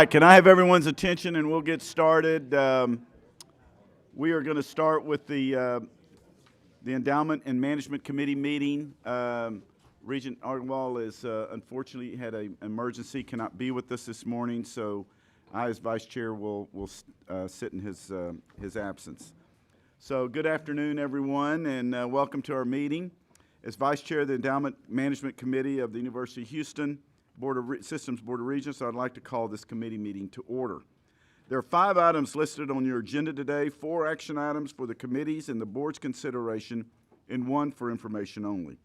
Can I have everyone's attention and we'll get started. We are going to start with the Endowment and Management Committee meeting. Regent Argwal is unfortunately had an emergency, cannot be with us this morning, so I, as Vice Chair, will sit in his absence. So good afternoon, everyone, and welcome to our meeting. As Vice Chair of the Endowment Management Committee of the University of Houston Systems Board of Regents, I'd like to call this committee meeting to order. There are 5 items listed on your agenda today, 4 action items for the committees and the board's consideration, and 1 for information only.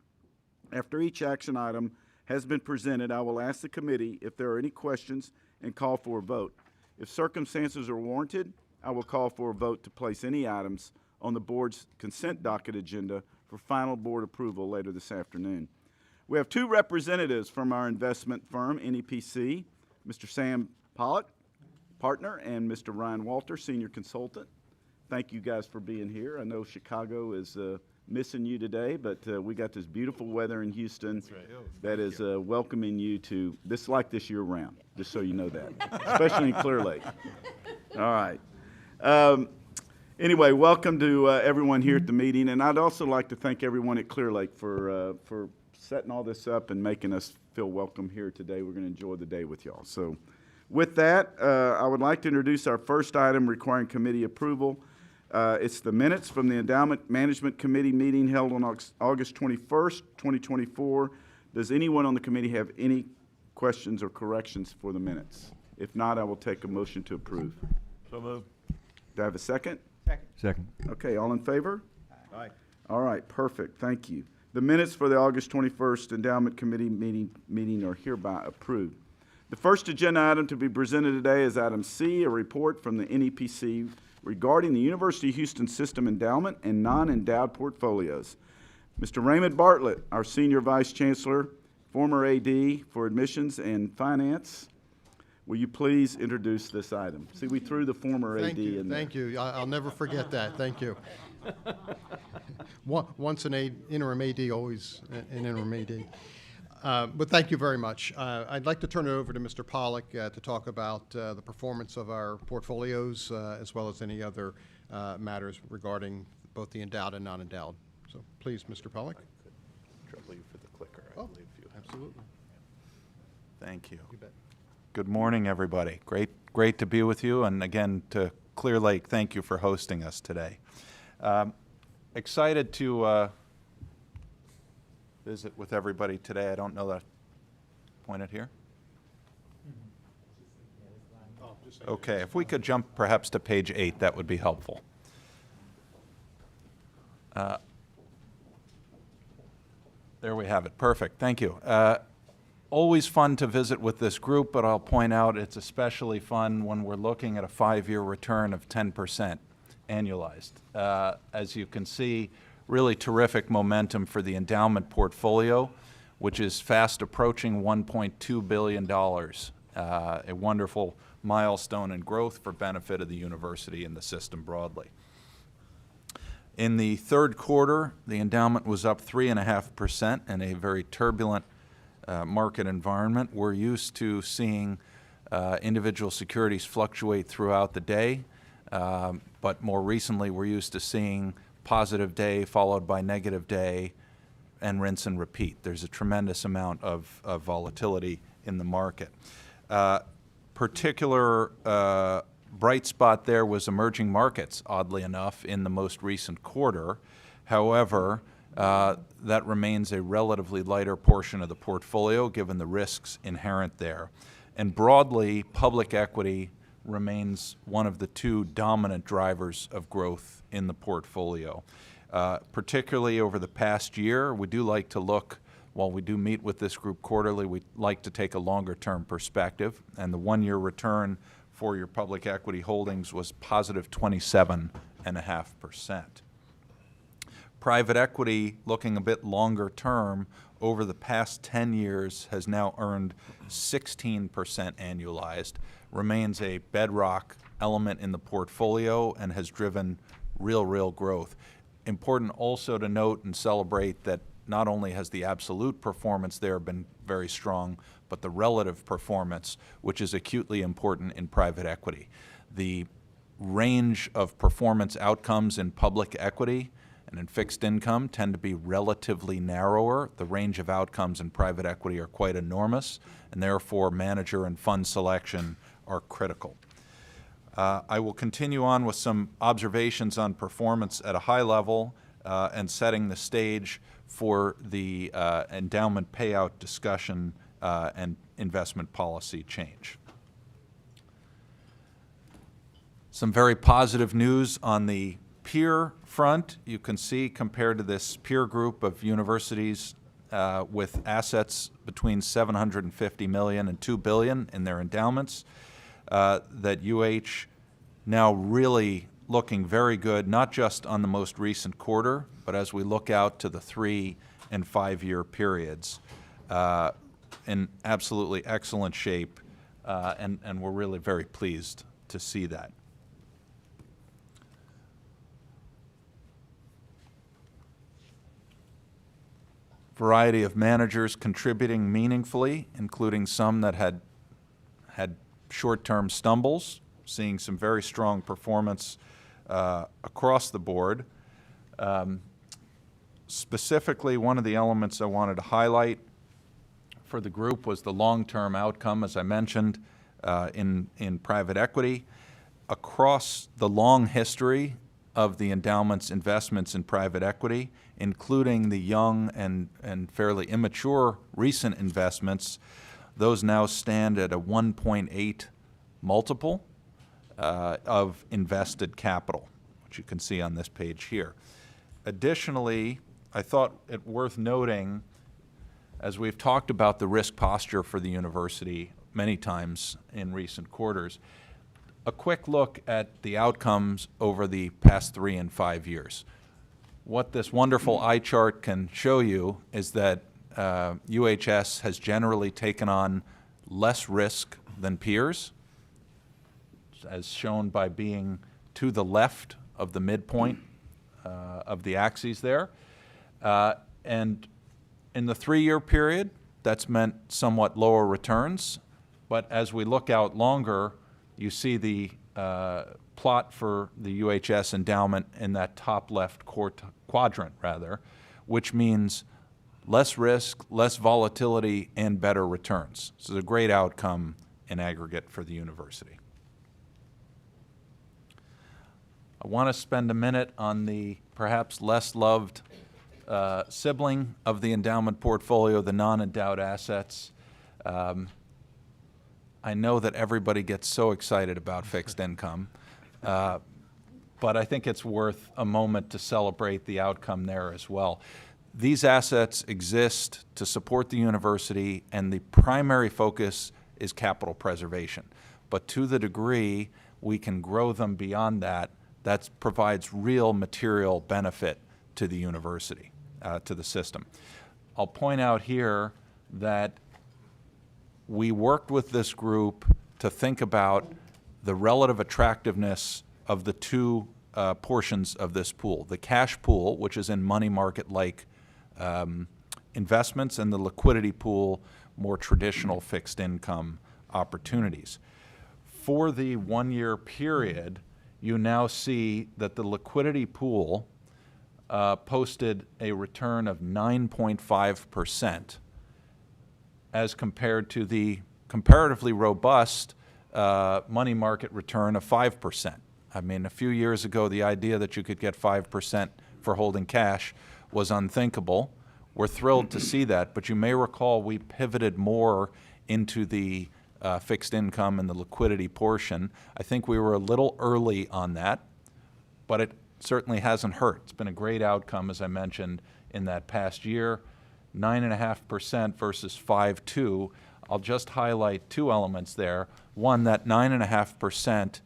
After each action item has been presented, I will ask the committee if there are any questions and call for a vote. If circumstances are warranted, I will call for a vote to place any items on the board's consent docket agenda for final board approval later this afternoon. We have 2 representatives from our investment firm, NEPC, Mr. Sam Pollock, partner, and Mr. Ryan Walter, senior consultant. Thank you guys for being here. I know Chicago is missing you today, but we got this beautiful weather in Houston that is welcoming you to this year round, just so you know that, especially in Clear Lake. All right. Anyway, welcome to everyone here at the meeting, and I'd also like to thank everyone at Clear Lake for setting all this up and making us feel welcome here today. We're going to enjoy the day with y'all. So with that, I would like to introduce our first item requiring committee approval. It's the minutes from the Endowment Management Committee meeting held on August 21st, 2024. Does anyone on the committee have any questions or corrections for the minutes? If not, I will take a motion to approve. So moved. Do I have a second? Second. Okay, all in favor? Aye. All right, perfect. Thank you. The minutes for the August 21st Endowment Committee meeting are hereby approved. The first agenda item to be presented today is item C, a report from the NEPC regarding the University of Houston System Endowment and non-endowed portfolios. Mr. Raymond Bartlett, our Senior Vice Chancellor, former AD for Admissions and Finance, will you please introduce this item? See, we threw the former AD in there. Thank you. I'll never forget that. Thank you. Once an interim AD, always an interim AD. But thank you very much. I'd like to turn it over to Mr. Pollock to talk about the performance of our portfolios as well as any other matters regarding both the endowed and non-endowed. So please, Mr. Pollock. Trouble you for the clicker, I believe you have. Absolutely. Thank you. You bet. Good morning, everybody. Great to be with you. And again, to Clear Lake, thank you for hosting us today. Excited to visit with everybody today. I don't know that. Point it here. Okay, if we could jump perhaps to page 8, that would be helpful. There we have it. Perfect. Thank you. Always fun to visit with this group, but I'll point out it's especially fun when we're looking at a 5-year return of 10% annualized. As you can see, really terrific momentum for the endowment portfolio, which is fast approaching $1.2 billion, a wonderful milestone in growth for benefit of the university and the system broadly. In the third quarter, the endowment was up 3.5% in a very turbulent market environment. We're used to seeing individual securities fluctuate throughout the day, but more recently we're used to seeing positive day followed by negative day and rinse and repeat. There's a tremendous amount of volatility in the market. Particular bright spot there was emerging markets, oddly enough, in the most recent quarter. However, that remains a relatively lighter portion of the portfolio given the risks inherent there. And broadly, public equity remains one of the 2 dominant drivers of growth in the portfolio. Particularly over the past year, we do like to look, while we do meet with this group quarterly, we like to take a longer-term perspective, and the 1-year return for your public equity holdings was positive 27.5%. Private equity, looking a bit longer term, over the past 10 years has now earned 16% annualized, remains a bedrock element in the portfolio and has driven real growth. Important also to note and celebrate that not only has the absolute performance there been very strong, but the relative performance, which is acutely important in private equity. The range of performance outcomes in public equity and in fixed income tend to be relatively narrower. The range of outcomes in private equity are quite enormous, and therefore manager and fund selection are critical. I will continue on with some observations on performance at a high level and setting the stage for the endowment payout discussion and investment policy change. Some very positive news on the peer front. You can see, compared to this peer group of universities with assets between $750 million and $2 billion in their endowments, that UH now really looking very good, not just on the most recent quarter, but as we look out to the 3- and 5-year periods, in absolutely excellent shape, and we're really very pleased to see that. Variety of managers contributing meaningfully, including some that had short-term stumbles, seeing some very strong performance across the board. Specifically, one of the elements I wanted to highlight for the group was the long-term outcome, as I mentioned, in private equity. Across the long history of the endowment's investments in private equity, including the young and fairly immature recent investments, those now stand at a 1.8 multiple of invested capital, which you can see on this page here. Additionally, I thought it worth noting, as we've talked about the risk posture for the university many times in recent quarters, a quick look at the outcomes over the past 3 and 5 years. What this wonderful eye chart can show you is that UHS has generally taken on less risk than peers, as shown by being to the left of the midpoint of the axes there. And in the 3-year period, that's meant somewhat lower returns. But as we look out longer, you see the plot for the UHS endowment in that top left quadrant, which means less risk, less volatility, and better returns. So it's a great outcome in aggregate for the university. I want to spend a minute on the perhaps less loved sibling of the endowment portfolio, the non-endowed assets. I know that everybody gets so excited about fixed income, but I think it's worth a moment to celebrate the outcome there as well. These assets exist to support the university, and the primary focus is capital preservation. But to the degree we can grow them beyond that, that provides real material benefit to the university, to the system. I'll point out here that we worked with this group to think about the relative attractiveness of the two portions of this pool. The cash pool, which is in money market-like investments, and the liquidity pool, more traditional fixed income opportunities. For the 1-year period, you now see that the liquidity pool posted a return of 9.5%, as compared to the comparatively robust money market return of 5%. I mean, a few years ago, the idea that you could get 5% for holding cash was unthinkable. We're thrilled to see that, but you may recall we pivoted more into the fixed income and the liquidity portion. I think we were a little early on that, but it certainly hasn't hurt. It's been a great outcome, as I mentioned, in that past year. 9.5% versus 5.2. I'll just highlight 2 elements there. One, that 9.5%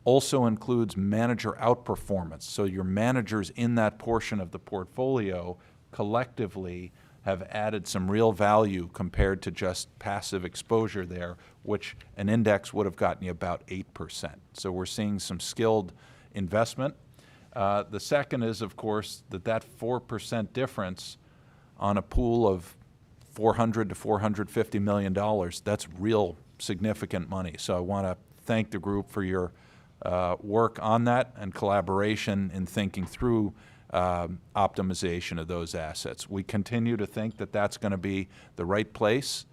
also includes manager outperformance. So your managers in that portion of the portfolio collectively have added some real value compared to just passive exposure there, which an index would have gotten you about 8%. So we're seeing some skilled investment. The second is, of course, that 4% difference on a pool of $400 to $450 million, that's real significant money. So I want to thank the group for your work on that and collaboration in thinking through optimization of those assets. We continue to think that that's going to be the right place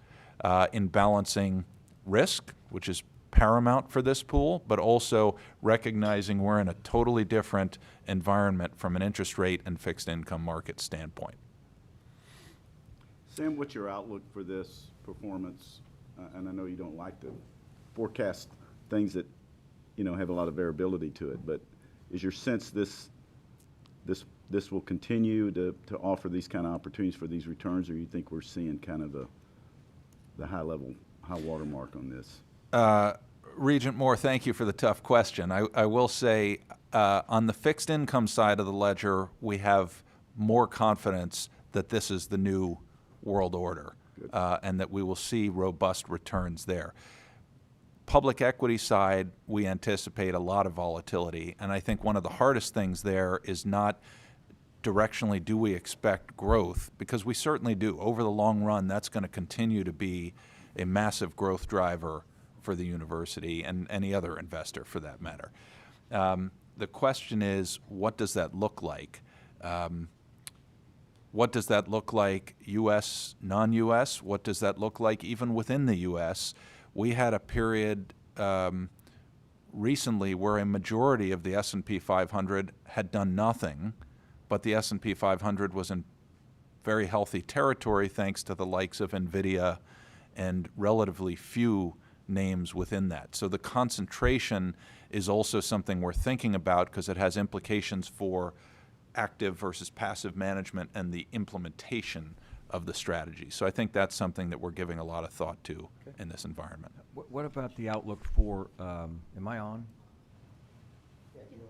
in balancing risk, which is paramount for this pool, but also recognizing we're in a totally different environment from an interest rate and fixed income market standpoint. Sam, what's your outlook for this performance? And I know you don't like to forecast things that, you know, have a lot of variability to it, but is your sense this will continue to offer these kind of opportunities for these returns, or you think we're seeing kind of the high watermark on this? Regent Moore, thank you for the tough question. I will say on the fixed income side of the ledger, we have more confidence that this is the new world order and that we will see robust returns there. Public equity side, we anticipate a lot of volatility, and I think one of the hardest things there is not directionally do we expect growth, because we certainly do. Over the long run, that's going to continue to be a massive growth driver for the university and any other investor for that matter. The question is, what does that look like? What does that look like U.S., non-U.S.? What does that look like even within the U.S.? We had a period recently where a majority of the S&P 500 had done nothing, but the S&P 500 was in very healthy territory thanks to the likes of NVIDIA and relatively few names within that. So the concentration is also something we're thinking about because it has implications for active versus passive management and the implementation of the strategy. So I think that's something that we're giving a lot of thought to in this environment. What about the outlook for, am I on?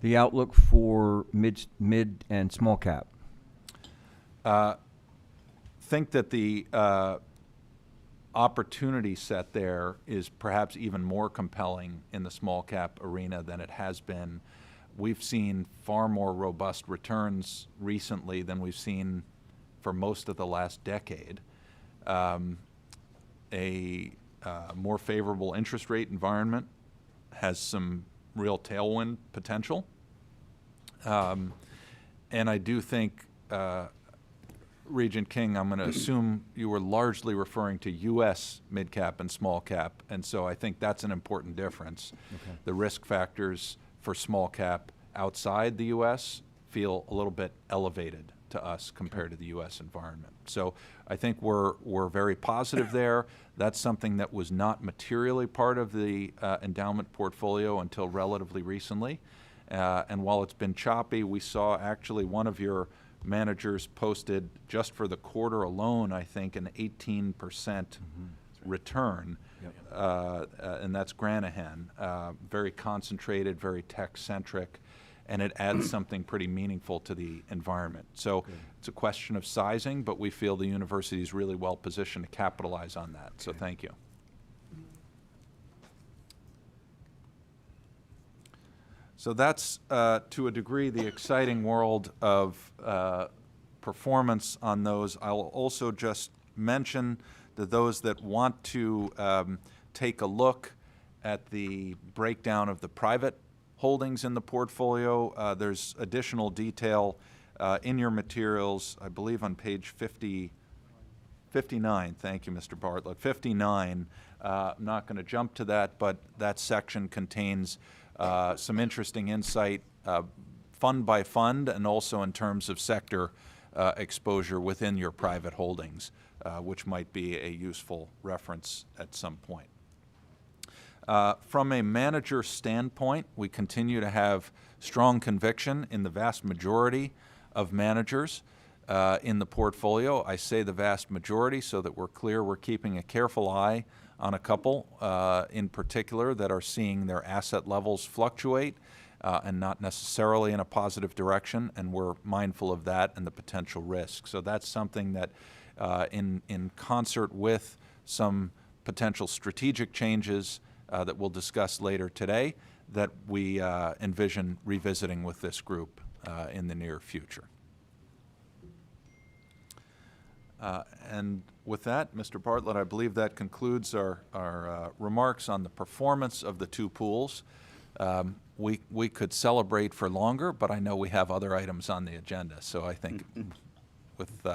The outlook for mid and small cap? Think that the opportunity set there is perhaps even more compelling in the small cap arena than it has been. We've seen far more robust returns recently than we've seen for most of the last decade. A more favorable interest rate environment has some real tailwind potential. And I do think, Regent King, I'm going to assume you were largely referring to U.S. mid-cap and small cap, and so I think that's an important difference. Okay. The risk factors for small cap outside the U.S. feel a little bit elevated to us compared to the U.S. environment. So I think we're very positive there. That's something that was not materially part of the endowment portfolio until relatively recently. And while it's been choppy, we saw actually one of your managers posted just for the quarter alone, I think, an 18% return. Yep. And that's Granahan. Very concentrated, very tech-centric, and it adds something pretty meaningful to the environment. So it's a question of sizing, but we feel the university is really well positioned to capitalize on that. So thank you. So that's, to a degree, the exciting world of performance on those. I'll also just mention to those that want to take a look at the breakdown of the private holdings in the portfolio. There's additional detail in your materials, I believe on page 59. Thank you, Mr. Bartlett. 59. I'm not going to jump to that, but that section contains some interesting insight, fund by fund, and also in terms of sector exposure within your private holdings, which might be a useful reference at some point. From a manager standpoint, we continue to have strong conviction in the vast majority of managers in the portfolio. I say the vast majority so that we're clear we're keeping a careful eye on a couple in particular that are seeing their asset levels fluctuate and not necessarily in a positive direction, and we're mindful of that and the potential risk. So that's something that in concert with some potential strategic changes that we'll discuss later today that we envision revisiting with this group in the near future. And with that, Mr. Bartlett, I believe that concludes our remarks on the performance of the two pools. We could celebrate for longer, but I know we have other items on the agenda. So I think with,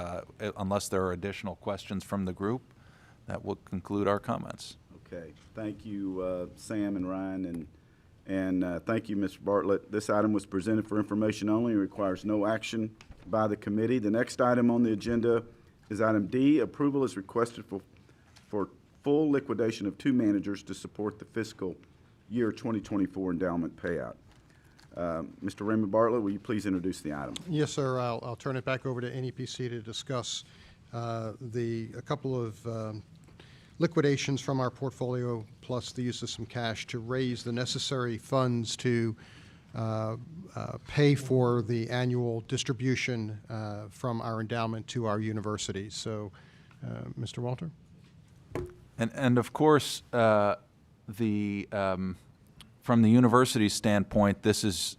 unless there are additional questions from the group, that will conclude our comments. Okay, thank you, Sam and Ryan, and thank you, Mr. Bartlett. This item was presented for information only and requires no action by the committee. The next item on the agenda is item D. Approval is requested for full liquidation of 2 managers to support the fiscal year 2024 endowment payout. Mr. Raymond Bartlett, will you please introduce the item? Yes, sir. I'll turn it back over to NEPC to discuss a couple of liquidations from our portfolio, plus the use of some cash to raise the necessary funds to pay for the annual distribution from our endowment to our universities. So, Mr. Walter? And of course, from the university's standpoint, this is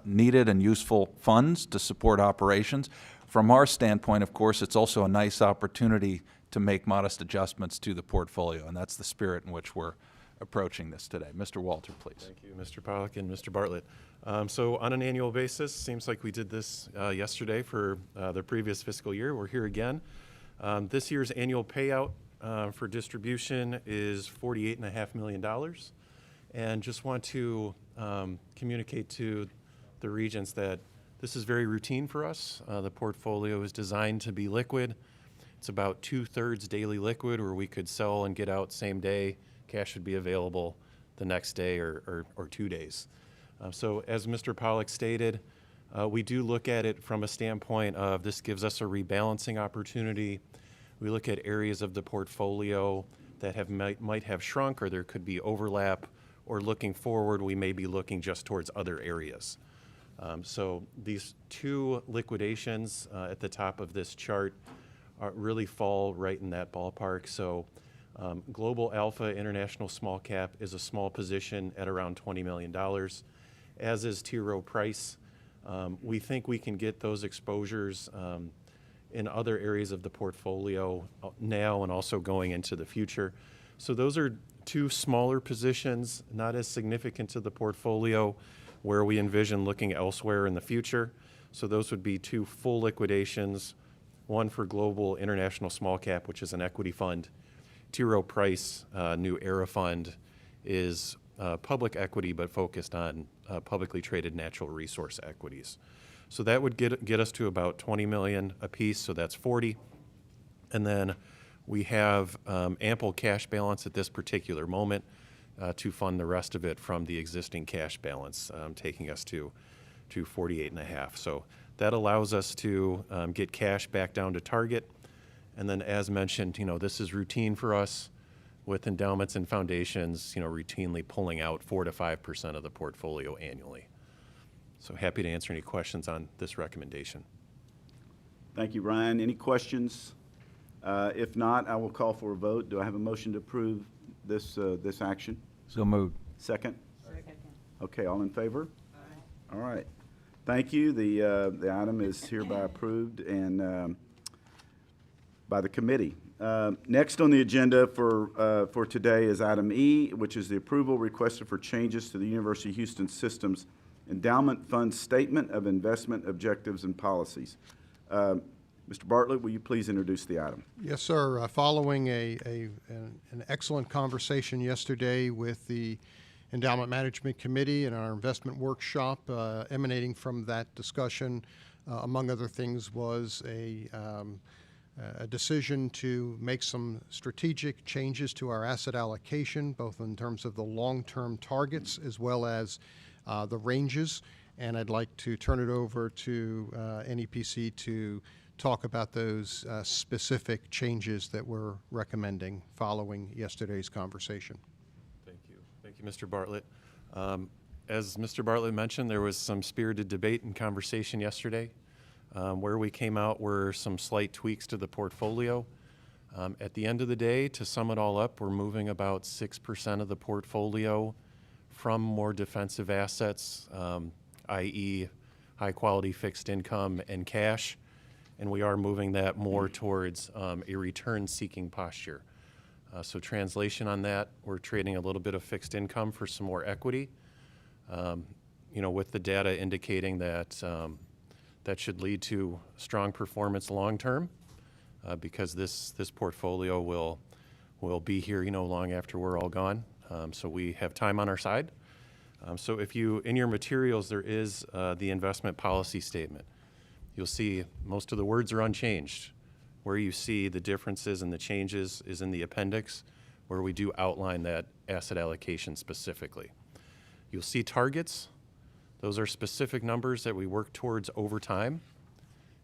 needed and useful funds to support operations. From our standpoint, of course, it's also a nice opportunity to make modest adjustments to the portfolio, and that's the spirit in which we're approaching this today. Mr. Walter, please. Thank you, Mr. Pollack and Mr. Bartlett. So on an annual basis, seems like we did this yesterday for the previous fiscal year. We're here again. This year's annual payout for distribution is $48.5 million. And just want to communicate to the Regents that this is very routine for us. The portfolio is designed to be liquid. It's about 2/3 daily liquid, where we could sell and get out same day. Cash would be available the next day or 2 days. So as Mr. Pollack stated, we do look at it from a standpoint of this gives us a rebalancing opportunity. We look at areas of the portfolio that might have shrunk, or there could be overlap, or looking forward, we may be looking just towards other areas. So these 2 liquidations at the top of this chart really fall right in that ballpark. So Global Alpha International Small Cap is a small position at around $20 million, as is T. Rowe Price. We think we can get those exposures in other areas of the portfolio now and also going into the future. So those are 2 smaller positions, not as significant to the portfolio, where we envision looking elsewhere in the future. So those would be 2 full liquidations, one for Global International Small Cap, which is an equity fund. T. Rowe Price, new era fund, is public equity but focused on publicly traded natural resource equities. So that would get us to about $20 million apiece, so that's 40. And then we have ample cash balance at this particular moment to fund the rest of it from the existing cash balance, taking us to 48.5. So that allows us to get cash back down to target. And then, as mentioned, this is routine for us with endowments and foundations, routinely pulling out 4 to 5% of the portfolio annually. So happy to answer any questions on this recommendation. Thank you, Ryan. Any questions? If not, I will call for a vote. Do I have a motion to approve this action? So moved. Second? Second. Okay, all in favor? Aye. All right. Thank you. The item is hereby approved and by the committee. Next on the agenda for today is item E, which is the approval requested for changes to the University of Houston System's Endowment Fund Statement of Investment Objectives and Policies. Mr. Bartlett, will you please introduce the item? Yes, sir. Following an excellent conversation yesterday with the Endowment Management Committee and our investment workshop, emanating from that discussion, among other things, was a decision to make some strategic changes to our asset allocation, both in terms of the long-term targets as well as the ranges. And I'd like to turn it over to NEPC to talk about those specific changes that we're recommending following yesterday's conversation. Thank you. Thank you, Mr. Bartlett. As Mr. Bartlett mentioned, there was some spirited debate and conversation yesterday. Where we came out were some slight tweaks to the portfolio. At the end of the day, to sum it all up, we're moving about 6% of the portfolio from more defensive assets, i.e. high-quality fixed income and cash, and we are moving that more towards a return-seeking posture. So translation on that, we're trading a little bit of fixed income for some more equity, with the data indicating that that should lead to strong performance long-term, because this portfolio will be here, long after we're all gone. So we have time on our side. So if in your materials, there is the investment policy statement. You'll see most of the words are unchanged. Where you see the differences and the changes is in the appendix, where we do outline that asset allocation specifically. You'll see targets. Those are specific numbers that we work towards over time.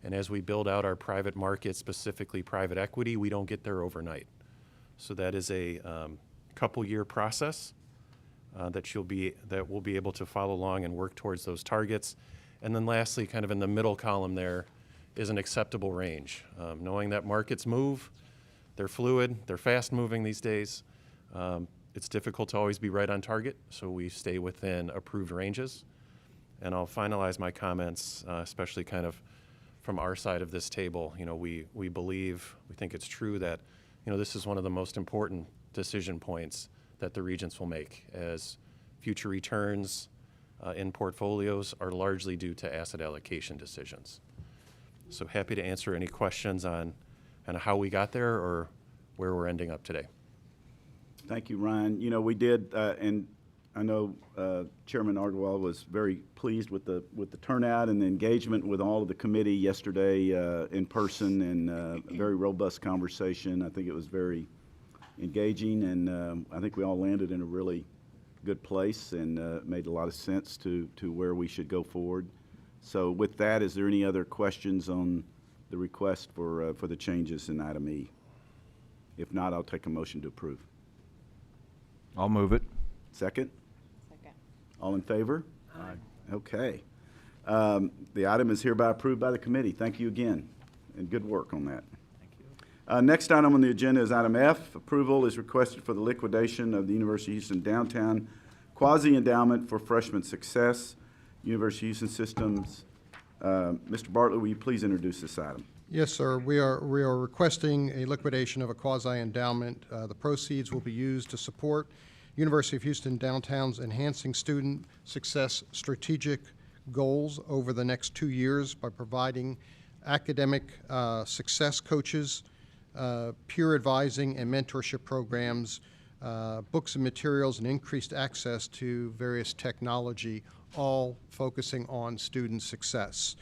And as we build out our private market, specifically private equity, we don't get there overnight. So that is a couple-year process that we'll be able to follow along and work towards those targets. And then lastly, kind of in the middle column there, is an acceptable range. Knowing that markets move, they're fluid, they're fast-moving these days. It's difficult to always be right on target, so we stay within approved ranges. And I'll finalize my comments, especially kind of from our side of this table. We think it's true that, this is one of the most important decision points that the Regents will make, as future returns in portfolios are largely due to asset allocation decisions. So happy to answer any questions on kind of how we got there or where we're ending up today. Thank you, Ryan. We did, and I know Chairman Ardwell was very pleased with the turnout and the engagement with all of the committee yesterday in person, and a very robust conversation. I think it was very engaging, and I think we all landed in a really good place and made a lot of sense to where we should go forward. So with that, is there any other questions on the request for the changes in item E? If not, I'll take a motion to approve. I'll move it. Second? Second. All in favor? Aye. Okay. The item is hereby approved by the committee. Thank you again, and good work on that. Thank you. Next item on the agenda is item F. Approval is requested for the liquidation of the University of Houston Downtown Quasi-Endowment for Freshman Success, University of Houston Systems. Mr. Bartlett, will you please introduce this item? Yes, sir. We are requesting a liquidation of a quasi-endowment. The proceeds will be used to support University of Houston Downtown's enhancing student success strategic goals over the next 2 years by providing academic success coaches, peer advising and mentorship programs, books and materials, and increased access to various technology, all focusing on student success.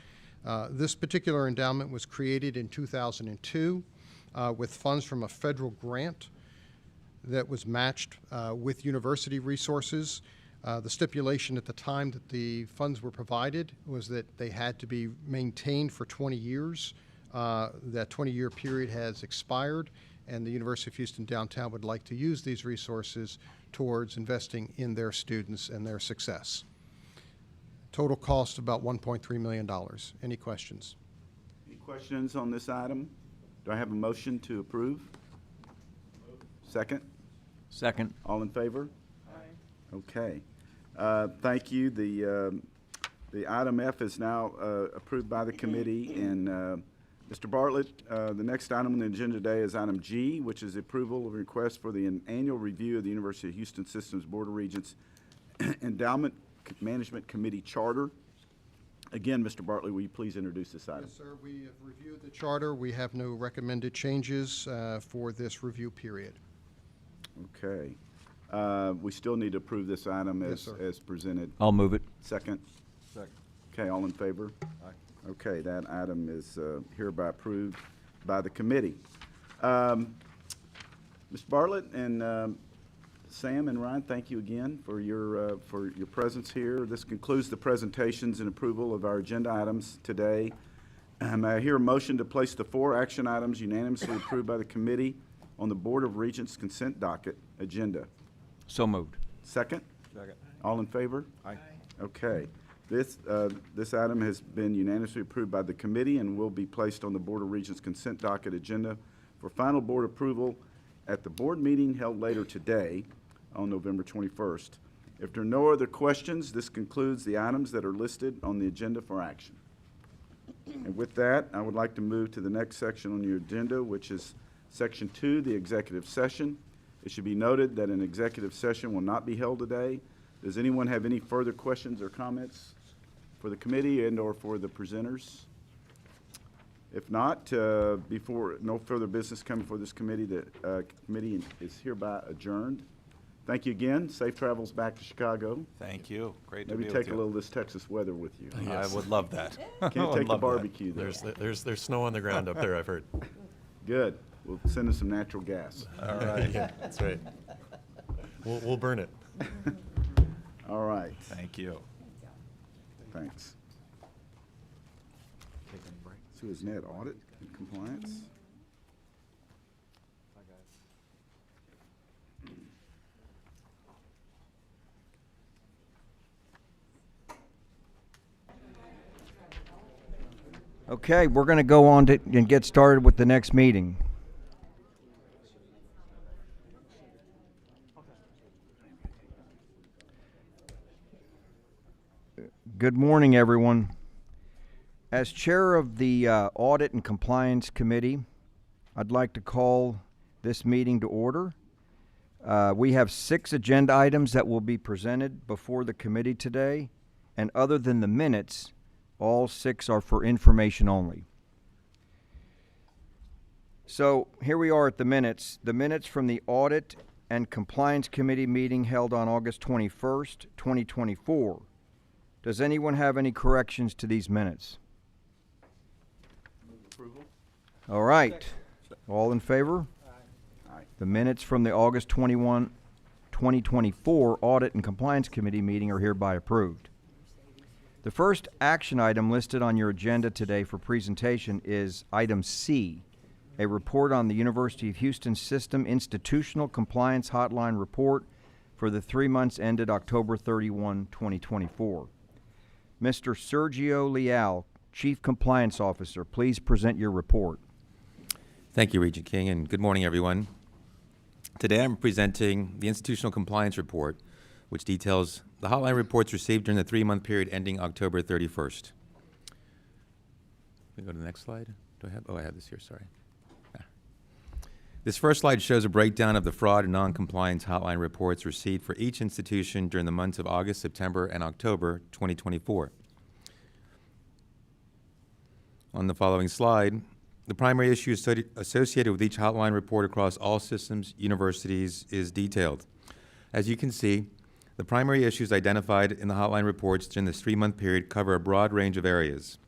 This particular endowment was created in 2002 with funds from a federal grant that was matched with university resources. The stipulation at the time that the funds were provided was that they had to be maintained for 20 years. That 20-year period has expired, and the University of Houston Downtown would like to use these resources towards investing in their students and their success. Total cost about $1.3 million. Any questions? Any questions on this item? Do I have a motion to approve? Second? Second. All in favor? Aye. Okay. Thank you. The item F is now approved by the committee. And Mr. Bartlett, the next item on the agenda today is item G, which is the approval of a request for the annual review of the University of Houston Systems Board of Regents Endowment Management Committee Charter. Again, Mr. Bartlett, will you please introduce this item? Yes, sir. We have reviewed the charter. We have no recommended changes for this review period. Okay. We still need to approve this item Yes, as, sir. as presented. I'll move it. Second? Second. Okay, all in favor? Aye. Okay, that item is hereby approved by the committee. Mr. Bartlett and Sam and Ryan, thank you again for your presence here. This concludes the presentations and approval of our agenda items today. May I hear a motion to place the 4 action items unanimously approved by the committee on the Board of Regents consent docket agenda? So moved. Second? Second. All in favor? Aye. Okay. This item has been unanimously approved by the committee and will be placed on the Board of Regents consent docket agenda for final board approval at the board meeting held later today on November 21st. If there are no other questions, this concludes the items that are listed on the agenda for action. And with that, I would like to move to the next section on your agenda, which is Section 2, the executive session. It should be noted that an executive session will not be held today. Does anyone have any further questions or comments for the committee and/or for the presenters? If not, before no further business coming before this committee, the committee is hereby adjourned. Thank you again. Safe travels back to Chicago. Thank you. Great to Maybe be take with a you. little of this Texas weather with you. Yes. I would love that. I Can't would take the love that. barbecue though. There's snow on the ground up there, I've heard. Good. We'll send us some natural gas. All right. Yeah, that's right. We'll burn it. All right. Thank you. Thanks. So is net audit and compliance? Okay, we're going to go on to and get started with the next meeting. Good morning, everyone. As chair of the Audit and Compliance Committee, I'd like to call this meeting to order. We have 6 agenda items that will be presented before the committee today, and other than the minutes, all 6 are for information only. So here we are at the minutes from the Audit and Compliance Committee meeting held on August 21st, 2024. Does anyone have any corrections to these minutes? All right. All in favor? Aye. The minutes from the August 21, 2024 Audit and Compliance Committee meeting are hereby approved. The first action item listed on your agenda today for presentation is item C, a report on the University of Houston System Institutional Compliance Hotline Report for the 3 months ended October 31, 2024. Mr. Sergio Leal, Chief Compliance Officer, please present your report. Thank you, Regent King, and good morning, everyone. Today I'm presenting the Institutional Compliance Report, which details the hotline reports received during the 3-month period ending October 31st. Can we go to the next slide? Do I have? Oh, I have this here, sorry. This first slide shows a breakdown of the fraud and non-compliance hotline reports received for each institution during the months of August, September, and October 2024. On the following slide, the primary issues associated with each hotline report across all systems, universities is detailed. As you can see, the primary issues identified in the hotline reports during this 3-month period cover a broad range of areas.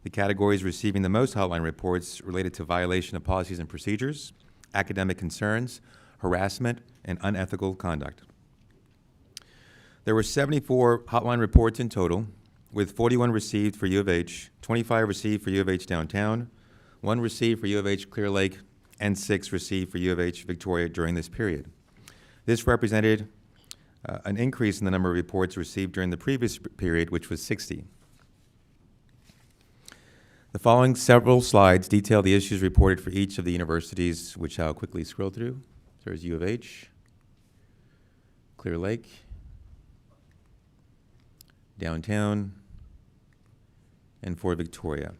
The categories receiving the most hotline reports related to violation of policies and procedures, academic concerns, harassment, and unethical conduct. There were 74 hotline reports in total, with 41 received for U of H, 25 received for U of H Downtown, 1 received for U of H Clear Lake, and 6 received for U of H Victoria during this period. This represented an increase in the number of reports received during the previous period, which was 60. The following several slides detail the issues reported for each of the universities, which I'll quickly scroll through. There's U of H, Clear Lake, Downtown, and for Victoria.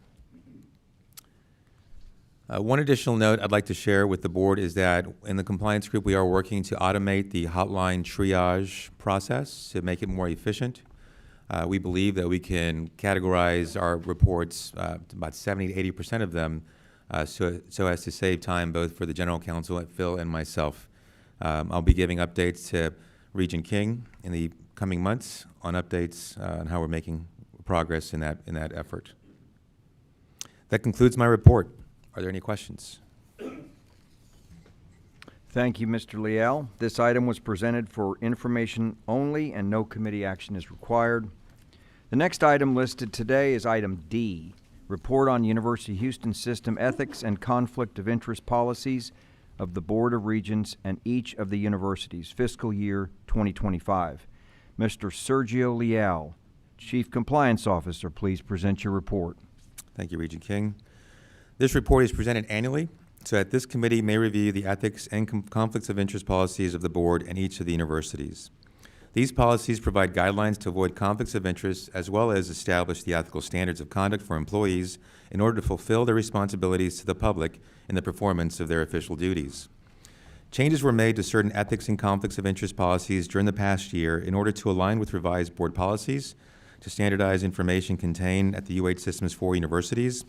One additional note I'd like to share with the board is that in the compliance group, we are working to automate the hotline triage process to make it more efficient. We believe that we can categorize our reports, about 70 to 80% of them, so as to save time both for the general counsel, Phil, and myself. I'll be giving updates to Regent King in the coming months on updates on how we're making progress in that effort. That concludes my report. Are there any questions? Thank you, Mr. Leal. This item was presented for information only and no committee action is required. The next item listed today is item D, Report on University of Houston System Ethics and Conflict of Interest Policies of the Board of Regents and each of the universities, fiscal year 2025. Mr. Sergio Leal, Chief Compliance Officer, please present your report. Thank you, Regent King. This report is presented annually so that this committee may review the ethics and conflicts of interest policies of the board and each of the universities. These policies provide guidelines to avoid conflicts of interest as well as establish the ethical standards of conduct for employees in order to fulfill their responsibilities to the public in the performance of their official duties. Changes were made to certain ethics and conflicts of interest policies during the past year in order to align with revised board policies, to standardize information contained at the UH System's 4 universities,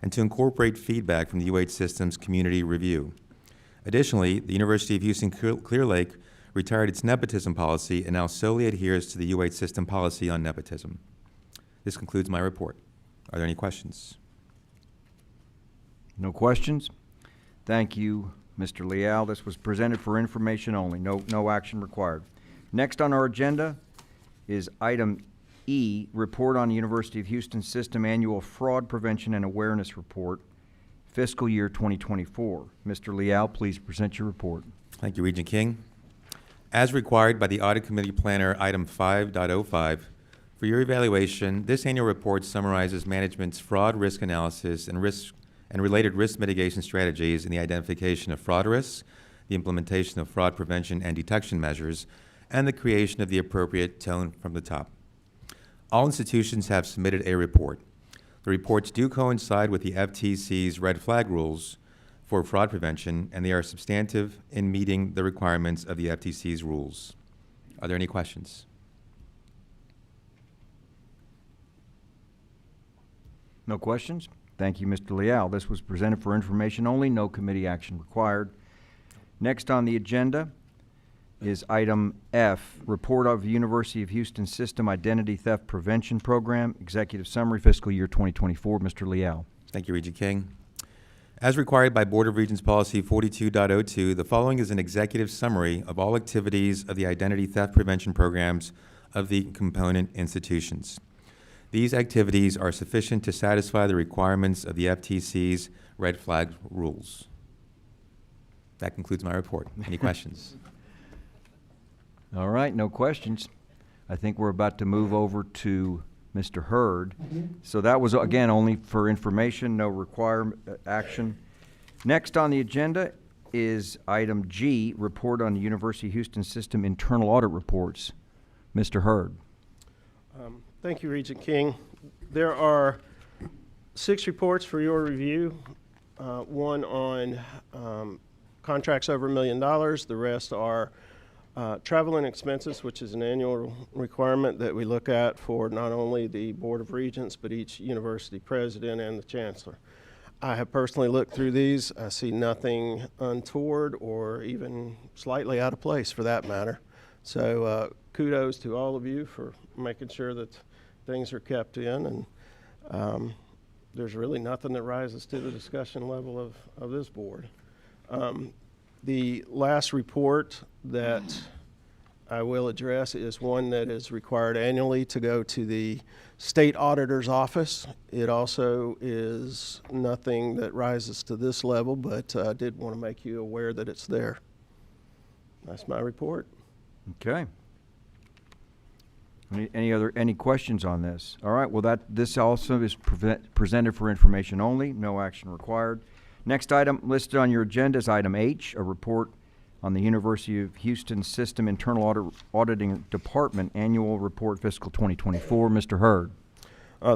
and to incorporate feedback from the UH System's community review. Additionally, the University of Houston Clear Lake retired its nepotism policy and now solely adheres to the UH System policy on nepotism. This concludes my report. Are there any questions? No questions? Thank you, Mr. Leal. This was presented for information only. No action required. Next on our agenda is item E, Report on University of Houston System Annual Fraud Prevention and Awareness Report, Fiscal Year 2024. Mr. Leal, please present your report. Thank you, Regent King. As required by the Audit Committee Planner, item 5.05, for your evaluation, this annual report summarizes management's fraud risk analysis and related risk mitigation strategies in the identification of fraud risks, the implementation of fraud prevention and detection measures, and the creation of the appropriate tone from the top. All institutions have submitted a report. The reports do coincide with the FTC's red flag rules for fraud prevention, and they are substantive in meeting the requirements of the FTC's rules. Are there any questions? No questions? Thank you, Mr. Leal. This was presented for information only. No committee action required. Next on the agenda is item F, Report of University of Houston System Identity Theft Prevention Program, Executive Summary, Fiscal Year 2024. Mr. Leal. Thank you, Regent King. As required by Board of Regents Policy 42.02, the following is an executive summary of all activities of the identity theft prevention programs of the component institutions. These activities are sufficient to satisfy the requirements of the FTC's red flag rules. That concludes my report. Any questions? All right, no questions. I think we're about to move over to Mr. Hurd. So that was, again, only for information, no action. Next on the agenda is item G, Report on the University of Houston System Internal Audit Reports. Mr. Hurd. Thank you, Regent King. There are 6 reports for your review. One on contracts over $1 million. The rest are travel and expenses, which is an annual requirement that we look at for not only the Board of Regents, but each university president and the chancellor. I have personally looked through these. I see nothing untoward or even slightly out of place for that matter. So kudos to all of you for making sure that things are kept in, and there's really nothing that rises to the discussion level of this board. The last report that I will address is one that is required annually to go to the state auditor's office. It also is nothing that rises to this level, but I did want to make you aware that it's there. That's my report. Okay. Any questions on this? All right, well, this also is presented for information only, no action required. Next item listed on your agenda is item H, a report on the University of Houston System Internal Auditing Department Annual Report Fiscal 2024. Mr. Hurd.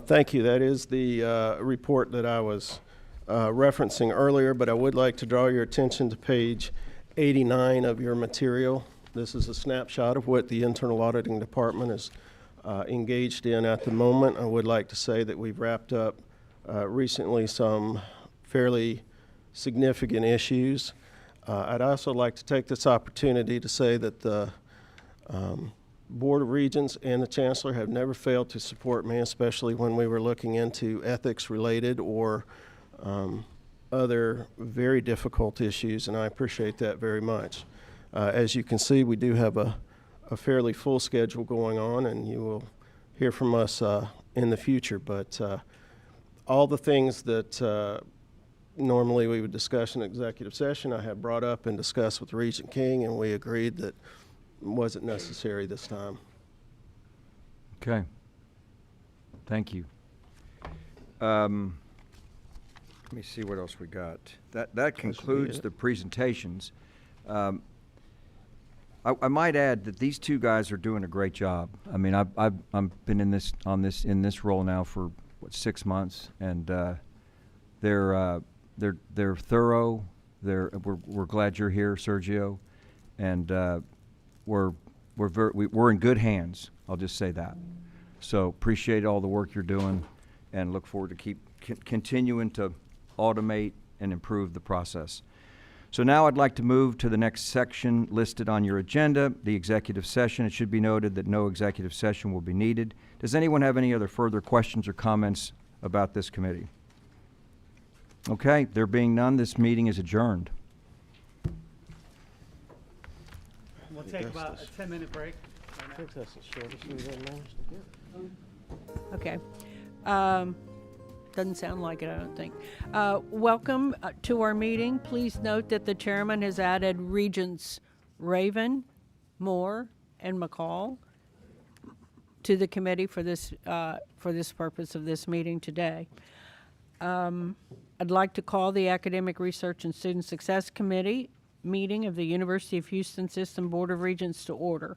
Thank you. That is the report that I was referencing earlier, but I would like to draw your attention to page 89 of your material. This is a snapshot of what the Internal Auditing Department is engaged in at the moment. I would like to say that we've wrapped up recently some fairly significant issues. I'd also like to take this opportunity to say that the Board of Regents and the Chancellor have never failed to support me, especially when we were looking into ethics-related or other very difficult issues, and I appreciate that very much. As you can see, we do have a fairly full schedule going on, and you will hear from us in the future. But all the things that normally we would discuss in executive session, I have brought up and discussed with Regent King, and we agreed that it wasn't necessary this time. Okay. Thank you. Let me see what else we got. That concludes the presentations. I might add that these two guys are doing a great job. I mean, I've been in this role now for what, 6 months, and they're thorough. We're glad you're here, Sergio, and we're in good hands. I'll just say that. So appreciate all the work you're doing, and look forward to continuing to automate and improve the process. So now I'd like to move to the next section listed on your agenda, the executive session. It should be noted that no executive session will be needed. Does anyone have any other further questions or comments about this committee? Okay, there being none, this meeting is adjourned. We'll take about a 10-minute break. I think that's the shortest we've ever managed to get. Okay. Doesn't sound like it, I don't think. Welcome to our meeting. Please note that the chairman has added Regents Raven, Moore, and McCall to the committee for this purpose of this meeting today. I'd like to call the Academic Research and Student Success Committee meeting of the University of Houston System Board of Regents to order.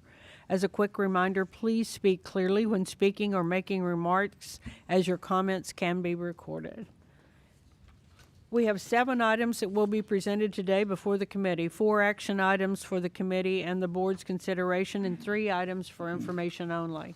As a quick reminder, please speak clearly when speaking or making remarks, as your comments can be recorded. We have 7 items that will be presented today before the committee, 4 action items for the committee and the board's consideration, and 3 items for information only.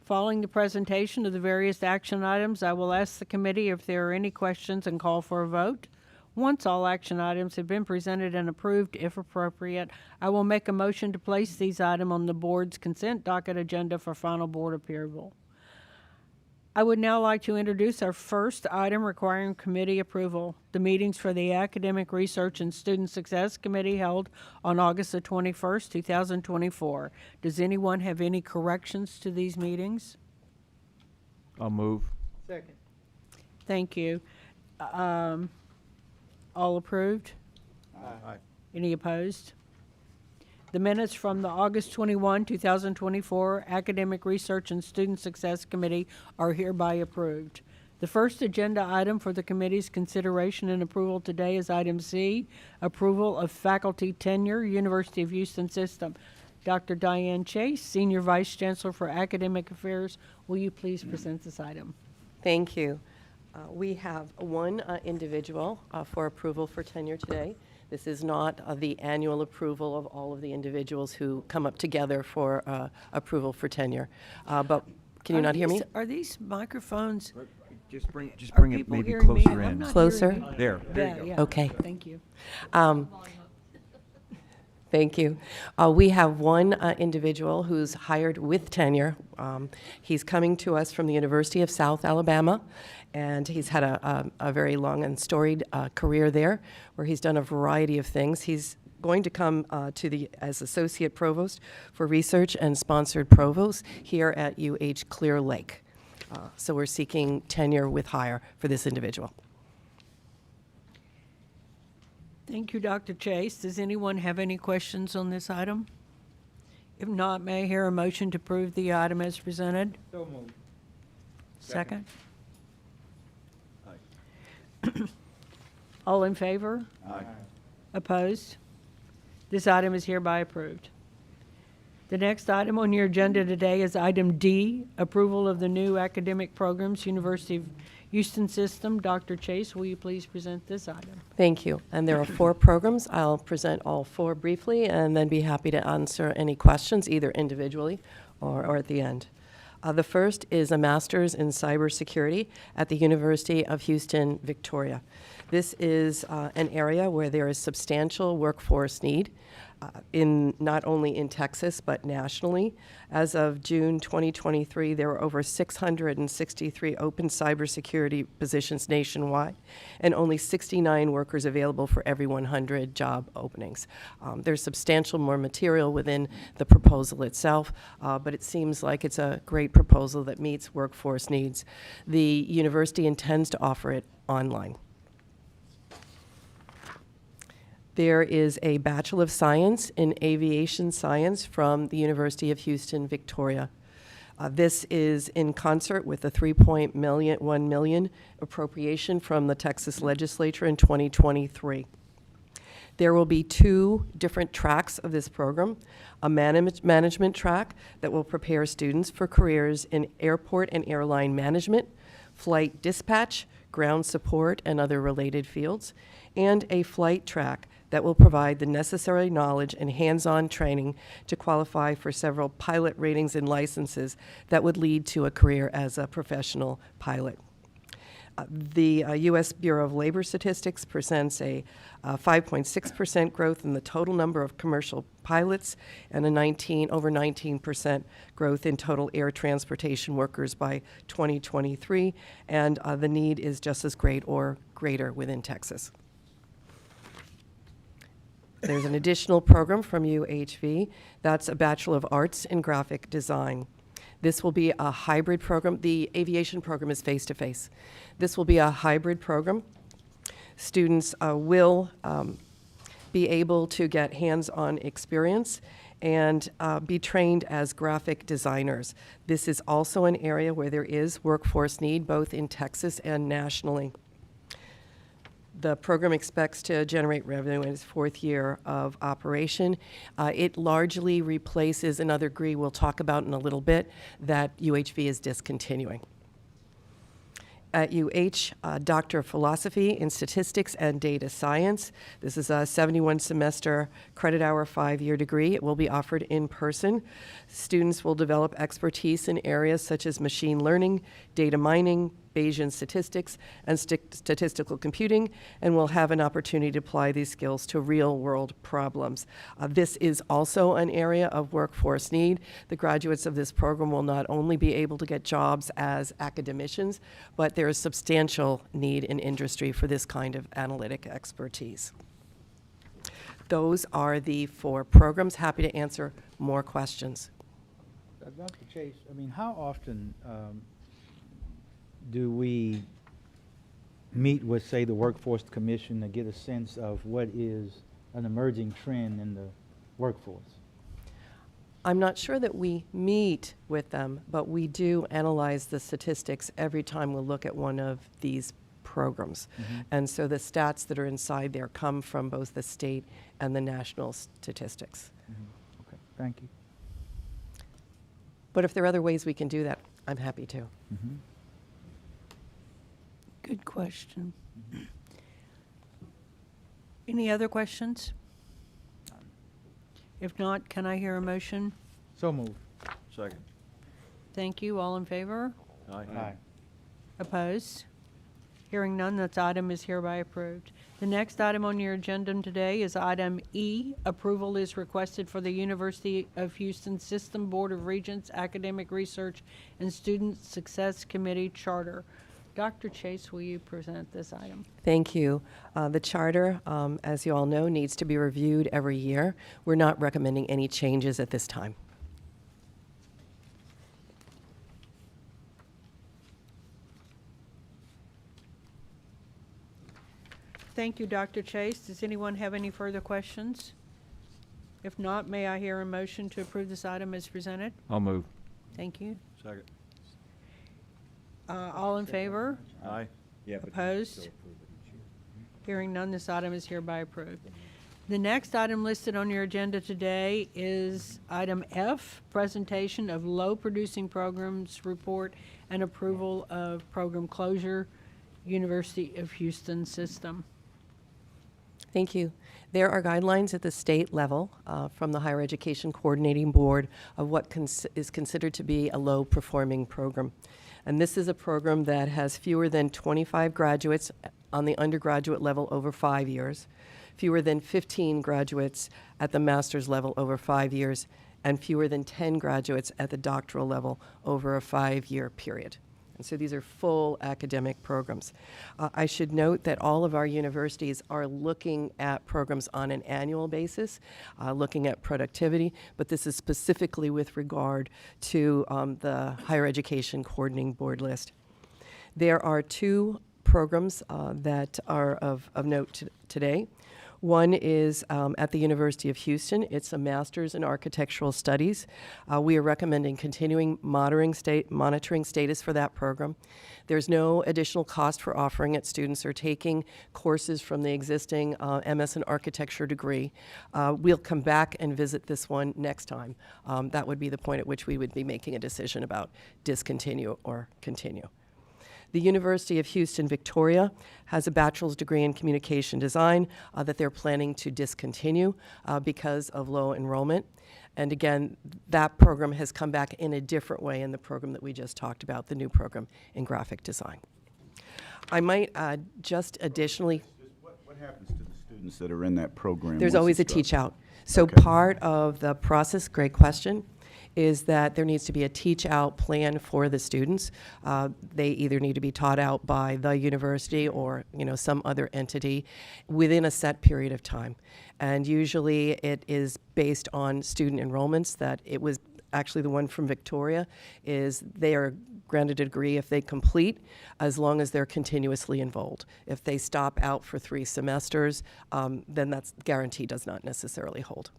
Following the presentation of the various action items, I will ask the committee if there are any questions and call for a vote. Once all action items have been presented and approved, if appropriate, I will make a motion to place these items on the board's consent docket agenda for final board approval. I would now like to introduce our first item requiring committee approval. The meetings for the Academic Research and Student Success Committee held on August the 21st, 2024. Does anyone have any corrections to these meetings? I'll move. Second. Thank you. All approved? Aye. Any opposed? The minutes from the August 21, 2024 Academic Research and Student Success Committee are hereby approved. The first agenda item for the committee's consideration and approval today is item C, approval of faculty tenure, University of Houston System. Dr. Diane Chase, Senior Vice Chancellor for Academic Affairs, will you please present this item? Thank you. We have one individual for approval for tenure today. This is not the annual approval of all of the individuals who come up together for approval for tenure. But can you not hear me? Are these microphones? Just bring Are it people maybe hearing me? closer I'm in. not Closer? hearing you. There you go. Yeah. Okay. Thank you. Thank you. We have one individual who's hired with tenure. He's coming to us from the University of South Alabama, and he's had a very long and storied career there, where he's done a variety of things. He's going to come as Associate Provost for Research and Sponsored Provost here at UH Clear Lake. So we're seeking tenure with hire for this individual. Thank you, Dr. Chase. Does anyone have any questions on this item? If not, may I hear a motion to approve the item as presented? So moved. Second? All in favor? Aye. Opposed? This item is hereby approved. The next item on your agenda today is item D, approval of the new academic programs, University of Houston System. Dr. Chase, will you please present this item? Thank you. And there are 4 programs. I'll present all 4 briefly and then be happy to answer any questions, either individually or at the end. The first is a master's in cybersecurity at the University of Houston, Victoria. This is an area where there is substantial workforce need. Not only in Texas, but nationally. As of June 2023, there were over 663 open cybersecurity positions nationwide, and only 69 workers available for every 100 job openings. There's substantial more material within the proposal itself, but it seems like it's a great proposal that meets workforce needs. The university intends to offer it online. There is a Bachelor of Science in Aviation Science from the University of Houston, Victoria. This is in concert with the $3.1 million appropriation from the Texas legislature in 2023. There will be 2 different tracks of this program, a management track that will prepare students for careers in airport and airline management, flight dispatch, ground support, and other related fields, and a flight track that will provide the necessary knowledge and hands-on training to qualify for several pilot ratings and licenses that would lead to a career as a professional pilot. The U.S. Bureau of Labor Statistics presents a 5.6% growth in the total number of commercial pilots and over 19% growth in total air transportation workers by 2023, and the need is just as great or greater within Texas. There's an additional program from UHV. That's a Bachelor of Arts in Graphic Design. This will be a hybrid program. The aviation program is face-to-face. This will be a hybrid program. Students will be able to get hands-on experience and be trained as graphic designers. This is also an area where there is workforce need, both in Texas and nationally. The program expects to generate revenue in its 4th year of operation. It largely replaces another degree we'll talk about in a little bit that UHV is discontinuing. At Doctor of Philosophy in Statistics and Data Science. This is a 71-semester credit hour 5-year degree. It will be offered in person. Students will develop expertise in areas such as machine learning, data mining, Bayesian statistics, and statistical computing, and will have an opportunity to apply these skills to real-world problems. This is also an area of workforce need. The graduates of this program will not only be able to get jobs as academicians, but there is substantial need in industry for this kind of analytic expertise. Those are the 4 programs. Happy to answer more questions. Dr. Chase, I mean, how often do we meet with, say, the Workforce Commission to get a sense of what is an emerging trend in the workforce? I'm not sure that we meet with them, but we do analyze the statistics every time we look at one of these programs. And so the stats that are inside there come from both the state and the national statistics. Okay, thank you. But if there are other ways we can do that, I'm happy to. Good question. Any other questions? If not, can I hear a motion? So moved. Second. Thank you. All in favor? Aye. Opposed? Hearing none, that item is hereby approved. The next item on your agenda today is item E. Approval is requested for the University of Houston System Board of Regents Academic Research and Student Success Committee Charter. Dr. Chase, will you present this item? Thank you. The charter, as you all know, needs to be reviewed every year. We're not recommending any changes at this time. Thank you, Dr. Chase. Does anyone have any further questions? If not, may I hear a motion to approve this item as presented? I'll move. Thank you. Second. All in favor? Aye. Opposed? Hearing none, this item is hereby approved. The next item listed on your agenda today is item F, presentation of low-producing programs report and approval of program closure, University of Houston system. Thank you. There are guidelines at the state level from the Higher Education Coordinating Board of what is considered to be a low-performing program. And this is a program that has fewer than 25 graduates on the undergraduate level over 5 years, fewer than 15 graduates at the master's level over 5 years, and fewer than 10 graduates at the doctoral level over a 5-year period. And so these are full academic programs. I should note that all of our universities are looking at programs on an annual basis, looking at productivity, but this is specifically with regard to the Higher Education Coordinating Board list. There are 2 programs that are of note today. One is at the University of Houston. It's a master's in architectural studies. We are recommending continuing monitoring status for that program. There's no additional cost for offering it. Students are taking courses from the existing MS in architecture degree. We'll come back and visit this one next time. That would be the point at which we would be making a decision about discontinue or continue. The University of Houston Victoria has a bachelor's degree in communication design that they're planning to discontinue because of low enrollment. And again, that program has come back in a different way in the program that we just talked about, the new program in graphic design. I might just additionally... What happens to the students that are in that program? There's once always a it's done? teach out. So Okay. part of the process, great question, is that there needs to be a teach out plan for the students. They either need to be taught out by the university or some other entity within a set period of time. And usually it is based on student enrollments. That it was actually the one from Victoria is they are granted a degree if they complete, as long as they're continuously enrolled. If they stop out for 3 semesters, then that guarantee does not necessarily hold.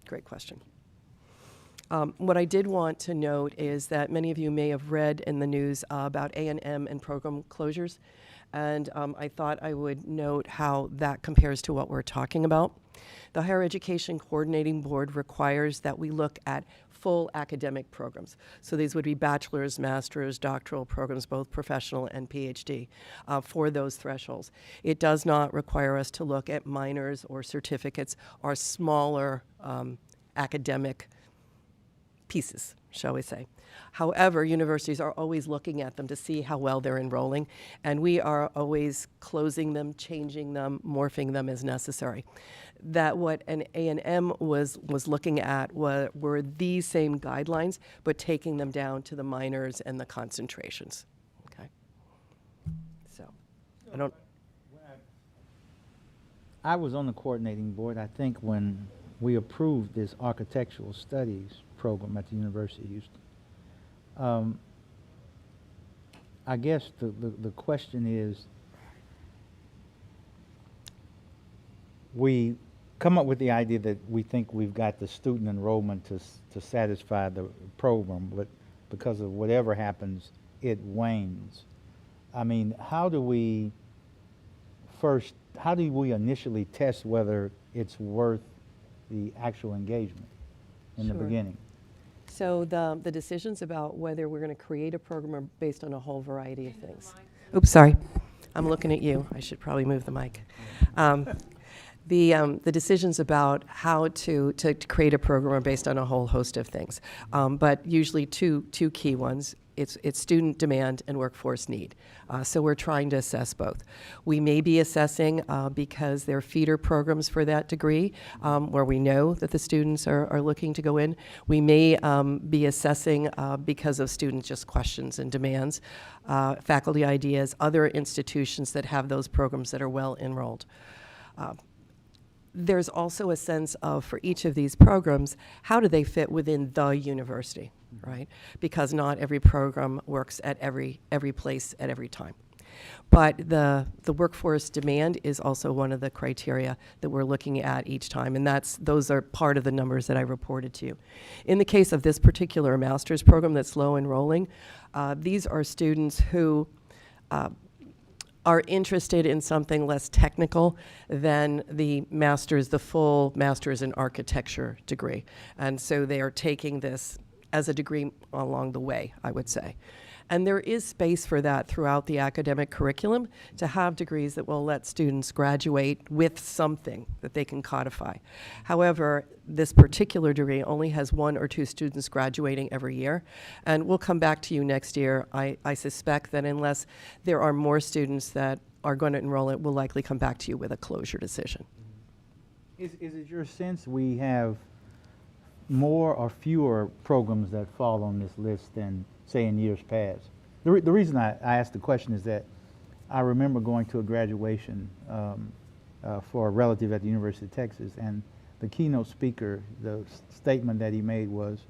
Great question. What I did want to note is that many of you may have read in the news about A&M and program closures, and I thought I would note how that compares to what we're talking about. The Higher Education Coordinating Board requires that we look at full academic programs. So these would be bachelor's, master's, doctoral programs, both professional and PhD, for those thresholds. It does not require us to look at minors or certificates or smaller academic pieces, shall we say. However, universities are always looking at them to see how well they're enrolling, and we are always closing them, changing them, morphing them as necessary. That what an A&M was looking at were these same guidelines, but taking them down to the minors and the concentrations. Okay. So, I was on the coordinating board, I think, when we approved this architectural studies program at the University of Houston. I guess the question is, we come up with the idea that we think we've got the student enrollment to satisfy the program, but because of whatever happens, it wanes. I mean, how do we initially test whether it's worth the actual engagement in the Sure. beginning? So the decisions about whether we're going to create a program are based on a whole variety of things. Oops, sorry. I'm looking at you. I should probably move the mic. The decisions about how to create a program are based on a whole host of things, but usually two key ones. It's student demand and workforce need. So we're trying to assess both. We may be assessing because there are feeder programs for that degree where we know that the students are looking to go in. We may be assessing because of students' just questions and demands, faculty ideas, other institutions that have those programs that are well enrolled. There's also a sense of, for each of these programs, how do they fit within the university, right? Because not every program works at every place at every time. But the workforce demand is also one of the criteria that we're looking at each time, and those are part of the numbers that I reported to you. In the case of this particular master's program that's low enrolling, these are students who are interested in something less technical than the full master's in architecture degree. And so they are taking this as a degree along the way, I would say. And there is space for that throughout the academic curriculum to have degrees that will let students graduate with something that they can codify. However, this particular degree only has 1 or 2 students graduating every year. And we'll come back to you next year. I suspect that unless there are more students that are going to enroll it, we'll likely come back to you with a closure decision. Is it your sense we have more or fewer programs that fall on this list than, say, in years past? The reason I asked the question is that I remember going to a graduation for a relative at the University of Texas, and the keynote speaker, the statement that he made was,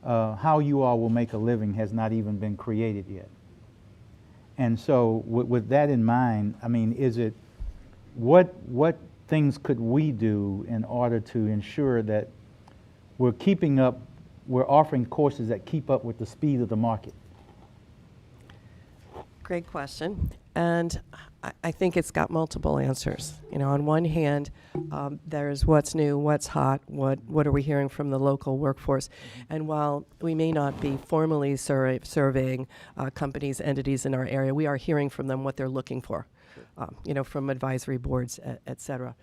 how you all will make a living has not even been created yet. And so with that in mind, I mean, is it, what things could we do in order to ensure that we're keeping up, we're offering courses that keep up with the speed of the market? Great question. And I think it's got multiple answers. You know, on one hand, there's what's new, what's hot, what are we hearing from the local workforce. And while we may not be formally surveying companies, entities in our area, we are hearing from them what they're looking for, you know, from advisory boards, et cetera.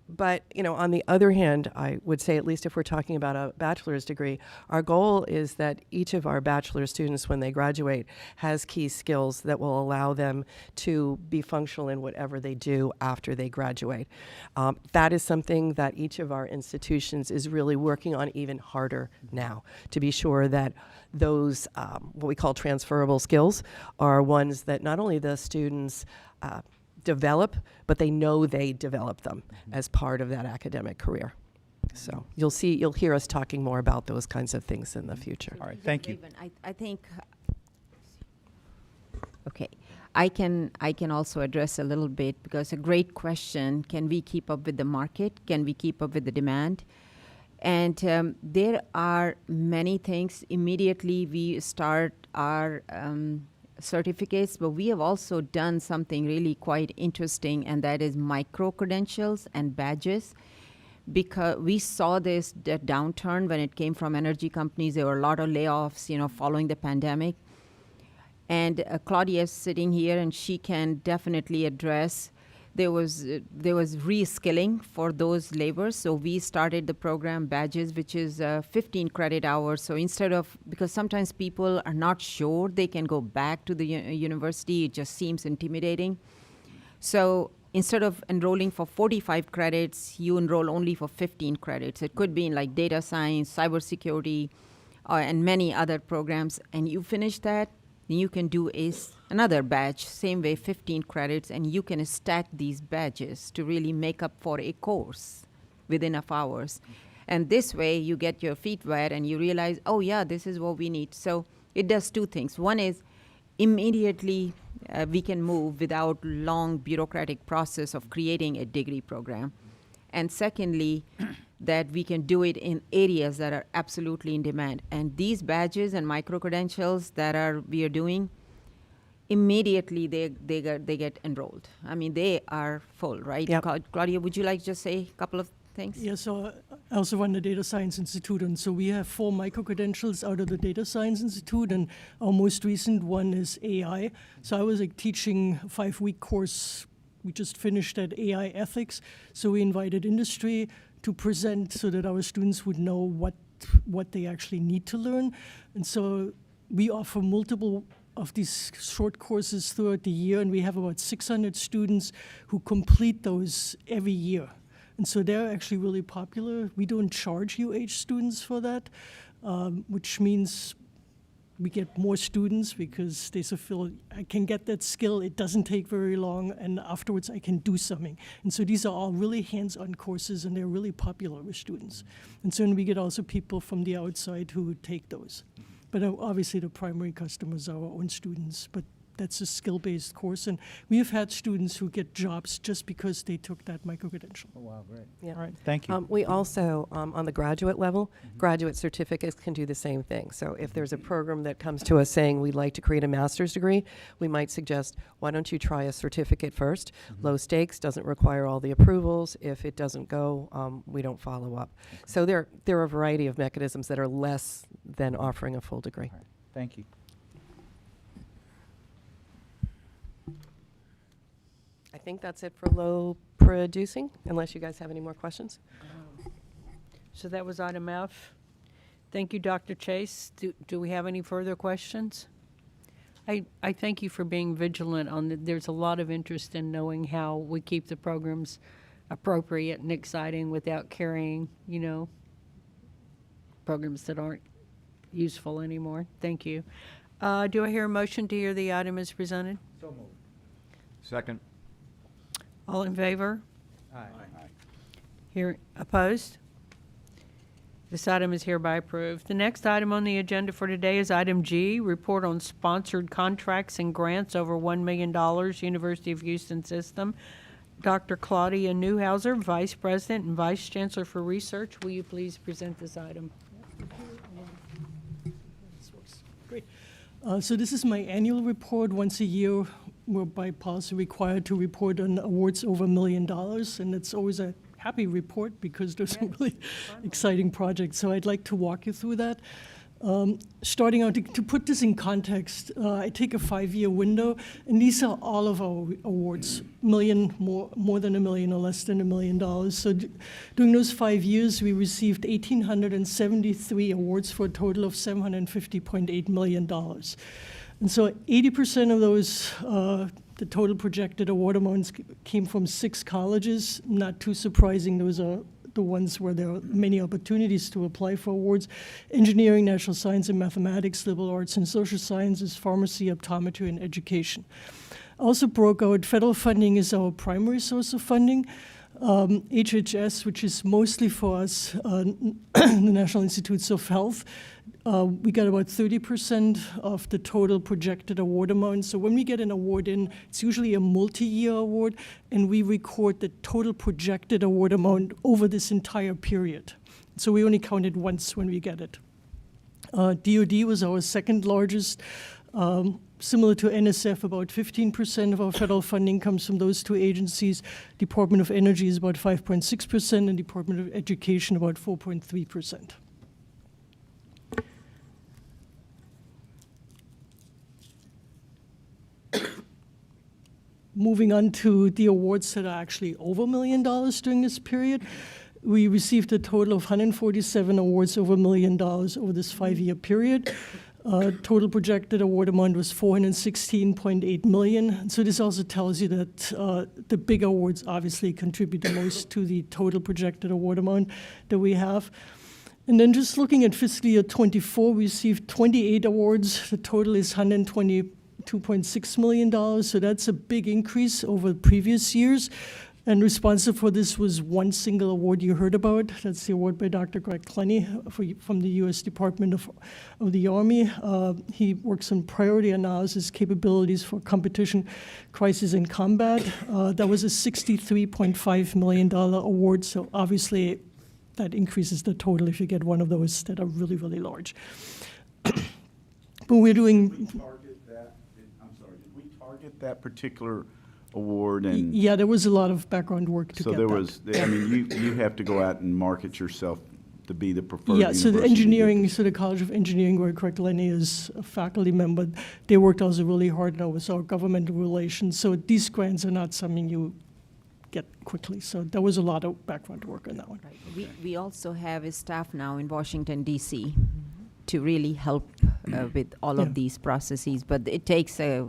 But, you know, on the other hand, I would say, at least if we're talking about a bachelor's degree, our goal is that each of our bachelor students, when they graduate, has key skills that will allow them to be functional in whatever they do after they graduate. That is something that each of our institutions is really working on even harder now, to be sure that those, what we call transferable skills, are ones that not only the students develop, but they know they develop them as part of that academic career. So you'll hear us talking more about those kinds of things in the future. All right, thank you. I think, okay, I can also address a little bit, because a great question, can we keep up with the market? Can we keep up with the demand? And there are many things. Immediately we start our certificates, but we have also done something really quite interesting, and that is micro-credentials and badges. Because we saw the downturn when it came from energy companies. There were a lot of layoffs, you know, following the pandemic. And Claudia is sitting here, and she can definitely address. There was reskilling for those laborers. So we started the program Badges, which is 15 credit hours. So instead of, because sometimes people are not sure they can go back to the university, it just seems intimidating. So instead of enrolling for 45 credits, you enroll only for 15 credits. It could be in like data science, cybersecurity, and many other programs. And you finish that, then you can do another badge, same way, 15 credits, and you can stack these badges to really make up for a course within enough hours. And this way, you get your feet wet and you realize, oh yeah, this is what we need. So it does two things. One is immediately we can move without long bureaucratic process of creating a degree program. And secondly, that we can do it in areas that are absolutely in demand. And these badges and micro-credentials that we are doing, immediately they get enrolled. I mean, they are full, right? Yep. Claudia, would you like to just say a couple of things? Yeah, so I also run the Data Science Institute, and so we have 4 micro-credentials out of the Data Science Institute, and our most recent one is AI. So I was like teaching a 5-week course. We just finished at AI ethics, so we invited industry to present so that our students would know what they actually need to learn. And so we offer multiple of these short courses throughout the year, and we have about 600 students who complete those every year. And so they're actually really popular. We don't charge UH students for that, which means we get more students because they sort of feel, I can get that skill, it doesn't take very long, and afterwards I can do something. And so these are all really hands-on courses, and they're really popular with students. And so then we get also people from the outside who take those. But obviously the primary customers are our own students, but that's a skill-based course. And we have had students who get jobs just because they took that micro-credential. Oh, wow, great. Yeah. All right, thank you. We also, on the graduate level, graduate certificates can do the same thing. So if there's a program that comes to us saying we'd like to create a master's degree, we might suggest, why don't you try a certificate first? Low stakes, doesn't require all the approvals. If it doesn't go, we don't follow up. So there are a variety of mechanisms that are less than offering a full degree. All right, thank you. I think that's it for low producing, unless you guys have any more questions. So that was item F. Thank you, Dr. Chase. Do we have any further questions? I thank you for being vigilant on there's a lot of interest in knowing how we keep the programs appropriate and exciting without carrying, you know, programs that aren't useful anymore. Thank you. Do I hear a motion to hear the item as presented? So moved. Second. All in favor? Aye. Here, opposed? This item is hereby approved. The next item on the agenda for today is item G, report on sponsored contracts and grants over $1 million, University of Houston system. Dr. Claudia Newhouser, Vice President and Vice Chancellor for Research. Will you please present this item? Great. So this is my annual report. Once a year, we're by policy required to report on awards over $1 million, and it's always a happy report because there's some really exciting projects. So I'd like to walk you through that. Starting out, to put this in context, I take a 5-year window, and these are all of our awards, more than $1 million or less than $1 million. So during those 5 years, we received 1,873 awards for a total of $750.8 million. And so 80% of those, the total projected award amounts came from 6 colleges. Not too surprising, those are the ones where there are many opportunities to apply for awards: engineering, natural science and mathematics, liberal arts and social sciences, pharmacy, optometry, and education. Also broke out, federal funding is our primary source of funding. HHS, which is mostly for us, the National Institutes of Health, we got about 30% of the total projected award amount. So when we get an award in, it's usually a multi-year award, and we record the total projected award amount over this entire period. So we only count it once when we get it. DoD was our second largest. Similar to NSF, about 15% of our federal funding comes from those 2 agencies. Department of Energy is about 5.6%, and Department of Education about 4.3%. Moving on to the awards that are actually over $1 million during this period, we received a total of 147 awards over $1 million over this 5-year period. Total projected award amount was $416.8 million. So this also tells you that the big awards obviously contribute the most to the total projected award amount that we have. And then just looking at fiscal year '24, we received 28 awards. The total is $122.6 million. So that's a big increase over previous years. And responsible for this was one single award you heard about. That's the award by Dr. Greg Clenny from the U.S. Department of the Army. He works on priority analysis capabilities for competition, crisis, and combat. That was a $63.5 million award, so obviously that increases the total if you get one of those that are really, really large. But we're doing... Did we target that particular award? And yeah, there was a lot of background work to get that. So there was, I mean, you have to go out and market yourself to be the preferred Yeah, so the university. engineering, so the College of Engineering, where Craig Lenny is a faculty member, they worked also really hard now with our governmental relations. So these grants are not something you get quickly. So there was a lot of background work on that one. Right. We also have a staff now in Washington, D.C. to really help with all of these processes. But it takes a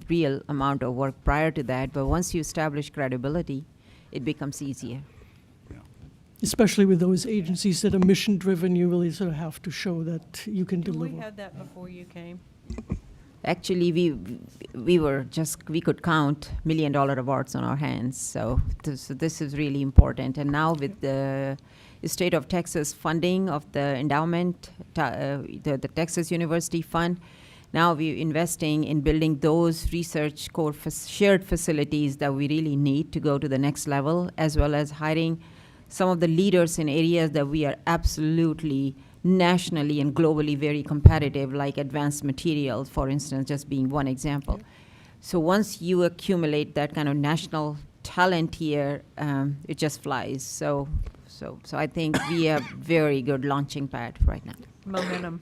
real amount of work prior to that. But once you establish credibility, it becomes easier. Especially with those agencies that are mission-driven, you really sort of have to show that you can deliver. We had that before you came. Actually, we could count $1 million awards on our hands. So this is really important. And now with the state of Texas funding of the endowment, the Texas University Fund, now we're investing in building those research core shared facilities that we really need to go to the next level, as well as hiring some of the leaders in areas that we are absolutely nationally and globally very competitive, like advanced materials, for instance, just being one example. So once you accumulate that kind of national talent here, it just flies. So I think we have very good launching pad right now. Momentum.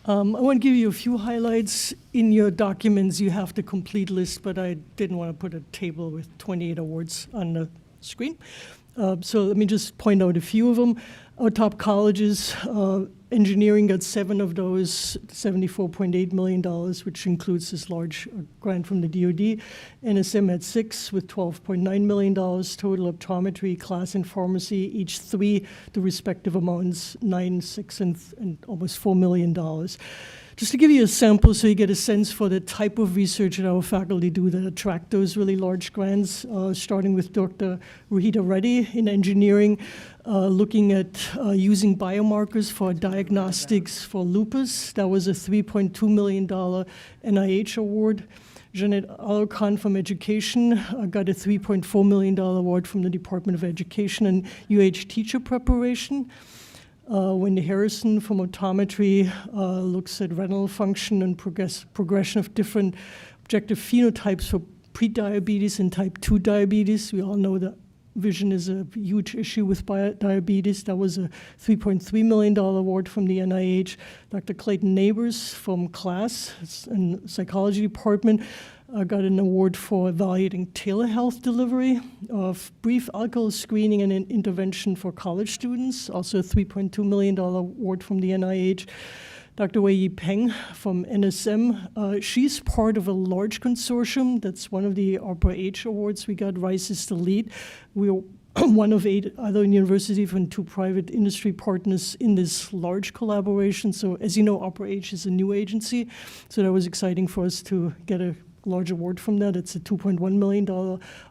I want to give you a few highlights. In your documents, you have the complete list, but I didn't want to put a table with 28 awards on the screen. So let me just point out a few of them. Our top colleges, engineering got 7 of those, $74.8 million, which includes this large grant from the DoD. NSM had 6 with $12.9 million. Total optometry, class, and pharmacy, each 3, the respective amounts, 9, 6, and almost $4 million. Just to give you a sample so you get a sense for the type of research that our faculty do that attract those really large grants, starting with Dr. Rohita Reddy in engineering, looking at using biomarkers for diagnostics for lupus. That was a $3.2 million NIH award. Janet Alarcon from Education got a $3.4 million award from the Department of Education and teacher preparation. Wendy Harrison from Optometry looks at retinal function and progression of different objective phenotypes for prediabetes and type 2 diabetes. We all know that vision is a huge issue with diabetes. That was a $3.3 million award from the NIH. Dr. Clayton Neighbors from CLASS in psychology department got an award for evaluating telehealth delivery of brief alcohol screening and an intervention for college students, also a $3.2 million award from the NIH. Dr. Wei Peng from NSM, she's part of a large consortium. That's one of the ARPA-H awards we got, RISE is the lead. We're one of 8 other universities and 2 private industry partners in this large collaboration. So as you know, ARPA-H is a new agency, so that was exciting for us to get a large award from that. It's a $2.1 million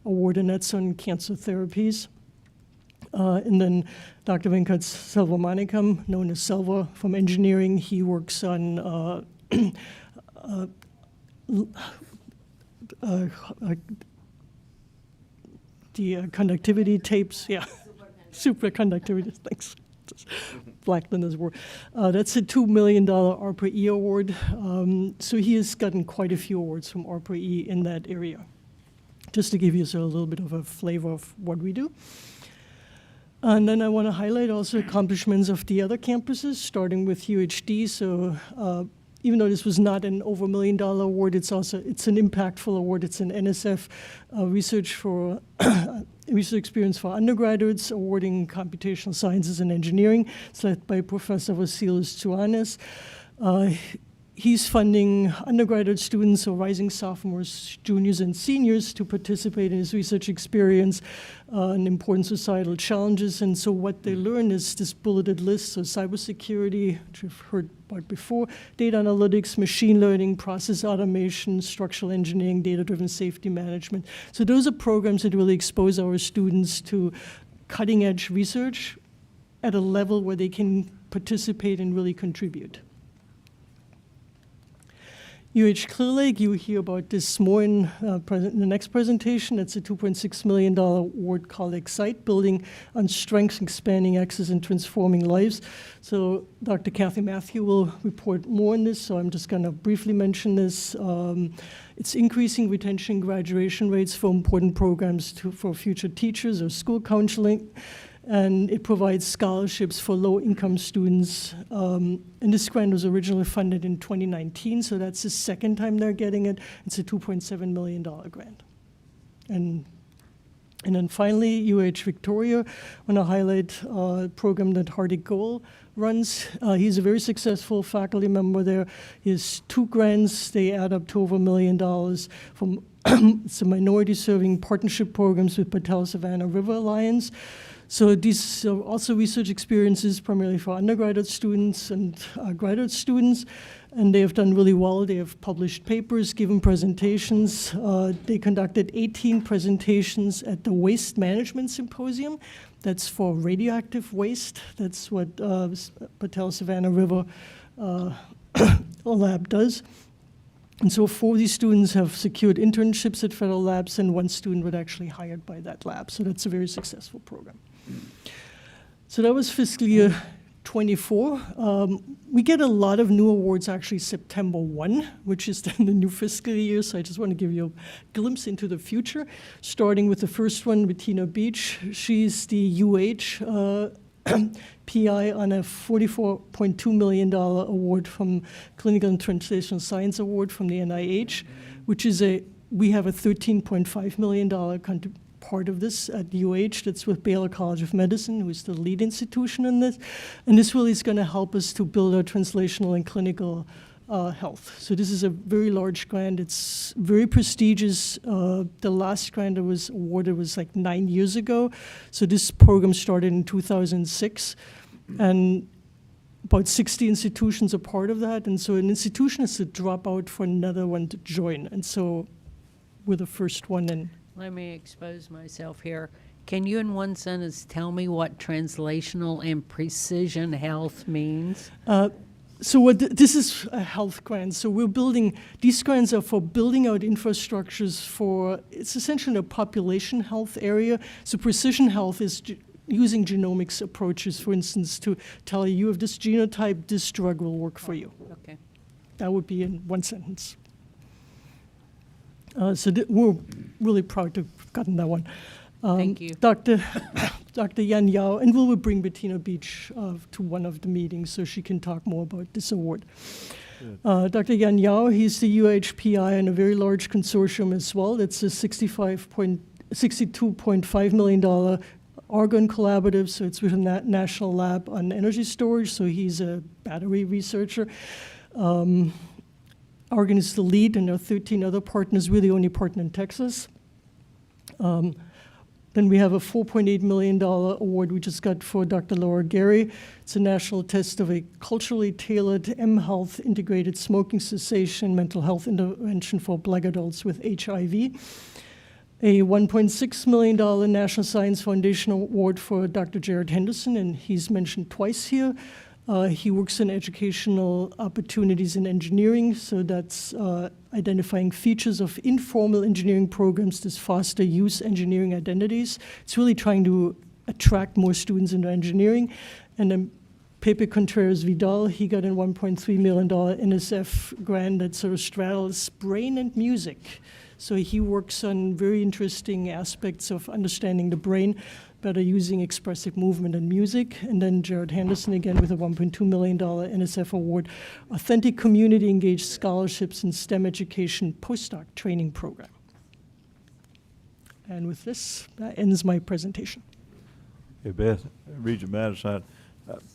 award, and that's on cancer therapies. And then Dr. Venkat Selvamanikam, known as Selva from engineering, he works on the conductivity tapes. Yeah, superconductivity, thanks. Blackland is word. That's a $2 million ARPA-E award. So he has gotten quite a few awards from ARPA-E in that area, just to give you a little bit of a flavor of what we do. And then I want to highlight also accomplishments of the other campuses, starting with UHD. So even though this was not an over $1 million award, it's an impactful award. It's an NSF research experience for undergraduates, awarding computational sciences and engineering. It's led by Professor Vasilis Tsuanis. He's funding undergraduate students, so rising sophomores, juniors, and seniors to participate in his research experience on important societal challenges. And so what they learn is this bulleted list, so cybersecurity, which we've heard about before, data analytics, machine learning, process automation, structural engineering, data-driven safety management. So those are programs that really expose our students to cutting-edge research at a level where they can participate and really contribute. Clear Lake, you will hear about this more in the next presentation. It's a $2.6 million award called Excite, Building on Strengths, Expanding Access, and Transforming Lives. So Dr. Kathy Matthew will report more on this, so I'm just going to briefly mention this. It's increasing retention and graduation rates for important programs for future teachers or school counseling. And it provides scholarships for low-income students. And this grant was originally funded in 2019, so that's the second time they're getting it. It's a $2.7 million grant. And then finally, Victoria, I want to highlight a program that Hardy Goel runs. He's a very successful faculty member there. He has 2 grants. They add up to over $1 million from it's a minority-serving partnership programs with Patel Savannah River Alliance. So these are also research experiences primarily for undergraduate students and graduate students, and they have done really well. They have published papers, given presentations. They conducted 18 presentations at the Waste Management Symposium. That's for radioactive waste. That's what Patel Savannah River lab does. And so 4 of these students have secured internships at federal labs, and 1 student was actually hired by that lab. So that's a very successful program. So that was fiscal year 24. We get a lot of new awards actually September 1, which is then the new fiscal year. So I just want to give you a glimpse into the future, starting with the first one, Bettina Beach. She's the PI on a $44.2 million award from Clinical and Translational Science Award from the NIH, which is we have a $13.5 million part of this at UH. That's with Baylor College of Medicine, who is the lead institution in this. And this really is going to help us to build our translational and clinical health. So this is a very large grant. It's very prestigious. The last grant that was awarded was like 9 years ago. So this program started in 2006. And about 60 institutions are part of that. And so an institution has to drop out for another one to join. And so we're the first one in. Let me expose myself here. Can you, in one sentence, tell me what translational and precision health means? So this is a health grant. So we're building, these grants are for building out infrastructures for, it's essentially a population health area. So precision health is using genomics approaches, for instance, to tell you if this genotype, this drug will work for you. Okay. That would be in one sentence. We're really proud to have gotten that one. Thank you. Dr. Yan Yao, and we'll bring Bettina Beach to one of the meetings so she can talk more about this award. Dr. Yan Yao, he's the UHPI in a very large consortium as well. It's a $62.5 million Argonne collaborative, so it's within that National Lab on Energy Storage, so he's a battery researcher. Argonne is the lead, and there are 13 other partners. We're the only partner in Texas. Then we have a $4.8 million award we just got for Dr. Laura Gary. It's a national test of a culturally tailored mHealth integrated smoking cessation mental health intervention for Black adults with HIV. A $1.6 million National Science Foundation award for Dr. Jared Henderson, and he's mentioned twice here. He works in educational opportunities in engineering, so that's identifying features of informal engineering programs that foster youth engineering identities. It's really trying to attract more students into engineering. And then Pepe Contreras Vidal, he got a $1.3 million NSF grant that sort of straddles brain and music. So he works on very interesting aspects of understanding the brain, better using expressive movement and music. And then Jared Henderson, again, with a $1.2 million NSF award, Authentic Community Engaged Scholarships in STEM Education Postdoc Training Program. And with this, that ends my presentation. Hey, Beth, Regent Madison,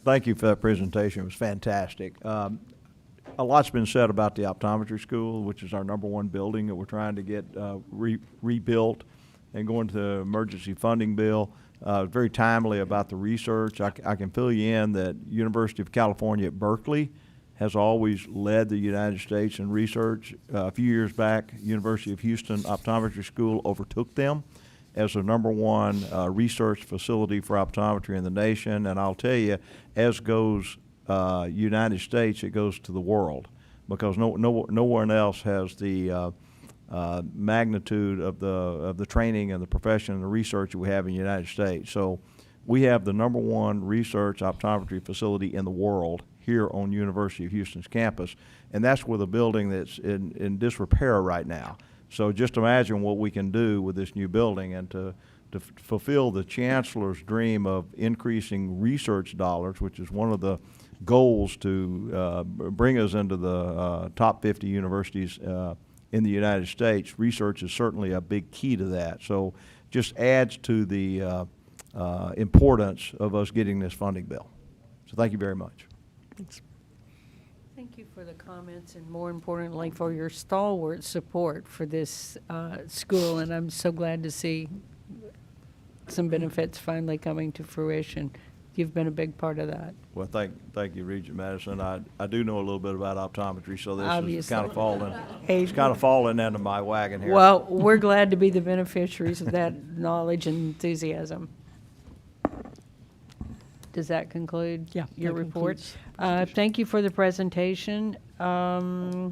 thank you for that presentation. It was fantastic. A lot's been said about the optometry school, which is our #1 building that we're trying to get rebuilt and going to the emergency funding bill. Very timely about the research. I can fill you in that University of California at Berkeley has always led the United States in research. A few years back, University of Houston Optometry School overtook them as the #1 research facility for optometry in the nation. And I'll tell you, as goes United States, it goes to the world, because no one else has the magnitude of the training and the profession and the research that we have in the United States. So we have the #1 research optometry facility in the world here on University of Houston's campus, and that's with a building that's in disrepair right now. So just imagine what we can do with this new building, and to fulfill the chancellor's dream of increasing research dollars, which is one of the goals to bring us into the top 50 universities in the United States. Research is certainly a big key to that. So just adds to the importance of us getting this funding bill. So thank you very much. Thanks. Thank you for the comments, and more importantly, for your stalwart support for this school. And I'm so glad to see some benefits finally coming to fruition. You've been a big part of that. Well, thank you, Regent Madison. I do know a little bit about optometry, so this Obviously. is kind of falling. Hey, It's kind of falling into my wagon here. well, we're glad to be the beneficiaries of that knowledge and enthusiasm. Does that conclude Yeah, your that report? concludes the presentation. Thank you for the presentation. I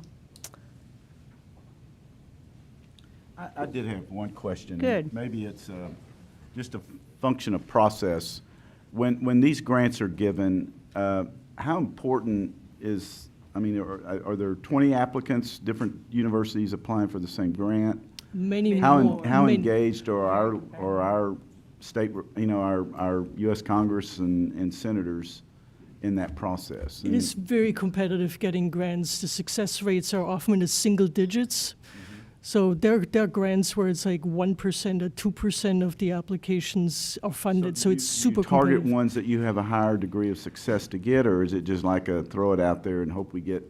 did have one question. Good. Maybe it's just a function of process. When these grants are given, how important is, I mean, are there 20 applicants, different universities applying for the same grant? Many How more. Many- engaged are our state, our U.S. Congress and senators in that process? It is very competitive getting grants. The success rates are often in the single digits. So there are grants where it's like 1% or 2% of the applications are funded. So it's super you target competitive. ones that you have a higher degree of success to get, or is it just like a throw it out there and hope we get?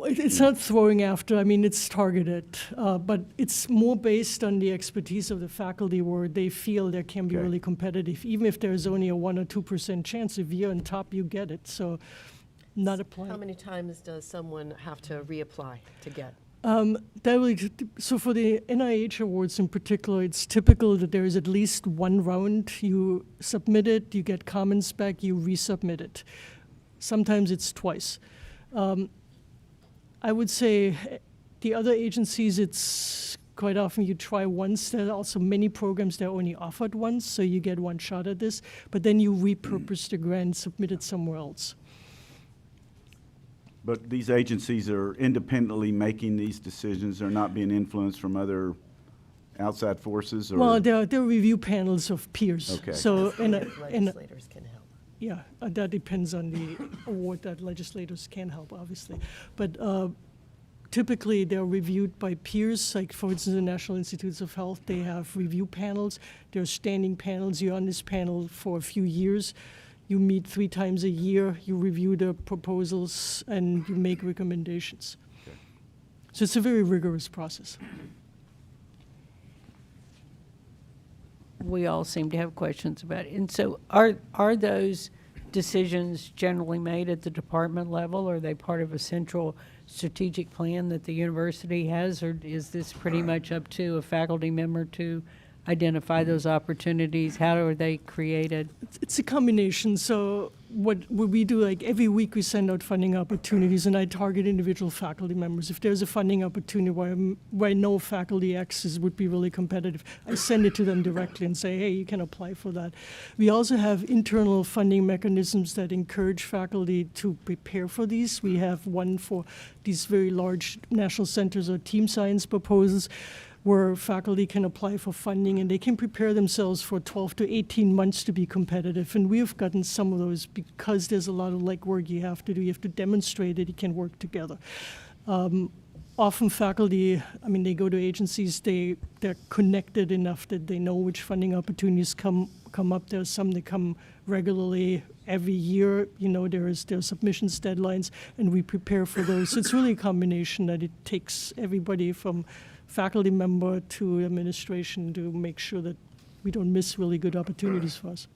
It's not throwing after. I mean, it's targeted, but it's more based on the expertise of the faculty, where they feel there can be Okay. really competitive. Even if there's only a 1 or 2% chance, if you're on top, you get it. So, not applying. How many times does someone have to reapply to get? So for the NIH awards in particular, it's typical that there is at least one round. You submit it, you get comments back, you resubmit it. Sometimes it's twice. I would say the other agencies, it's quite often you try once. There are also many programs that are only offered once, so you get one shot at this, but then you repurpose the grant, submit it somewhere else. But these agencies are independently making these decisions. They're not being influenced from other outside forces? Or? Well, there are review panels of peers. Okay. So, Legislators can help. yeah, that depends on the award that legislators can help, obviously. But typically, they're reviewed by peers. Like, for instance, the National Institutes of Health, they have review panels. There are standing panels. You're on this panel for a few years. You meet 3 times a year. You review the proposals, and you make recommendations. Okay. So it's a very rigorous process. We all seem to have questions about it. And so are those decisions generally made at the department level? Or are they part of a central strategic plan that the university has? Or is this pretty much up to a faculty member to identify those opportunities? How are they created? It's a combination. So what we do, like every week we send out funding opportunities, and I target individual faculty members. If there's a funding opportunity where I know faculty X would be really competitive, I send it to them directly and say, hey, you can apply for that. We also have internal funding mechanisms that encourage faculty to prepare for these. We have one for these very large national centers or team science proposals, where faculty can apply for funding and they can prepare themselves for 12 to 18 months to be competitive. And we have gotten some of those because there's a lot of legwork you have to do. You have to demonstrate that you can work together. Often faculty, I mean, they go to agencies, they're connected enough that they know which funding opportunities come up. There's some that come regularly every year. You know, there's submissions deadlines, and we prepare for those. So it's really a combination that it takes everybody from faculty member to administration to make sure that we don't miss really good opportunities for us.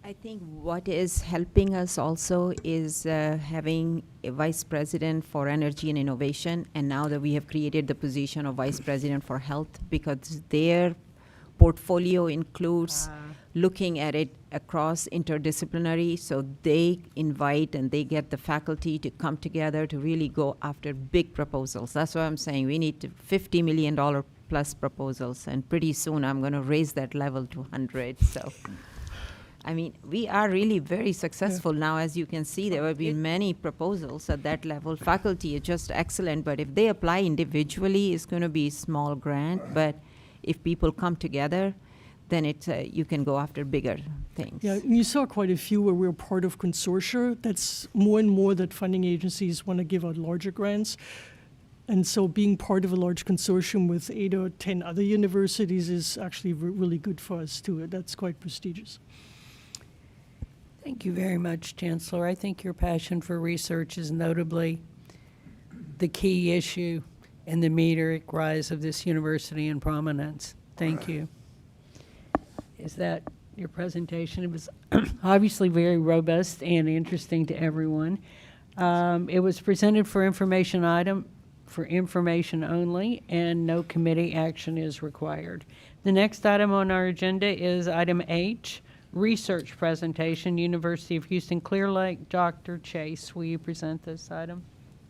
I think what is helping us also is having a vice president for energy and innovation, and now that we have created the position of vice president for health, because their portfolio includes looking at it across interdisciplinary, so they invite and they get the faculty to come together to really go after big proposals. That's why I'm saying we need $50 million plus proposals, and pretty soon I'm going to raise that level to 100. So, I mean, we are really very successful now. As you can see, there have been many proposals at that level. Faculty is just excellent, but if they apply individually, it's going to be a small grant. But if people come together, then you can go after bigger things. Yeah, and you saw quite a few where we're part of consortia. That's more and more that funding agencies want to give out larger grants. And so being part of a large consortium with 8 or 10 other universities is actually really good for us too. That's quite prestigious. Thank you very much, Chancellor. I think your passion for research is notably the key issue in the meteoric rise of this university in prominence. Thank you. Is that your presentation? It was obviously very robust and interesting to everyone. It was presented for information only, and no committee action is required. The next item on our agenda is item H, research presentation, University of Houston Clear Lake. Dr. Chase, will you present this item?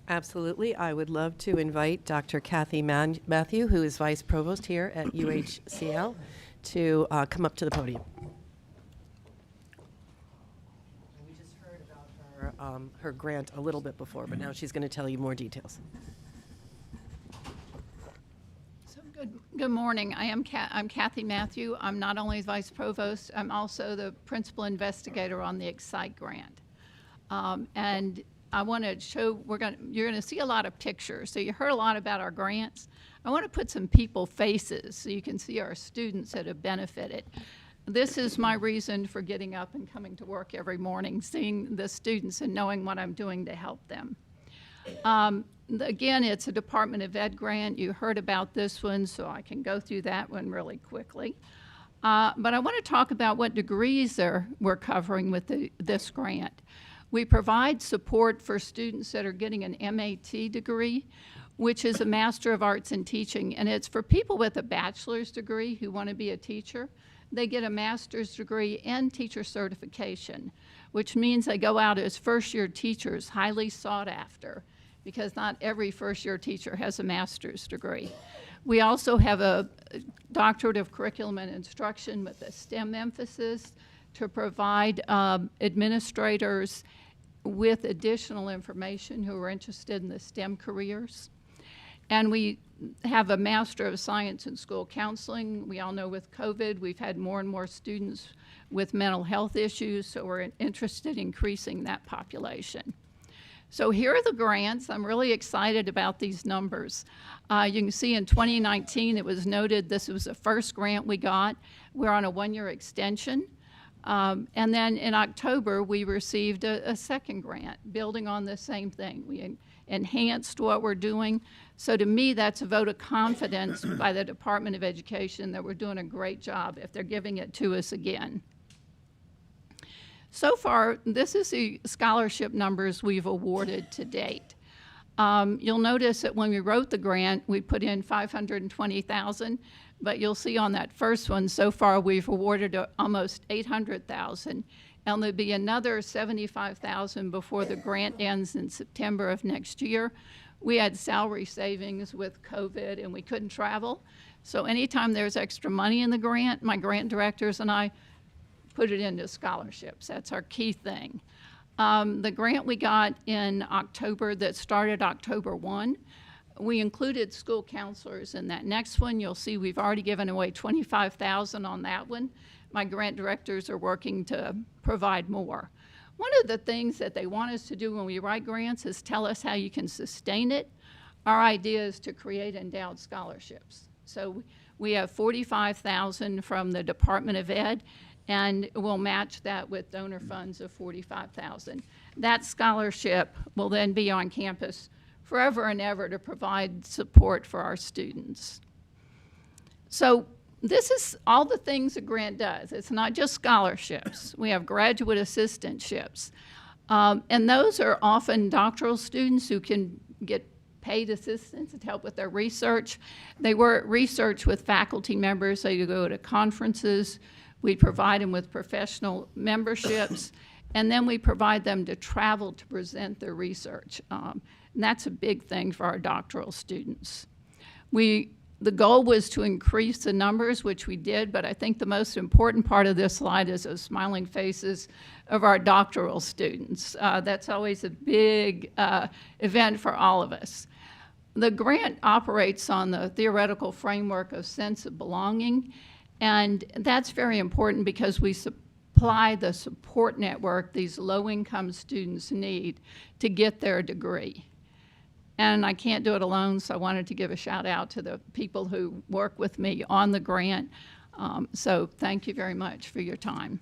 Absolutely. I would love to invite Dr. Kathy Matthew, who is Vice Provost here at UHCL, to come up to the podium. We just heard about her grant a little bit before, but now she's going to tell you more details. So good morning. I'm Kathy Matthew. I'm not only Vice Provost, I'm also the Principal Investigator on the Excite grant. And I want to show, you're going to see a lot of pictures. So you heard a lot about our grants. I want to put some people faces so you can see our students that have benefited. This is my reason for getting up and coming to work every morning, seeing the students and knowing what I'm doing to help them. Again, it's a Department of Ed grant. You heard about this one, so I can go through that one really quickly. But I want to talk about what degrees we're covering with this grant. We provide support for students that are getting an MAT degree, which is a Master of Arts in Teaching, and it's for people with a bachelor's degree who want to be a teacher. they get a master's degree and teacher certification, which means they go out as first-year teachers, highly sought after, because not every first-year teacher has a master's degree. We also have a doctorate of curriculum and instruction with a STEM emphasis to provide administrators with additional information who are interested in the STEM careers. And we have a Master of Science in School Counseling. We all know with COVID, we've had more and more students with mental health issues, so we're interested in increasing that population. So here are the grants. I'm really excited about these numbers. You can see in 2019, it was noted this was the first grant we got. We're on a one-year extension. And then in October, we received a second grant, building on the same thing. We enhanced what we're doing. So to me, that's a vote of confidence by the Department of Education that we're doing a great job if they're giving it to us again. So far, this is the scholarship numbers we've awarded to date. You'll notice that when we wrote the grant, we put in $520,000, but you'll see on that first one, so far we've awarded almost $800,000, and there'll be another $75,000 before the grant ends in September of next year. We had salary savings with COVID and we couldn't travel, so anytime there's extra money in the grant, my grant directors and I put it into scholarships. That's our key thing. The grant we got in October that started October 1, we included school counselors in that next one. You'll see we've already given away $25,000 on that one. My grant directors are working to provide more. One of the things that they want us to do when we write grants is tell us how you can sustain it. Our idea is to create endowed scholarships. So we have $45,000 from the Department of Ed, and we'll match that with donor funds of $45,000. That scholarship will then be on campus forever and ever to provide support for our students. So this is all the things a grant does. It's not just scholarships. We have graduate assistantships. And those are often doctoral students who can get paid assistance to help with their research. They work research with faculty members. They go to conferences. We provide them with professional memberships, and then we provide them to travel to present their research. And that's a big thing for our doctoral students. The goal was to increase the numbers, which we did, but I think the most important part of this slide is the smiling faces of our doctoral students. That's always a big event for all of us. The grant operates on the theoretical framework of sense of belonging, and that's very important because we supply the support network these low-income students need to get their degree. And I can't do it alone, so I wanted to give a shout out to the people who work with me on the grant. So thank you very much for your time.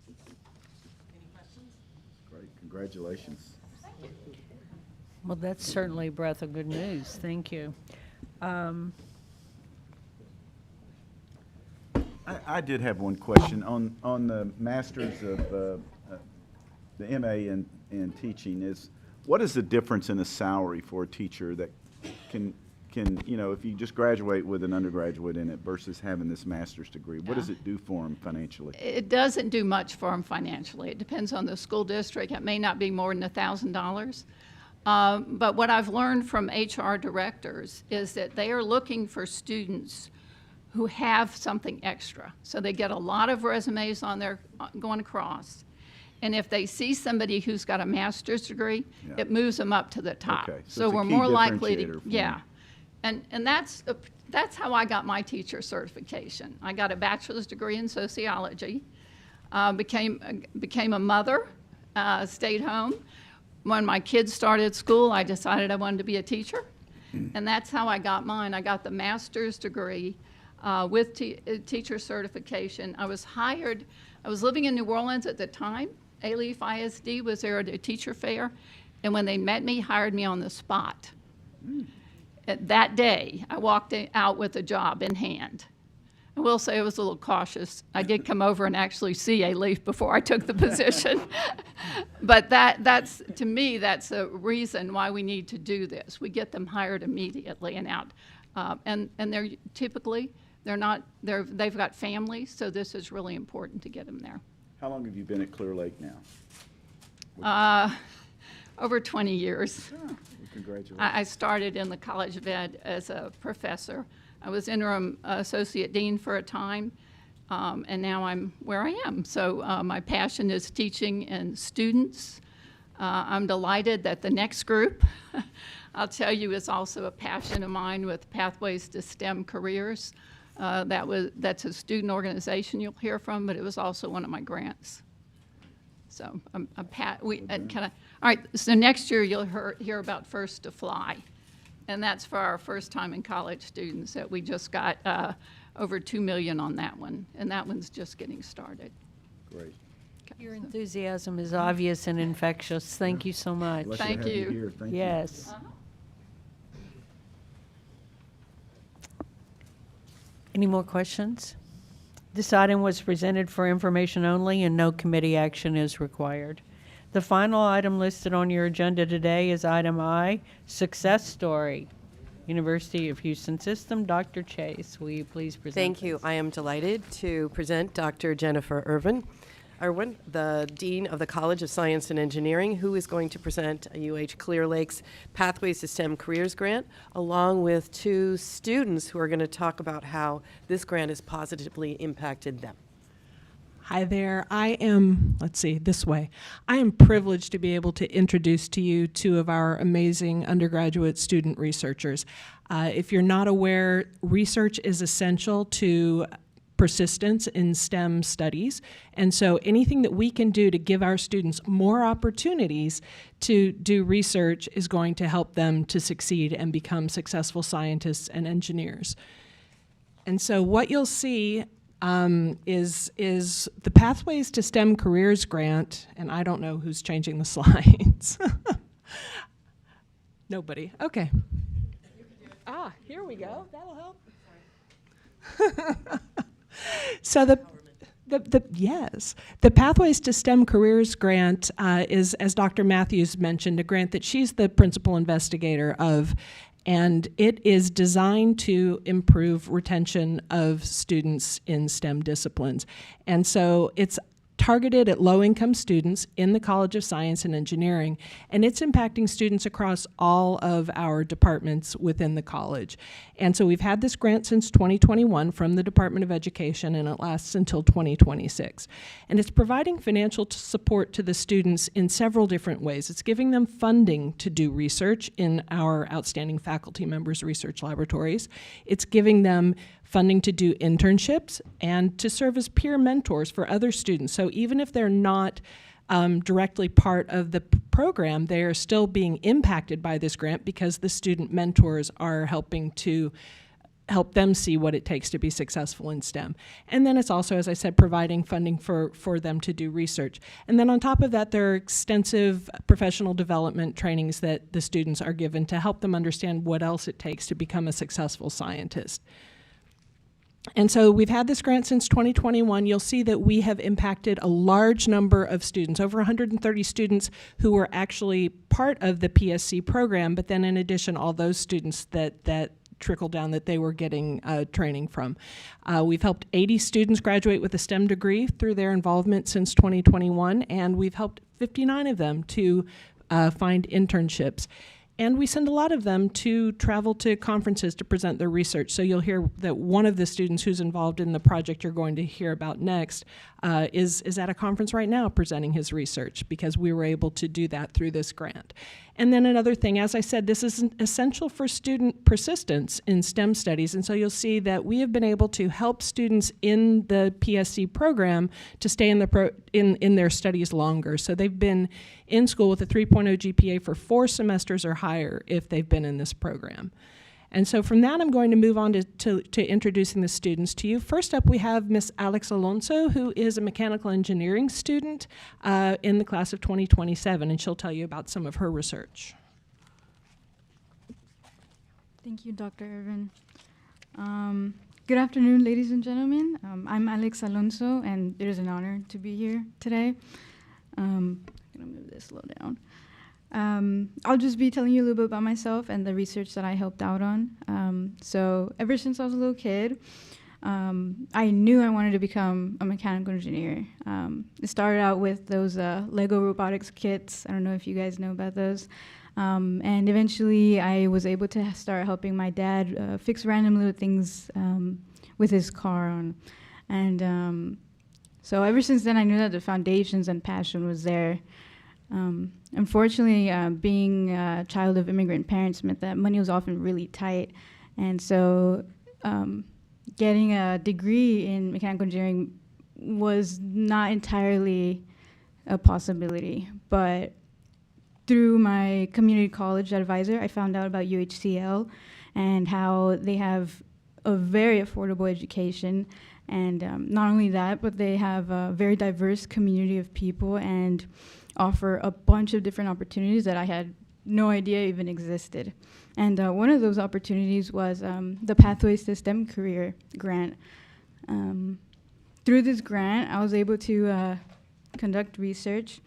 Any questions? Great, congratulations. Well, that's certainly a breath of good news. Thank you. I did have one question on the Masters of the MA in teaching. What is the difference in a salary for a teacher that can if you just graduate with an undergraduate in it versus having this master's degree? What does it do for them financially? It doesn't do much for them financially. It depends on the school district. It may not be more than $1,000. But what I've learned from HR directors is that they are looking for students who have something extra. So they get a lot of resumes on their going across. And if they see somebody who's got a master's degree, it moves them up to the top. Okay, so it's a we're key more likely to, differentiator for yeah. And that's how I got my teacher certification. I got a bachelor's degree in sociology, became a mother, stayed home. When my kids started school, I decided I wanted to be a teacher. And that's how I got mine. I got the master's degree with teacher certification. I was hired, I was living in New Orleans at the time. Alief ISD was there at a teacher fair, and when they met me, hired me on the spot. That day, I walked out with a job in hand. I will say I was a little cautious. I did come over and actually see Alief before I took the position. But that's, to me, that's a reason why we need to do this. We get them hired immediately and out. And they're typically they've got families, so this is really important to get them there. How long have you been at Clear Lake now? Over 20 years. Well, congratulations. I started in the College of Ed as a professor. I was interim associate dean for a time, and now I'm where I am. So my passion is teaching and students. I'm delighted that the next group, I'll tell you, is also a passion of mine with Pathways to STEM Careers. That's a student organization you'll hear from, but it was also one of my grants. So all right, so next year you'll hear about First to Fly. And that's for our first time in college students that we just got over $2 million on that one. And that one's just getting started. Great. Your enthusiasm is obvious and infectious. Thank you so much. Blessed to Thank have you. Here. Thank Yes. Uh-huh. Any more questions? This item was presented for information only and no committee action is required. The final item listed on your agenda today is item I, Success Story. University of Houston System, Dr. Chase, will you please present Thank you. this? I am delighted to present Dr. Jennifer Irwin, the Dean of the College of Science and Engineering, who is going to present a UH Clear Lake's Pathways to STEM Careers grant, along with 2 students who are going to talk about how this grant has positively impacted them. Hi there. I am privileged to be able to introduce to you 2 of our amazing undergraduate student researchers. If you're not aware, research is essential to persistence in STEM studies. And so anything that we can do to give our students more opportunities to do research is going to help them to succeed and become successful scientists and engineers. And so what you'll see is the Pathways to STEM Careers grant, and I don't know who's changing the slides. Nobody. Okay. Here we go. That'll help. So the Pathways to STEM Careers grant is, as Dr. Matthews mentioned, a grant that she's the principal investigator of, and it is designed to improve retention of students in STEM disciplines. And so it's targeted at low-income students in the College of Science and Engineering, and it's impacting students across all of our departments within the college. And so we've had this grant since 2021 from the Department of Education, and it lasts until 2026. And it's providing financial support to the students in several different ways. It's giving them funding to do research in our outstanding faculty members' research laboratories. It's giving them funding to do internships and to serve as peer mentors for other students. So even if they're not directly part of the program, they are still being impacted by this grant because the student mentors are helping to help them see what it takes to be successful in STEM. And then it's also, as I said, providing funding for them to do research. And then on top of that, there are extensive professional development trainings that the students are given to help them understand what else it takes to become a successful scientist. And so we've had this grant since 2021. You'll see that we have impacted a large number of students, over 130 students who were actually part of the PSC program, but then in addition, all those students that trickle down that they were getting training from. We've helped 80 students graduate with a STEM degree through their involvement since 2021, and we've helped 59 of them to find internships. And we send a lot of them to travel to conferences to present their research. So you'll hear that one of the students who's involved in the project you're going to hear about next is at a conference right now presenting his research because we were able to do that through this grant. And then another thing, as I said, this is essential for student persistence in STEM studies. And so you'll see that we have been able to help students in the PSC program to stay in their studies longer. So they've been in school with a 3.0 GPA for 4 semesters or higher if they've been in this program. And so from that, I'm going to move on to introducing the students to you. First up, we have Miss Alex Alonso, who is a mechanical engineering student in the class of 2027, and she'll tell you about some of her research. Thank you, Dr. Irwin. Good afternoon, ladies and gentlemen. I'm Alex Alonso, and it is an honor to be here today. I'm going to move this a little down. I'll just be telling you a little bit about myself and the research that I helped out on. So ever since I was a little kid, I knew I wanted to become a mechanical engineer. It started out with those Lego robotics kits. I don't know if you guys know about those. And eventually I was able to start helping my dad fix random little things with his car on. And so ever since then, I knew that the foundations and passion was there. Unfortunately, being a child of immigrant parents meant that money was often really tight. And so getting a degree in mechanical engineering was not entirely a possibility. But through my community college advisor, I found out about UHCL and how they have a very affordable education. And not only that, but they have a very diverse community of people and offer a bunch of different opportunities that I had no idea even existed. And one of those opportunities was the Pathways to STEM Career Grant. Through this grant, I was able to conduct research.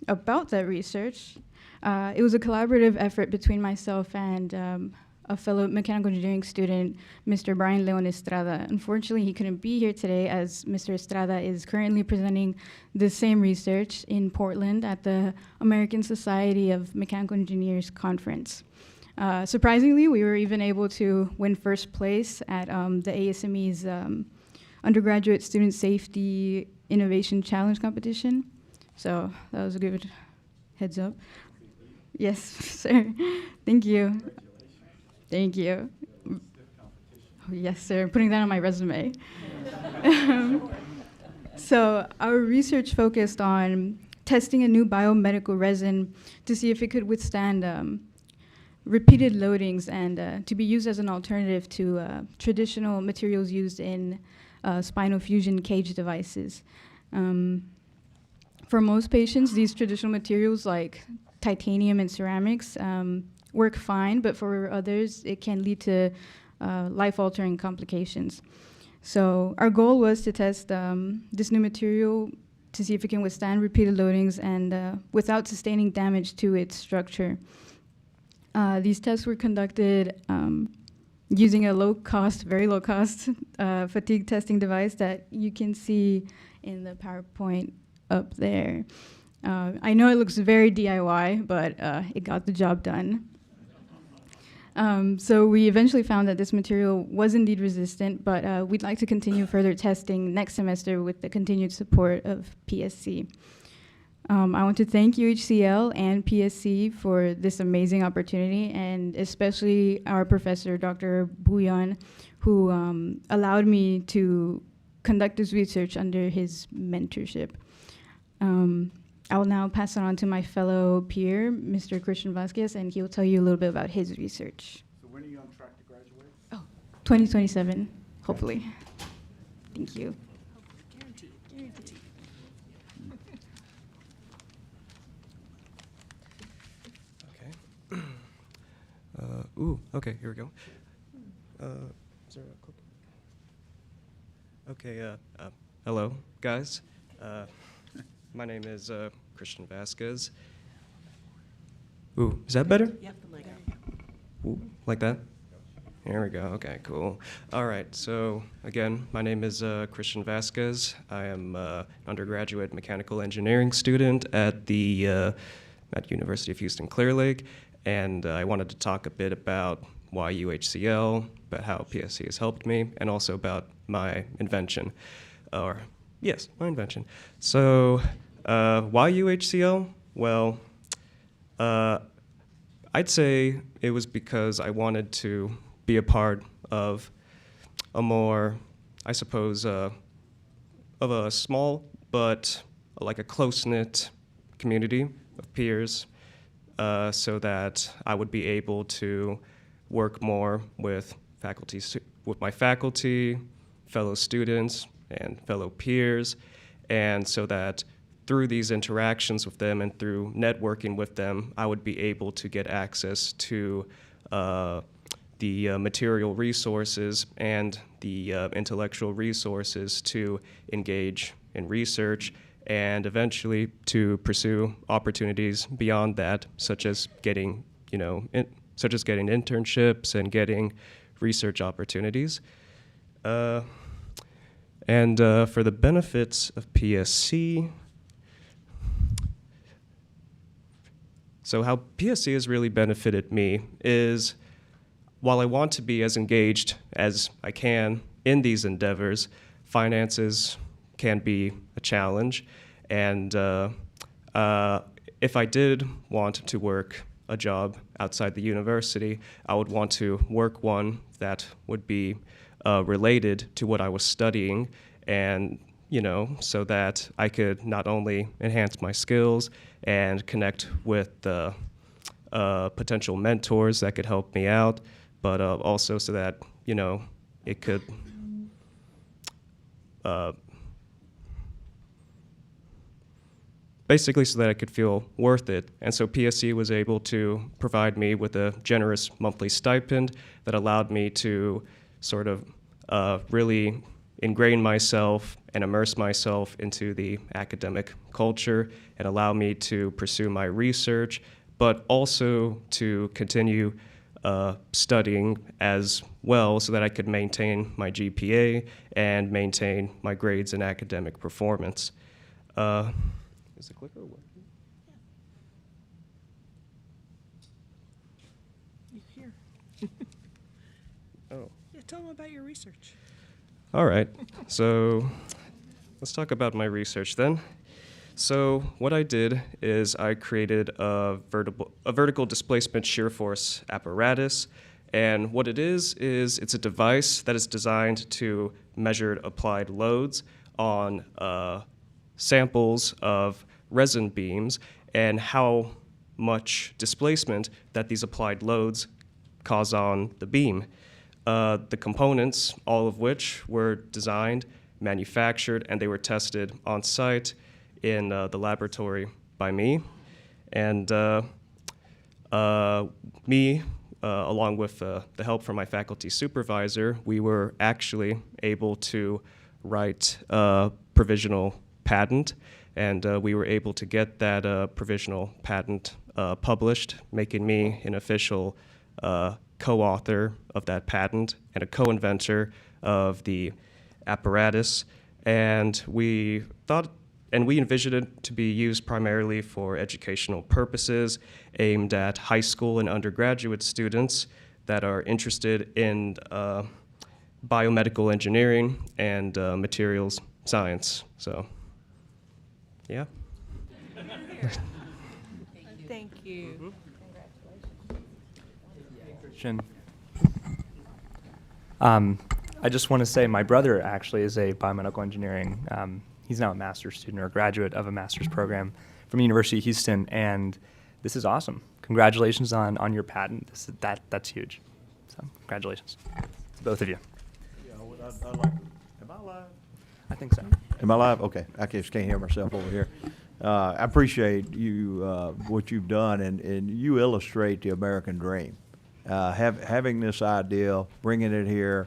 About that research, it was a collaborative effort between myself and a fellow mechanical engineering student, Mr. Brian Leon Estrada. Unfortunately, he couldn't be here today as Mr. Estrada is currently presenting the same research in Portland at the American Society of Mechanical Engineers Conference. Surprisingly, we were even able to win first place at the ASME's Undergraduate Student Safety Innovation Challenge competition. So that was a good heads up. Yes, sir. Thank you. Thank you. Oh, yes, sir. Putting that on my resume. So our research focused on testing a new biomedical resin to see if it could withstand repeated loadings and to be used as an alternative to traditional materials used in spinal fusion cage devices. For most patients, these traditional materials like titanium and ceramics work fine, but for others, it can lead to life-altering complications. So our goal was to test this new material to see if it can withstand repeated loadings and without sustaining damage to its structure. These tests were conducted using a low-cost, very low-cost fatigue testing device that you can see in the PowerPoint up there. I know it looks very DIY, but it got the job done. So we eventually found that this material was indeed resistant, but we'd like to continue further testing next semester with the continued support of PSC. I want to thank UHCL and PSC for this amazing opportunity, and especially our professor, Dr. Bouillon, who allowed me to conduct this research under his mentorship. I will now pass it on to my fellow peer, Mr. Christian Vasquez, and he will tell you a little bit about his research. So when are you on track to graduate? Oh, 2027, hopefully. Thank you. Okay, here we go. Is there a clip? Okay, hello, guys. My name is Christian Vasquez. Ooh, is that better? Yep, the mic. Ooh, like that? Here we go. Okay, cool. All right, so again, my name is Christian Vasquez. I am an undergraduate mechanical engineering student at the University of Houston Clear Lake, and I wanted to talk a bit about why UHCL, about how PSC has helped me, and also about my invention, or yes, my invention. So why UHCL? Well, I'd say it was because I wanted to be a part of a more, I suppose, of a small but like a close-knit community of peers, so that I would be able to work more with my faculty, fellow students, and fellow peers, and so that through these interactions with them and through networking with them, I would be able to get access to the material resources and the intellectual resources to engage in research and eventually to pursue opportunities beyond that, such as getting, such as getting internships and getting research opportunities. For the benefits of PSC, so how PSC has really benefited me is, while I want to be as engaged as I can in these endeavors, finances can be a challenge. And if I did want to work a job outside the university, I would want to work one that would be related to what I was studying, and so that I could not only enhance my skills and connect with potential mentors that could help me out, but also so that it could basically so that I could feel worth it. And so PSC was able to provide me with a generous monthly stipend that allowed me to sort of really ingrain myself and immerse myself into the academic culture and allow me to pursue my research, but also to continue studying as well so that I could maintain my GPA and maintain my grades and academic performance. Is the clicker working? You here? Oh. Yeah, tell them about your research. All right, so let's talk about my research then. So what I did is I created a vertical displacement shear force apparatus, and what it is it's a device that is designed to measure applied loads on samples of resin beams and how much displacement that these applied loads cause on the beam. The components, all of which were designed, manufactured, and they were tested on site in the laboratory by me. And me, along with the help from my faculty supervisor, we were actually able to write a provisional patent, and we were able to get that provisional patent published, making me an official co-author of that patent and a co-inventor of the apparatus. And we envisioned it to be used primarily for educational purposes, aimed at high school and undergraduate students that are interested in biomedical engineering and materials science. So, yeah. Thank you. I just want to say my brother actually is a biomedical engineering. He's now a master's student or a graduate of a master's program from University of Houston, and this is awesome. Congratulations on your patent. That's huge. So congratulations to both of you. Am I live? I think so. Am I live? Okay, I just can't hear myself over here. I appreciate you, what you've done, and you illustrate the American dream. Having this idea, bringing it here,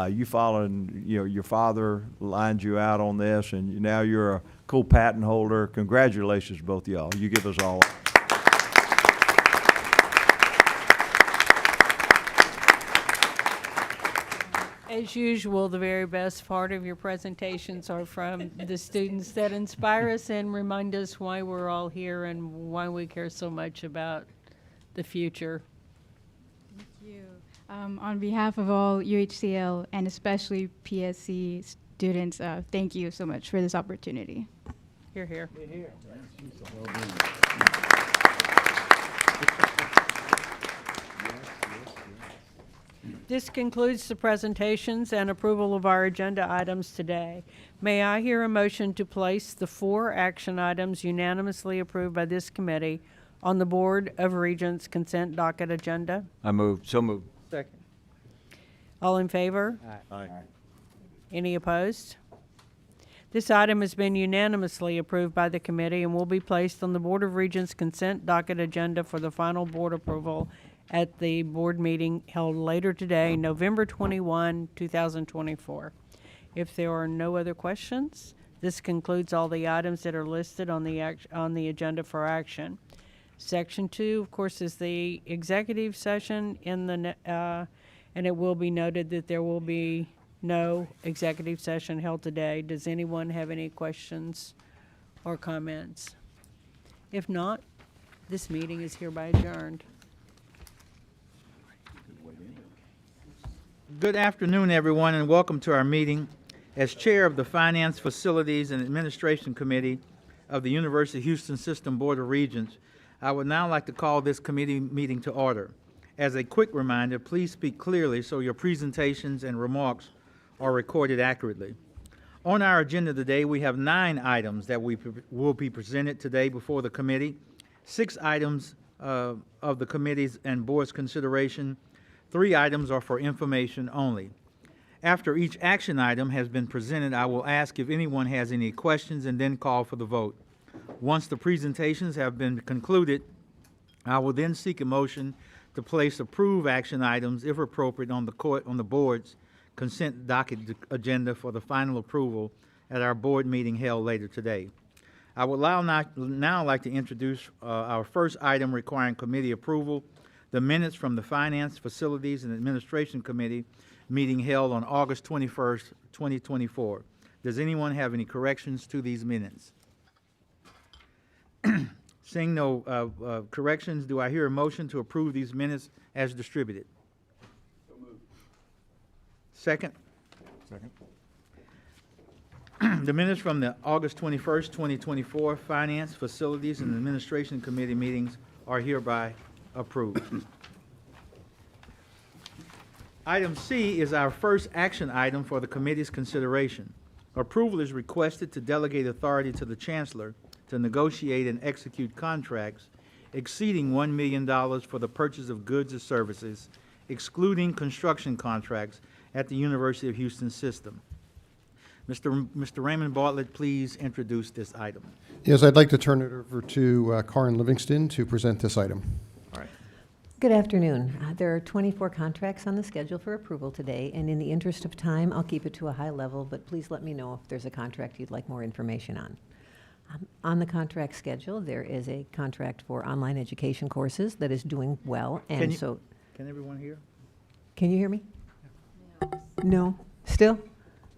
you following, your father lined you out on this, and now you're a co-patent holder. Congratulations, both of y'all. You give us all. As usual, the very best part of your presentations are from the students that inspire us and remind us why we're all here and why we care so much about the future. Thank you. On behalf of all UHCL and especially PSC students, thank you so much for this opportunity. Hear, hear. This concludes the presentations and approval of our agenda items today. May I hear a motion to place the 4 action items unanimously approved by this committee on the Board of Regents consent docket agenda? So moved. Second. All in favor? Aye. Any opposed? This item has been unanimously approved by the committee and will be placed on the Board of Regents consent docket agenda for the final board approval at the board meeting held later today, November 21, 2024. If there are no other questions, this concludes all the items that are listed on the agenda for action. Section 2, of course, is the executive session and it will be noted that there will be no executive session held today. Does anyone have any questions or comments? If not, this meeting is hereby adjourned. Good afternoon, everyone, and welcome to our meeting. As Chair of the Finance, Facilities, and Administration Committee of the University of Houston System Board of Regents, I would now like to call this committee meeting to order. As a quick reminder, please speak clearly so your presentations and remarks are recorded accurately. On our agenda today, we have 9 items that will be presented today before the committee. 6 items of the committee's and board's consideration. 3 items are for information only. After each action item has been presented, I will ask if anyone has any questions and then call for the vote. Once the presentations have been concluded, I will then seek a motion to place approved action items, if appropriate, on the board's consent docket agenda for the final approval at our board meeting held later today. I would now like to introduce our first item requiring committee approval, the minutes from the Finance, Facilities, and Administration Committee meeting held on August 21st, 2024. Does anyone have any corrections to these minutes? Seeing no corrections, do I hear a motion to approve these minutes as distributed? So moved. Second? Second. The minutes from the August 21st, 2024 Finance, Facilities, and Administration Committee meetings are hereby approved. Item C is our first action item for the committee's consideration. Approval is requested to delegate authority to the Chancellor to negotiate and execute contracts exceeding $1 million for the purchase of goods or services, excluding construction contracts at the University of Houston System. Mr. Raymond Bartlett, please introduce this item. Yes, I'd like to turn it over to Karen Livingston to present this item. All right. Good afternoon. There are 24 contracts on the schedule for approval today, and in the interest of time, I'll keep it to a high level, but please let me know if there's a contract you'd like more information on. On the contract schedule, there is a contract for online education courses that is doing well, and Can everyone hear? Can you hear me? No? Still?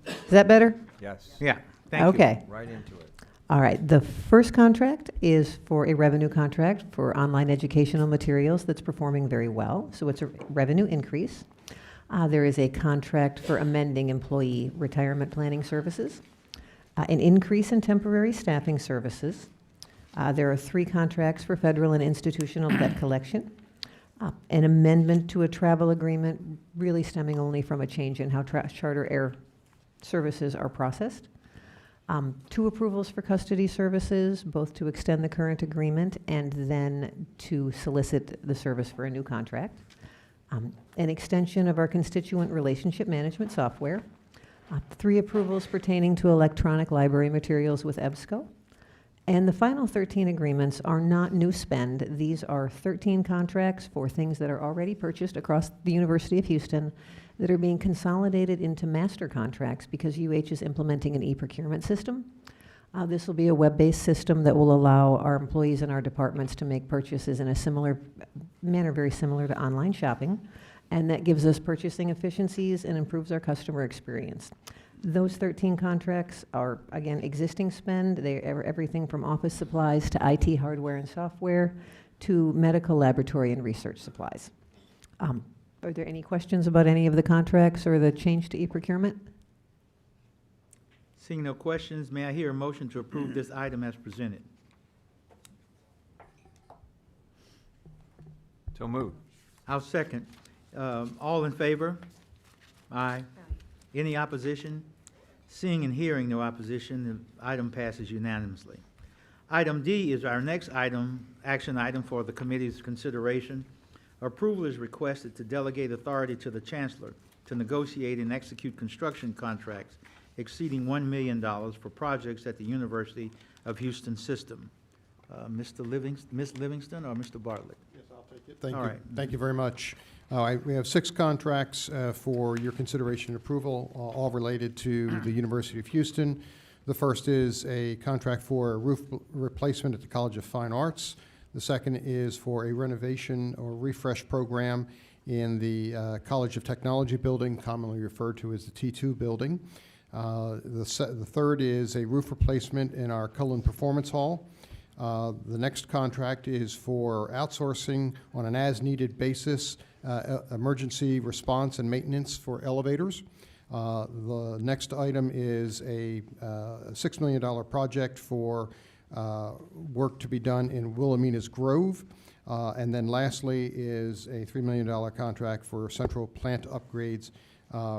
Is that better? Yes. Yeah, thank you. Okay. Right into it. All right, the first contract is for a revenue contract for online educational materials that's performing very well, so it's a revenue increase. There is a contract for amending employee retirement planning services, an increase in temporary staffing services. There are 3 contracts for federal and institutional debt collection, an amendment to a travel agreement really stemming only from a change in how charter air services are processed. 2 approvals for custody services, both to extend the current agreement and then to solicit the service for a new contract. An extension of our constituent relationship management software. 3 approvals pertaining to electronic library materials with EBSCO. And the final 13 agreements are not new spend. These are 13 contracts for things that are already purchased across the University of Houston that are being consolidated into master contracts because UH is implementing an e-procurement system. This will be a web-based system that will allow our employees in our departments to make purchases in a similar manner, very similar to online shopping, and that gives us purchasing efficiencies and improves our customer experience. Those 13 contracts are, again, existing spend. They are everything from office supplies to IT hardware and software to medical laboratory and research supplies. Are there any questions about any of the contracts or the change to e-procurement? Seeing no questions, may I hear a motion to approve this item as presented? So moved. I'll second. All in favor? Aye. Any opposition? Seeing and hearing no opposition, the item passes unanimously. Item D is our next action item for the committee's consideration. Approval is requested to delegate authority to the Chancellor to negotiate and execute construction contracts exceeding $1 million for projects at the University of Houston System. Ms. Livingston or Mr. Bartlett? Yes, I'll take it. Thank All you. right. Thank you very much. We have 6 contracts for your consideration and approval, all related to the University of Houston. The first is a contract for a roof replacement at the College of Fine Arts. The second is for a renovation or refresh program in the College of Technology building, commonly referred to as the T2 building. The third is a roof replacement in our Cullen Performance Hall. The next contract is for outsourcing on an as-needed basis, emergency response and maintenance for elevators. The next item is a $6 million project for work to be done in Wilhelmina's Grove. And then lastly is a $3 million contract for central plant upgrades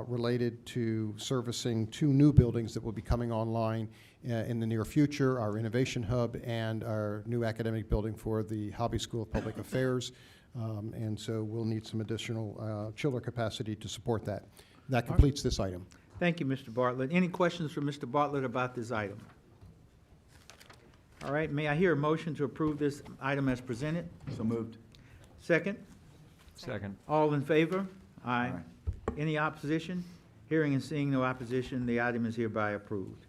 related to servicing 2 new buildings that will be coming online in the near future, our Innovation Hub and our new academic building for the Hobby School of Public Affairs. And so we'll need some additional chiller capacity to support that. That completes this item. Thank you, Mr. Bartlett. Any questions for Mr. Bartlett about this item? All right, may I hear a motion to approve this item as presented? So moved. Second? Second. All in favor? Aye. Any opposition? Hearing and seeing no opposition, the item is hereby approved.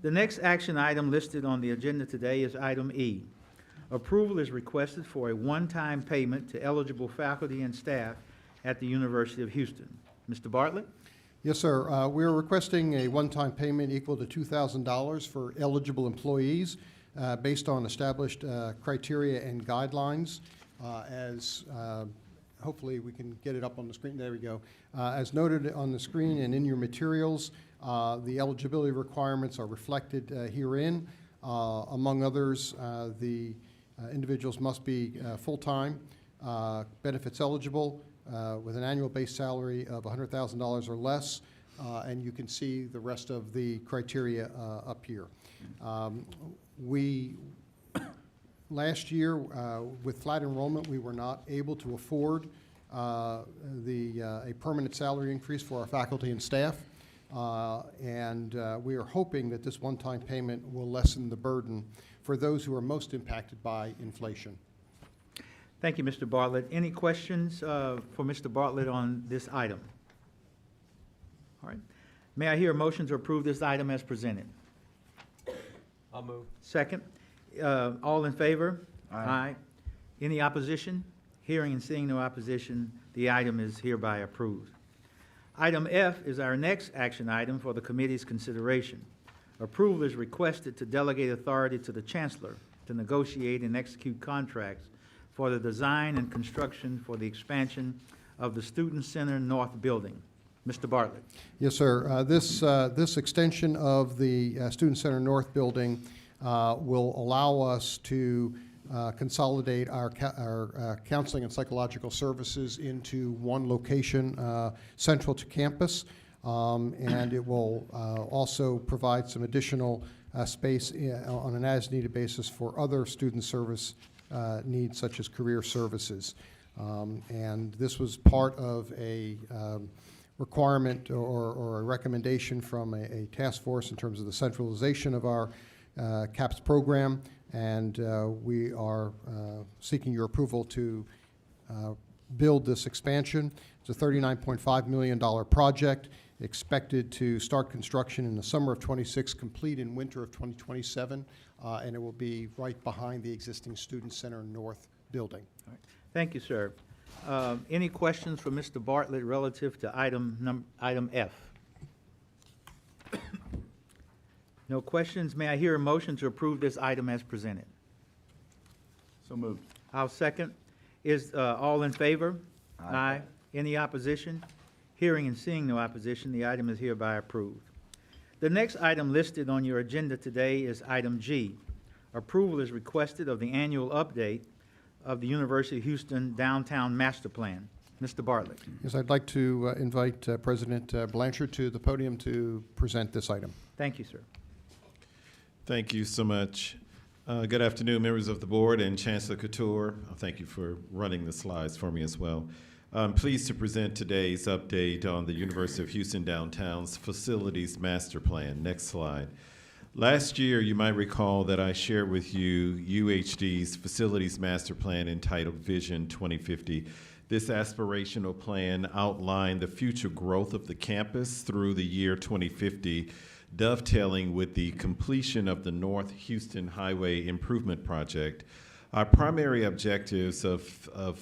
The next action item listed on the agenda today is item E. Approval is requested for a one-time payment to eligible faculty and staff at the University of Houston. Mr. Bartlett? Yes, sir. We're requesting a one-time payment equal to $2,000 for eligible employees based on established criteria and guidelines. Hopefully we can get it up on the screen. There we go. As noted on the screen and in your materials, the eligibility requirements are reflected herein. Among others, the individuals must be full-time, benefits eligible, with an annual base salary of $100,000 or less, and you can see the rest of the criteria up here. Last year, with flat enrollment, we were not able to afford a permanent salary increase for our faculty and staff, and we are hoping that this one-time payment will lessen the burden for those who are most impacted by inflation. Thank you, Mr. Bartlett. Any questions for Mr. Bartlett on this item? All right. May I hear a motion to approve this item as presented? I'll move. Second. All in favor? Aye. Any opposition? Hearing and seeing no opposition, the item is hereby approved. Item F is our next action item for the committee's consideration. Approval is requested to delegate authority to the Chancellor to negotiate and execute contracts for the design and construction for the expansion of the Student Center North Building. Mr. Bartlett. Yes, sir. This extension of the Student Center North Building will allow us to consolidate our counseling and psychological services into one location central to campus, and it will also provide some additional space on an as-needed basis for other student service needs such as career services. And this was part of a requirement or a recommendation from a task force in terms of the centralization of our CAPS program, and we are seeking your approval to build this expansion. It's a $39.5 million project expected to start construction in the summer of '26, complete in winter of 2027, and it will be right behind the existing Student Center North building. All right. Thank you, sir. Any questions for Mr. Bartlett relative to item F? No questions. May I hear a motion to approve this item as presented? So moved. I'll second. Is all in favor? Aye. Any opposition? Hearing and seeing no opposition, the item is hereby approved. The next item listed on your agenda today is item G. Approval is requested of the annual update of the University of Houston Downtown Master Plan. Mr. Bartlett. Yes, I'd like to invite President Blanchard to the podium to present this item. Thank you, sir. Thank you so much. Good afternoon, members of the board and Chancellor Couture. Thank you for running the slides for me as well. I'm pleased to present today's update on the University of Houston Downtown's Facilities Master Plan. Next slide. Last year, you might recall that I shared with you UHD's Facilities Master Plan entitled Vision 2050. This aspirational plan outlined the future growth of the campus through the year 2050, dovetailing with the completion of the North Houston Highway Improvement Project, Our primary objectives of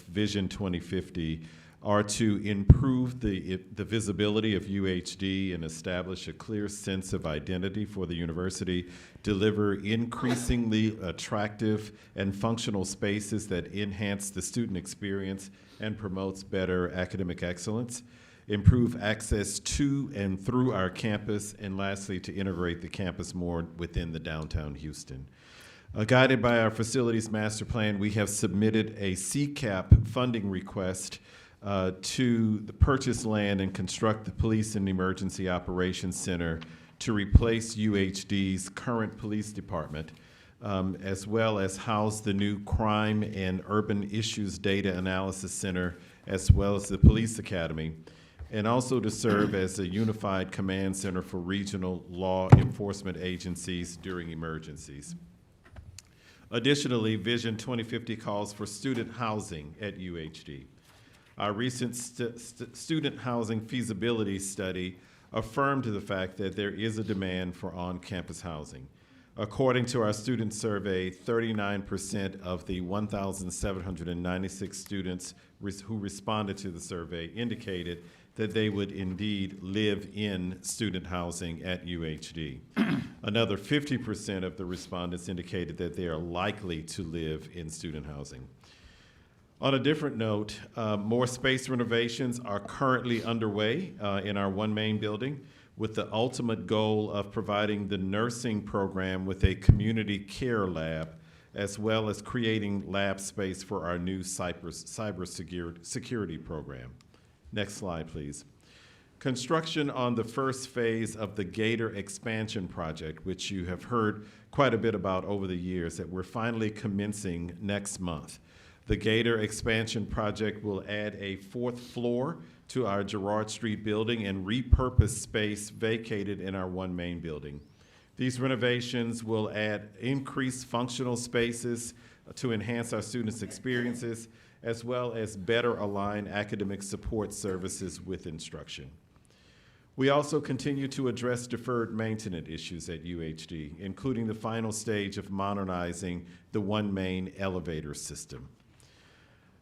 Vision 2050 are to improve the visibility of UHD and establish a clear sense of identity for the university, deliver increasingly attractive and functional spaces that enhance the student experience and promotes better academic excellence, improve access to and through our campus, and lastly, to integrate the campus more within the downtown Houston. Guided by our facilities master plan, we have submitted a CCAP funding request to the purchase land and construct the Police and Emergency Operations Center to replace UHD's current police department, as well as house the new Crime and Urban Issues Data Analysis Center, as well as the Police Academy, and also to serve as a unified command center for regional law enforcement agencies during emergencies. Additionally, Vision 2050 calls for student housing at UHD. Our recent student housing feasibility study affirmed the fact that there is a demand for on-campus housing. According to our student survey, 39% of the 1,796 students who responded to the survey indicated that they would indeed live in student housing at UHD. Another 50% of the respondents indicated that they are likely to live in student housing. On a different note, more space renovations are currently underway in our One Main building, with the ultimate goal of providing the nursing program with a community care lab, as well as creating lab space for our new cybersecurity program. Next slide, please. Construction on the first phase of the Gator expansion project, which you have heard quite a bit about over the years, that we're finally commencing next month. The Gator expansion project will add a 4th floor to our Girard Street building and repurpose space vacated in our One Main building. These renovations will add increased functional spaces to enhance our students' experiences, as well as better align academic support services with instruction. We also continue to address deferred maintenance issues at UHD, including the final stage of modernizing the One Main elevator system.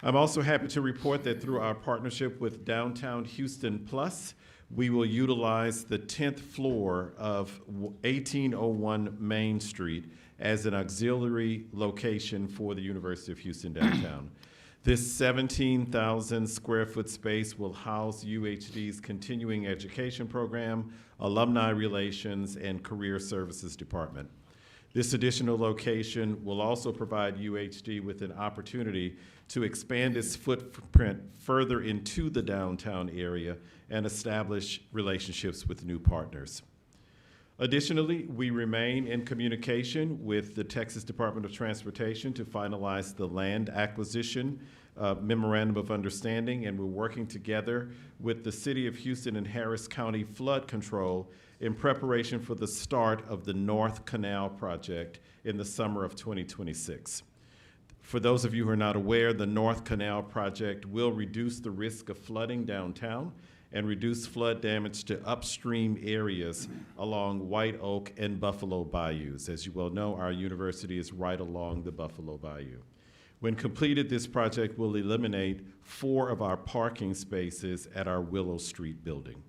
I'm also happy to report that through our partnership with Downtown Houston Plus, we will utilize the 10th floor of 1801 Main Street as an auxiliary location for the University of Houston downtown. This 17,000 square foot space will house UHD's continuing education program, alumni relations, and career services department. This additional location will also provide UHD with an opportunity to expand its footprint further into the downtown area and establish relationships with new partners. Additionally, we remain in communication with the Texas Department of Transportation to finalize the land acquisition memorandum of understanding, and we're working together with the City of Houston and Harris County Flood Control in preparation for the start of the North Canal project in the summer of 2026. For those of you who are not aware, the North Canal project will reduce the risk of flooding downtown and reduce flood damage to upstream areas along White Oak and Buffalo Bayous. As you well know, our university is right along the Buffalo Bayou. When completed, this project will eliminate 4 of our parking spaces at our Willow Street building.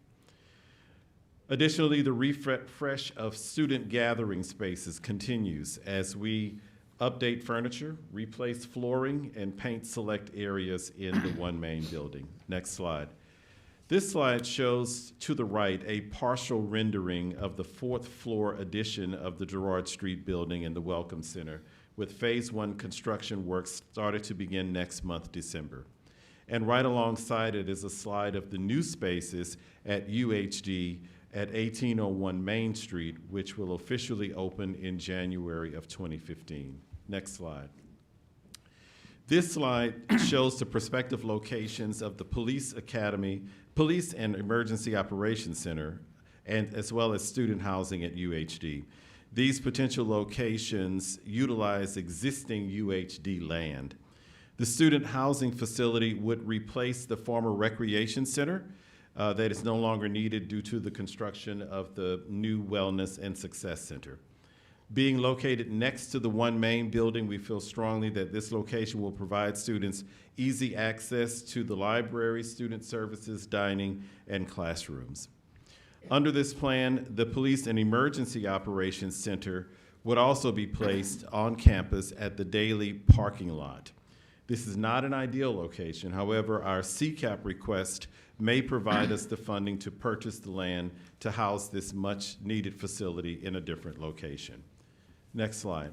Additionally, the refresh of student gathering spaces continues as we update furniture, replace flooring, and paint select areas in the One Main building. Next slide. This slide shows to the right a partial rendering of the 4th floor addition of the Girard Street building and the Welcome Center, with phase 1 construction work started to begin next month, December. And right alongside it is a slide of the new spaces at UHD at 1801 Main Street, which will officially open in January of 2015. Next slide. This slide shows the prospective locations of the Police Academy, Police and Emergency Operations Center, and as well as student housing at UHD. These potential locations utilize existing UHD land. The student housing facility would replace the former recreation center that is no longer needed due to the construction of the new Wellness and Success Center. Being located next to the one main building, we feel strongly that this location will provide students easy access to the library, student services, dining, and classrooms. Under this plan, the Police and Emergency Operations Center would also be placed on campus at the Daily parking lot. This is not an ideal location. However, our CCAP request may provide us the funding to purchase the land to house this much-needed facility in a different location. Next slide.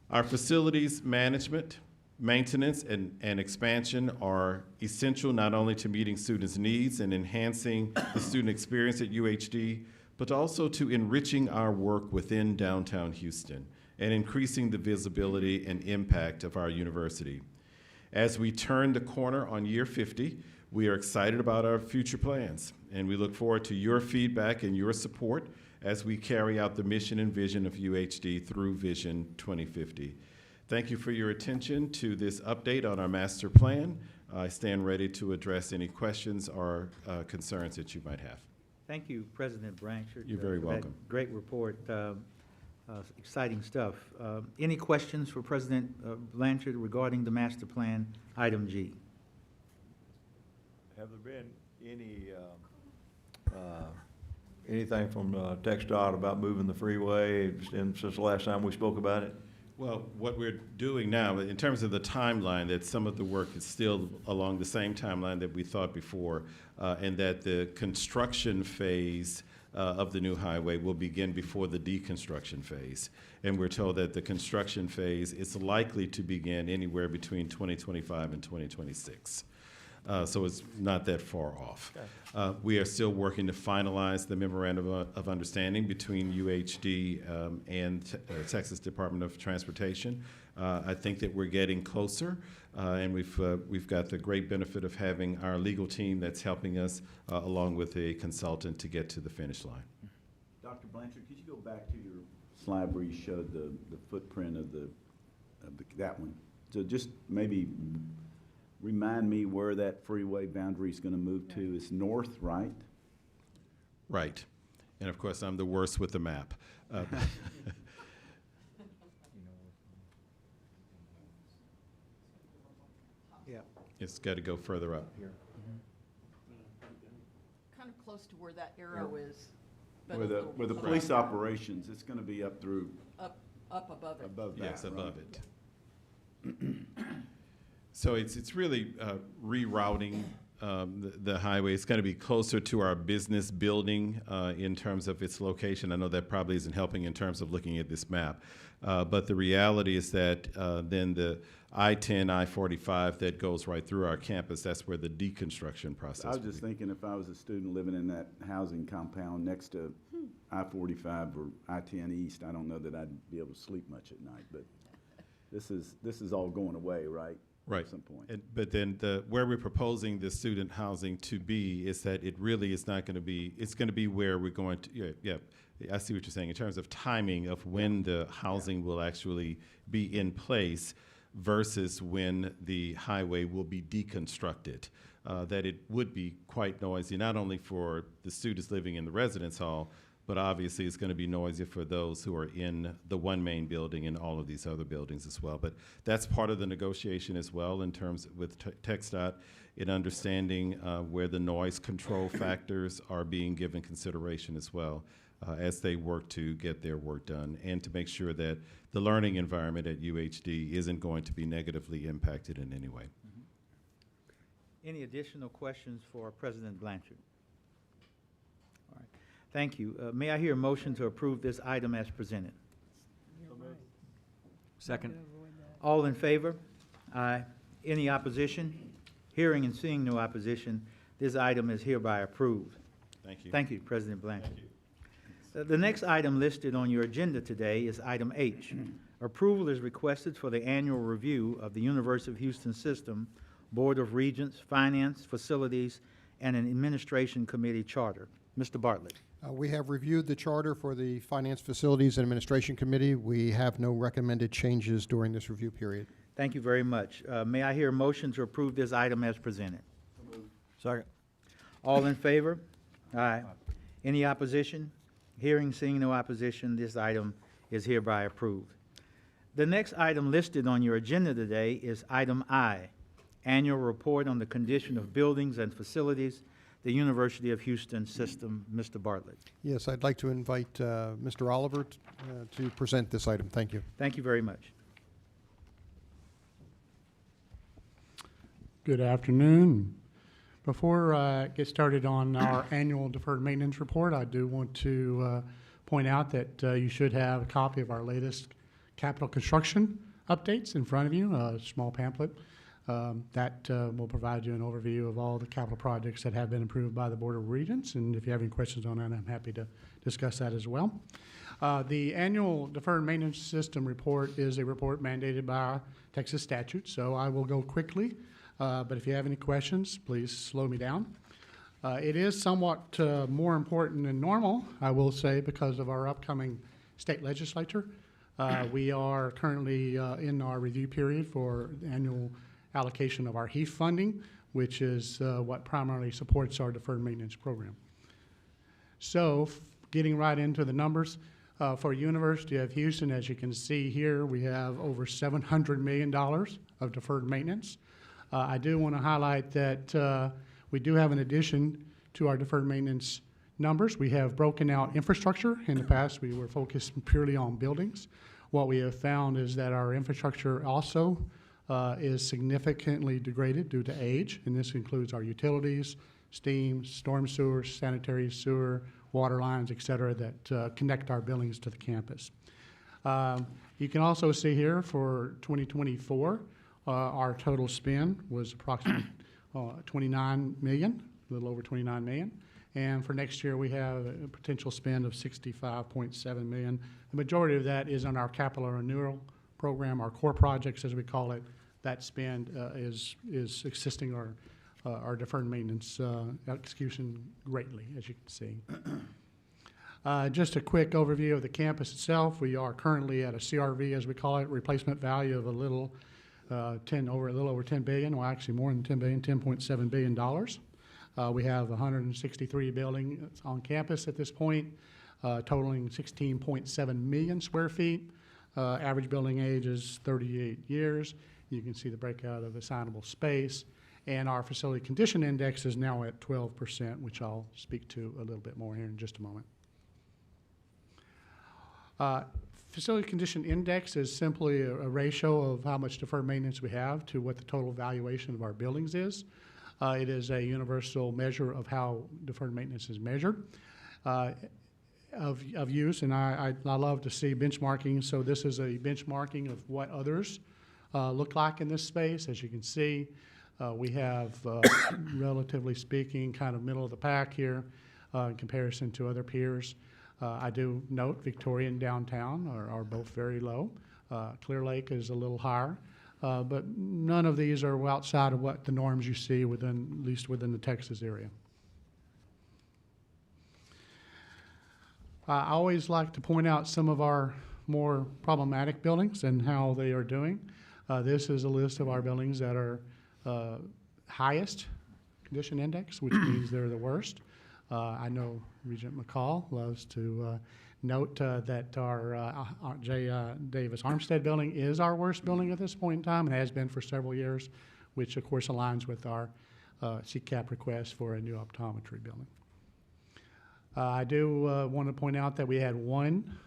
Our facilities management, maintenance, and expansion are essential not only to meeting students' needs and enhancing the student experience at UHD, but also to enriching our work within downtown Houston and increasing the visibility and impact of our university. As we turn the corner on year 50, we are excited about our future plans, and we look forward to your feedback and your support as we carry out the mission and vision of UHD through Vision 2050. Thank you for your attention to this update on our master plan. I stand ready to address any questions or concerns that you might have. Thank you, President Blanchard. You're very for that welcome. Great report. Exciting stuff. Any questions for President Blanchard regarding the master plan, item G? Have there been any, anything from TxDOT about moving the freeway since the last time we spoke about it? Well, what we're doing now, in terms of the timeline, that some of the work is still along the same timeline that we thought before, and that the construction phase of the new highway will begin before the deconstruction phase. And we're told that the construction phase is likely to begin anywhere between 2025 and 2026. So it's not that far off. We are still working to finalize the memorandum of understanding between UHD and Texas Department of Transportation. I think that we're getting closer, and we've got the great benefit of having our legal team that's helping us, along with a consultant, to get to the finish line. Dr. Blanchard, could you go back to your slide where you showed the footprint of that one? So just maybe remind me where that freeway boundary is going to move to. It's north, right? Right. And of course, I'm the worst with the map. Yeah. It's got to go further up. Here. Kind of close to where that arrow is. but Where a the, little where the above. police operations, it's going to be up through, Up above it. above that, Yes, above right? it. So it's really rerouting the highway. It's going to be closer to our business building in terms of its location. I know that probably isn't helping in terms of looking at this map. But the reality is that then the I-10, I-45 that goes right through our campus, that's where the deconstruction process I was will just be. thinking if I was a student living in that housing compound next to I-45 or I-10 East, I don't know that I'd be able to sleep much at night, but this is all going away, right? Right. At some point. But then where we're proposing the student housing to be is that it really is not going to be, it's going to be where we're going to, yeah, I see what you're saying in terms of timing of when the housing will actually be in place versus when the highway will be deconstructed. That it would be quite noisy, not only for the students living in the residence hall, but obviously it's going to be noisy for those who are in the one main building and all of these other buildings as well. But that's part of the negotiation as well in terms with TxDOT in understanding where the noise control factors are being given consideration as well as they work to get their work done and to make sure that the learning environment at UHD isn't going to be negatively impacted in any way. Any additional questions for President Blanchard? All right. Thank you. May I hear a motion to approve this item as presented? Second. All in favor? Aye. Any opposition? Hearing and seeing no opposition, this item is hereby approved. Thank you. Thank you, President Blanchard. Thank you. The next item listed on your agenda today is item H. Approval is requested for the annual review of the University of Houston System Board of Regents, Finance, Facilities, and an Administration Committee charter. Mr. Bartlett. We have reviewed the charter for the Finance, Facilities, and Administration Committee. We have no recommended changes during this review period. Thank you very much. May I hear a motion to approve this item as presented? Second. All in favor? Aye. Any opposition? Hearing, seeing no opposition, this item is hereby approved. The next item listed on your agenda today is item I, Annual Report on the Condition of Buildings and Facilities, the University of Houston System. Mr. Bartlett. Yes, I'd like to invite Mr. Oliver to present this item. Thank you. Thank you very much. Good afternoon. Before I get started on our annual deferred maintenance report, I do want to point out that you should have a copy of our latest capital construction updates in front of you, a small pamphlet that will provide you an overview of all the capital projects that have been approved by the Board of Regents. And if you have any questions on that, I'm happy to discuss that as well. The annual deferred maintenance system report is a report mandated by Texas statute, so I will go quickly. But if you have any questions, please slow me down. It is somewhat more important than normal, I will say, because of our upcoming state legislature. We are currently in our review period for annual allocation of our HEAF funding, which is what primarily supports our deferred maintenance program. So, getting right into the numbers, for University of Houston, as you can see here, we have over $700 million of deferred maintenance. I do want to highlight that we do have an addition to our deferred maintenance numbers. We have broken out infrastructure. In the past, we were focused purely on buildings. What we have found is that our infrastructure also is significantly degraded due to age, and this includes our utilities, steam, storm sewer, sanitary sewer, water lines, et cetera, that connect our buildings to the campus. You can also see here for 2024, our total spend was approximately 29 million, a little over 29 million. And for next year, we have a potential spend of 65.7 million. The majority of that is on our capital renewal program, our core projects, as we call it. That spend is assisting our deferred maintenance execution greatly, as you can see. Just a quick overview of the campus itself. We are currently at a CRV, as we call it, replacement value of a little over $10 billion, well, actually more than $10 billion, $10.7 billion. We have 163 buildings on campus at this point, totaling 16.7 million square feet. Average building age is 38 years. You can see the breakout of assignable space. And our facility condition index is now at 12%, which I'll speak to a little bit more here in just a moment. Facility condition index is simply a ratio of how much deferred maintenance we have to what the total valuation of our buildings is. It is a universal measure of how deferred maintenance is measured of use, and I love to see benchmarking. So this is a benchmarking of what others look like in this space. As you can see, we have, relatively speaking, kind of middle of the pack here in comparison to other peers. I do note Victoria and downtown are both very low. Clear Lake is a little higher, but none of these are outside of what the norms you see within, at least within the Texas area. I always like to point out some of our more problematic buildings and how they are doing. This is a list of our buildings that are highest condition index, which means they're the worst. I know Regent McCall loves to note that our J. Davis Armstead building is our worst building at this point in time and has been for several years, which of course aligns with our CCAP request for a new optometry building. I do want to point out that we had one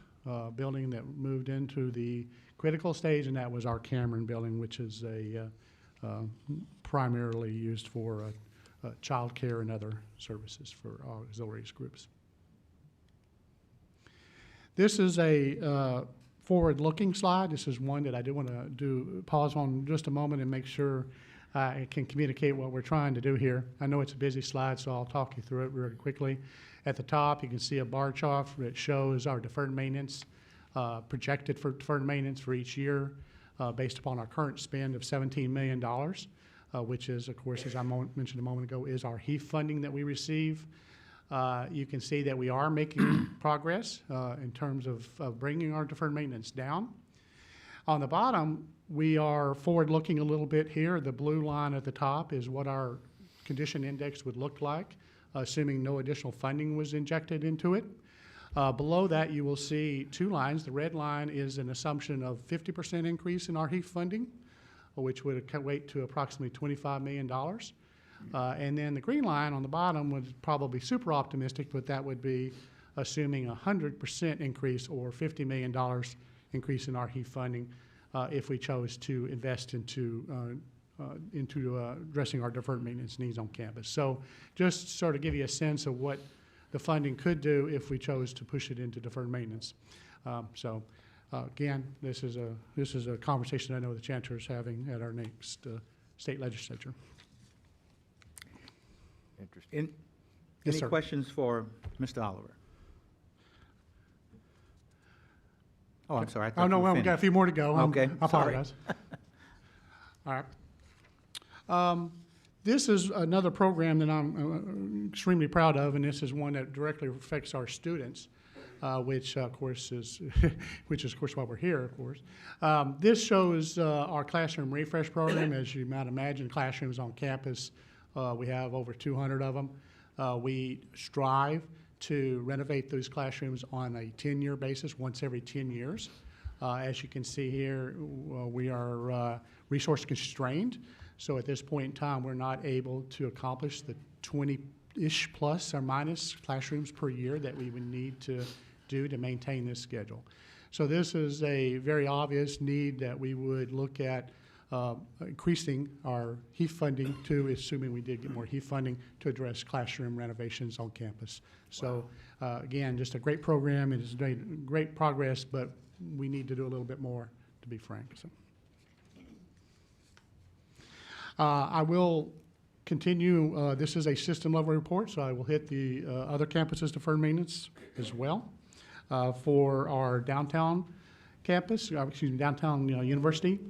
building that moved into the critical stage, and that was our Cameron building, which is primarily used for child care and other services for auxiliary groups. This is a forward-looking slide. This is one that I do want to pause on just a moment and make sure I can communicate what we're trying to do here. I know it's a busy slide, so I'll talk you through it really quickly. At the top, you can see a bar chart that shows our deferred maintenance, projected for deferred maintenance for each year based upon our current spend of $17 million. Which is, of course, as I mentioned a moment ago, is our HEAF funding that we receive. You can see that we are making progress in terms of bringing our deferred maintenance down. On the bottom, we are forward-looking a little bit here. The blue line at the top is what our condition index would look like, assuming no additional funding was injected into it. Below that, you will see two lines. The red line is an assumption of 50% increase in our HEAF funding, which would equate to approximately $25 million. And then the green line on the bottom was probably super optimistic, but that would be assuming 100% increase or $50 million increase in our HEAF funding if we chose to invest into addressing our deferred maintenance needs on campus. So just sort of give you a sense of what the funding could do if we chose to push it into deferred maintenance. Again, this is a conversation I know the Chancellor is having at our next state legislature. Interesting. Yes, Any sir. questions for Mr. Oliver? Oh, I'm sorry. I thought Oh, no, you were well, we got a finished. few more to go. Okay, I apologize. All right. This is another program that I'm extremely proud of, and this is one that directly affects our students, which of course is why we're here, of course. This shows our classroom refresh program. As you might imagine, classrooms on campus, we have over 200 of them. We strive to renovate those classrooms on a 10-year basis, once every 10 years. As you can see here, we are resource constrained. So at this point in time, we're not able to accomplish the 20-ish plus or minus classrooms per year that we would need to do to maintain this schedule. So this is a very obvious need that we would look at increasing our HEAF funding to, assuming we did get more HEAF funding, to address classroom renovations on campus. So again, just a great program. It has made great progress, but we need to do a little bit more, to be frank. So. I will continue. This is a system level report, so I will hit the other campuses deferred maintenance as well. For our downtown campus, downtown university,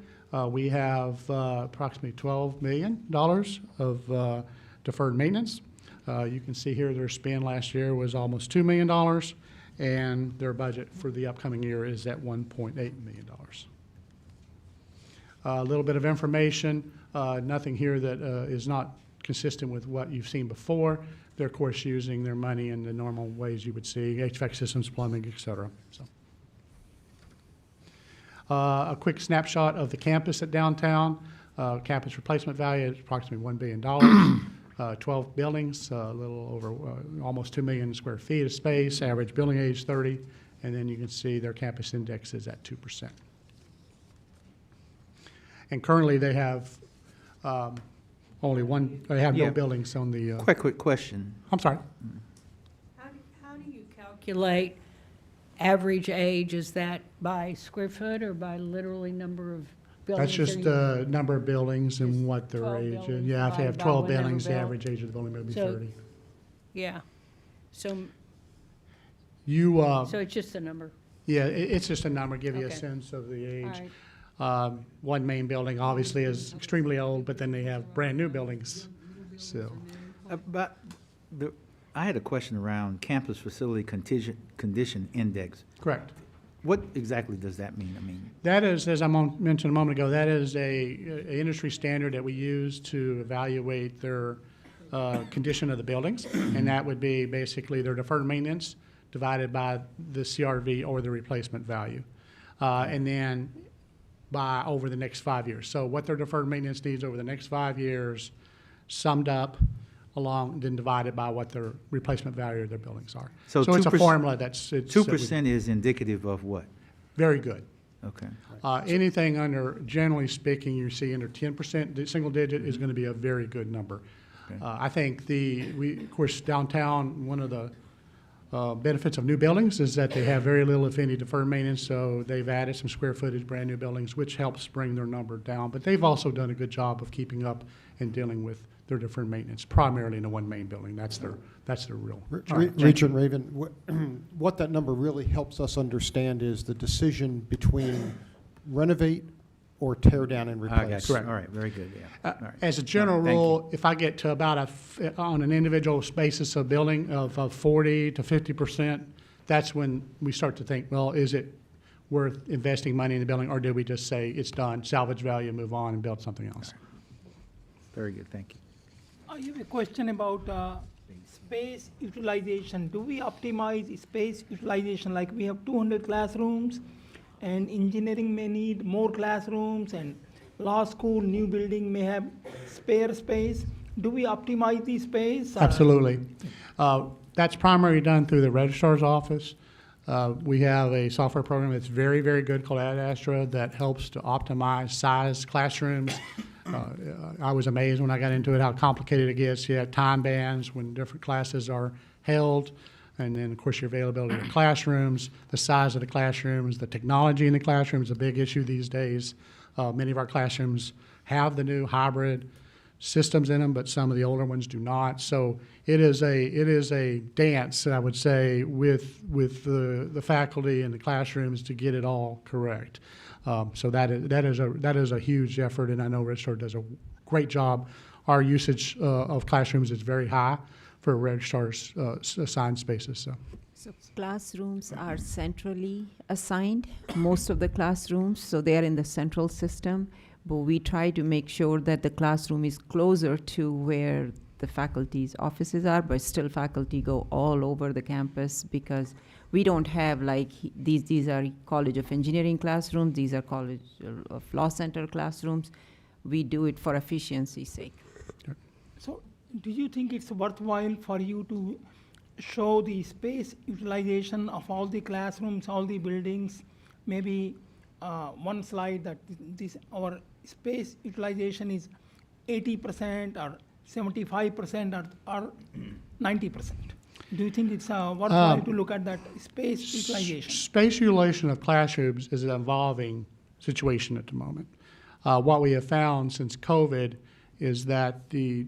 we have approximately $12 million of deferred maintenance. You can see here their spend last year was almost $2 million, and their budget for the upcoming year is at $1.8 million. A little bit of information, nothing here that is not consistent with what you've seen before. They're, of course, using their money in the normal ways you would see, HVAC systems, plumbing, et cetera. So. A quick snapshot of the campus at downtown. Campus replacement value is approximately $1 billion. 12 buildings, a little over almost 2 million square feet of space, average building age 30, and then you can see their campus index is at 2%. And currently they have only one, they have no buildings on the... Quick question. I'm sorry. How do you calculate average age? Is that by square foot or by literally number of buildings? That's just the number of buildings and what their 12 age is. buildings Yeah, if you have divided by 12 whatever buildings, the built. average age of the building may be So- 30. Yeah. So, You, so it's just a number. yeah, it's just a number, give you a Okay. sense of the age. right. One main building obviously is extremely old, but then they have brand-new buildings, so. I had a question around campus facility condition index. Correct. What exactly does that mean? I mean, That is, as I mentioned a moment ago, that is a industry standard that we use to evaluate their condition of the buildings, and that would be basically their deferred maintenance divided by the CRV or the replacement value, and then by over the next 5 years. So what their deferred maintenance needs over the next 5 years, summed up along, then divided by what their replacement value of their buildings are. So it's a 2%, formula that's... 2% is indicative of what? Very good. Okay. Anything under, generally speaking, you see under 10%, single digit is going to be a very good number. Okay. I think of course, downtown, one of the benefits of new buildings is that they have very little, if any, deferred maintenance, so they've added some square footage, brand new buildings, which helps bring their number down. But they've also done a good job of keeping up and dealing with their deferred maintenance, primarily in the one main building. That's their real. Regent Raven, what that number really helps us understand is the decision between renovate or tear down and I replace. got you. Correct. All right, very good, yeah. All right. As a general All right, thank rule, if I get to about on an individual basis of building of 40 to 50%, that's when we start to think, well, is it worth investing money in the building, or do we just say it's done, salvage value, move on, and build something else? Very good, thank you. I have a question about Space utilization, do we optimize space utilization? Like we have 200 classrooms, and engineering may need more classrooms, and law school, new building may have spare space. Do we optimize the space? Absolutely. That's primarily done through the registrar's office. We have a software program that's very, very good called Ad-Astra that helps to optimize size classrooms. I was amazed when I got into it how complicated it gets. You have time bands when different classes are held, and then of course your availability of classrooms, the size of the classrooms, the technology in the classroom is a big issue these days. Many of our classrooms have the new hybrid systems in them, but some of the older ones do not. So it is a dance, I would say, with the faculty and the classrooms to get it all correct. So that is a huge effort, and I know Registrar does a great job. Our usage of classrooms is very high for Registrar's assigned spaces. So classrooms are centrally assigned, most of the classrooms, so they are in the central system, but we try to make sure that the classroom is closer to where the faculty's offices are, but still faculty go all over the campus because we don't have like these are College of Engineering classrooms, these are College of Law Center classrooms. We do it for efficiency's sake. So do you think it's worthwhile for you to show the space utilization of all the classrooms, all the buildings, maybe one slide that our space utilization is 80% or 75% or 90%? Do you think it's worthwhile to look at that space utilization? Space utilization of classrooms is an evolving situation at the moment. What we have found since COVID is that the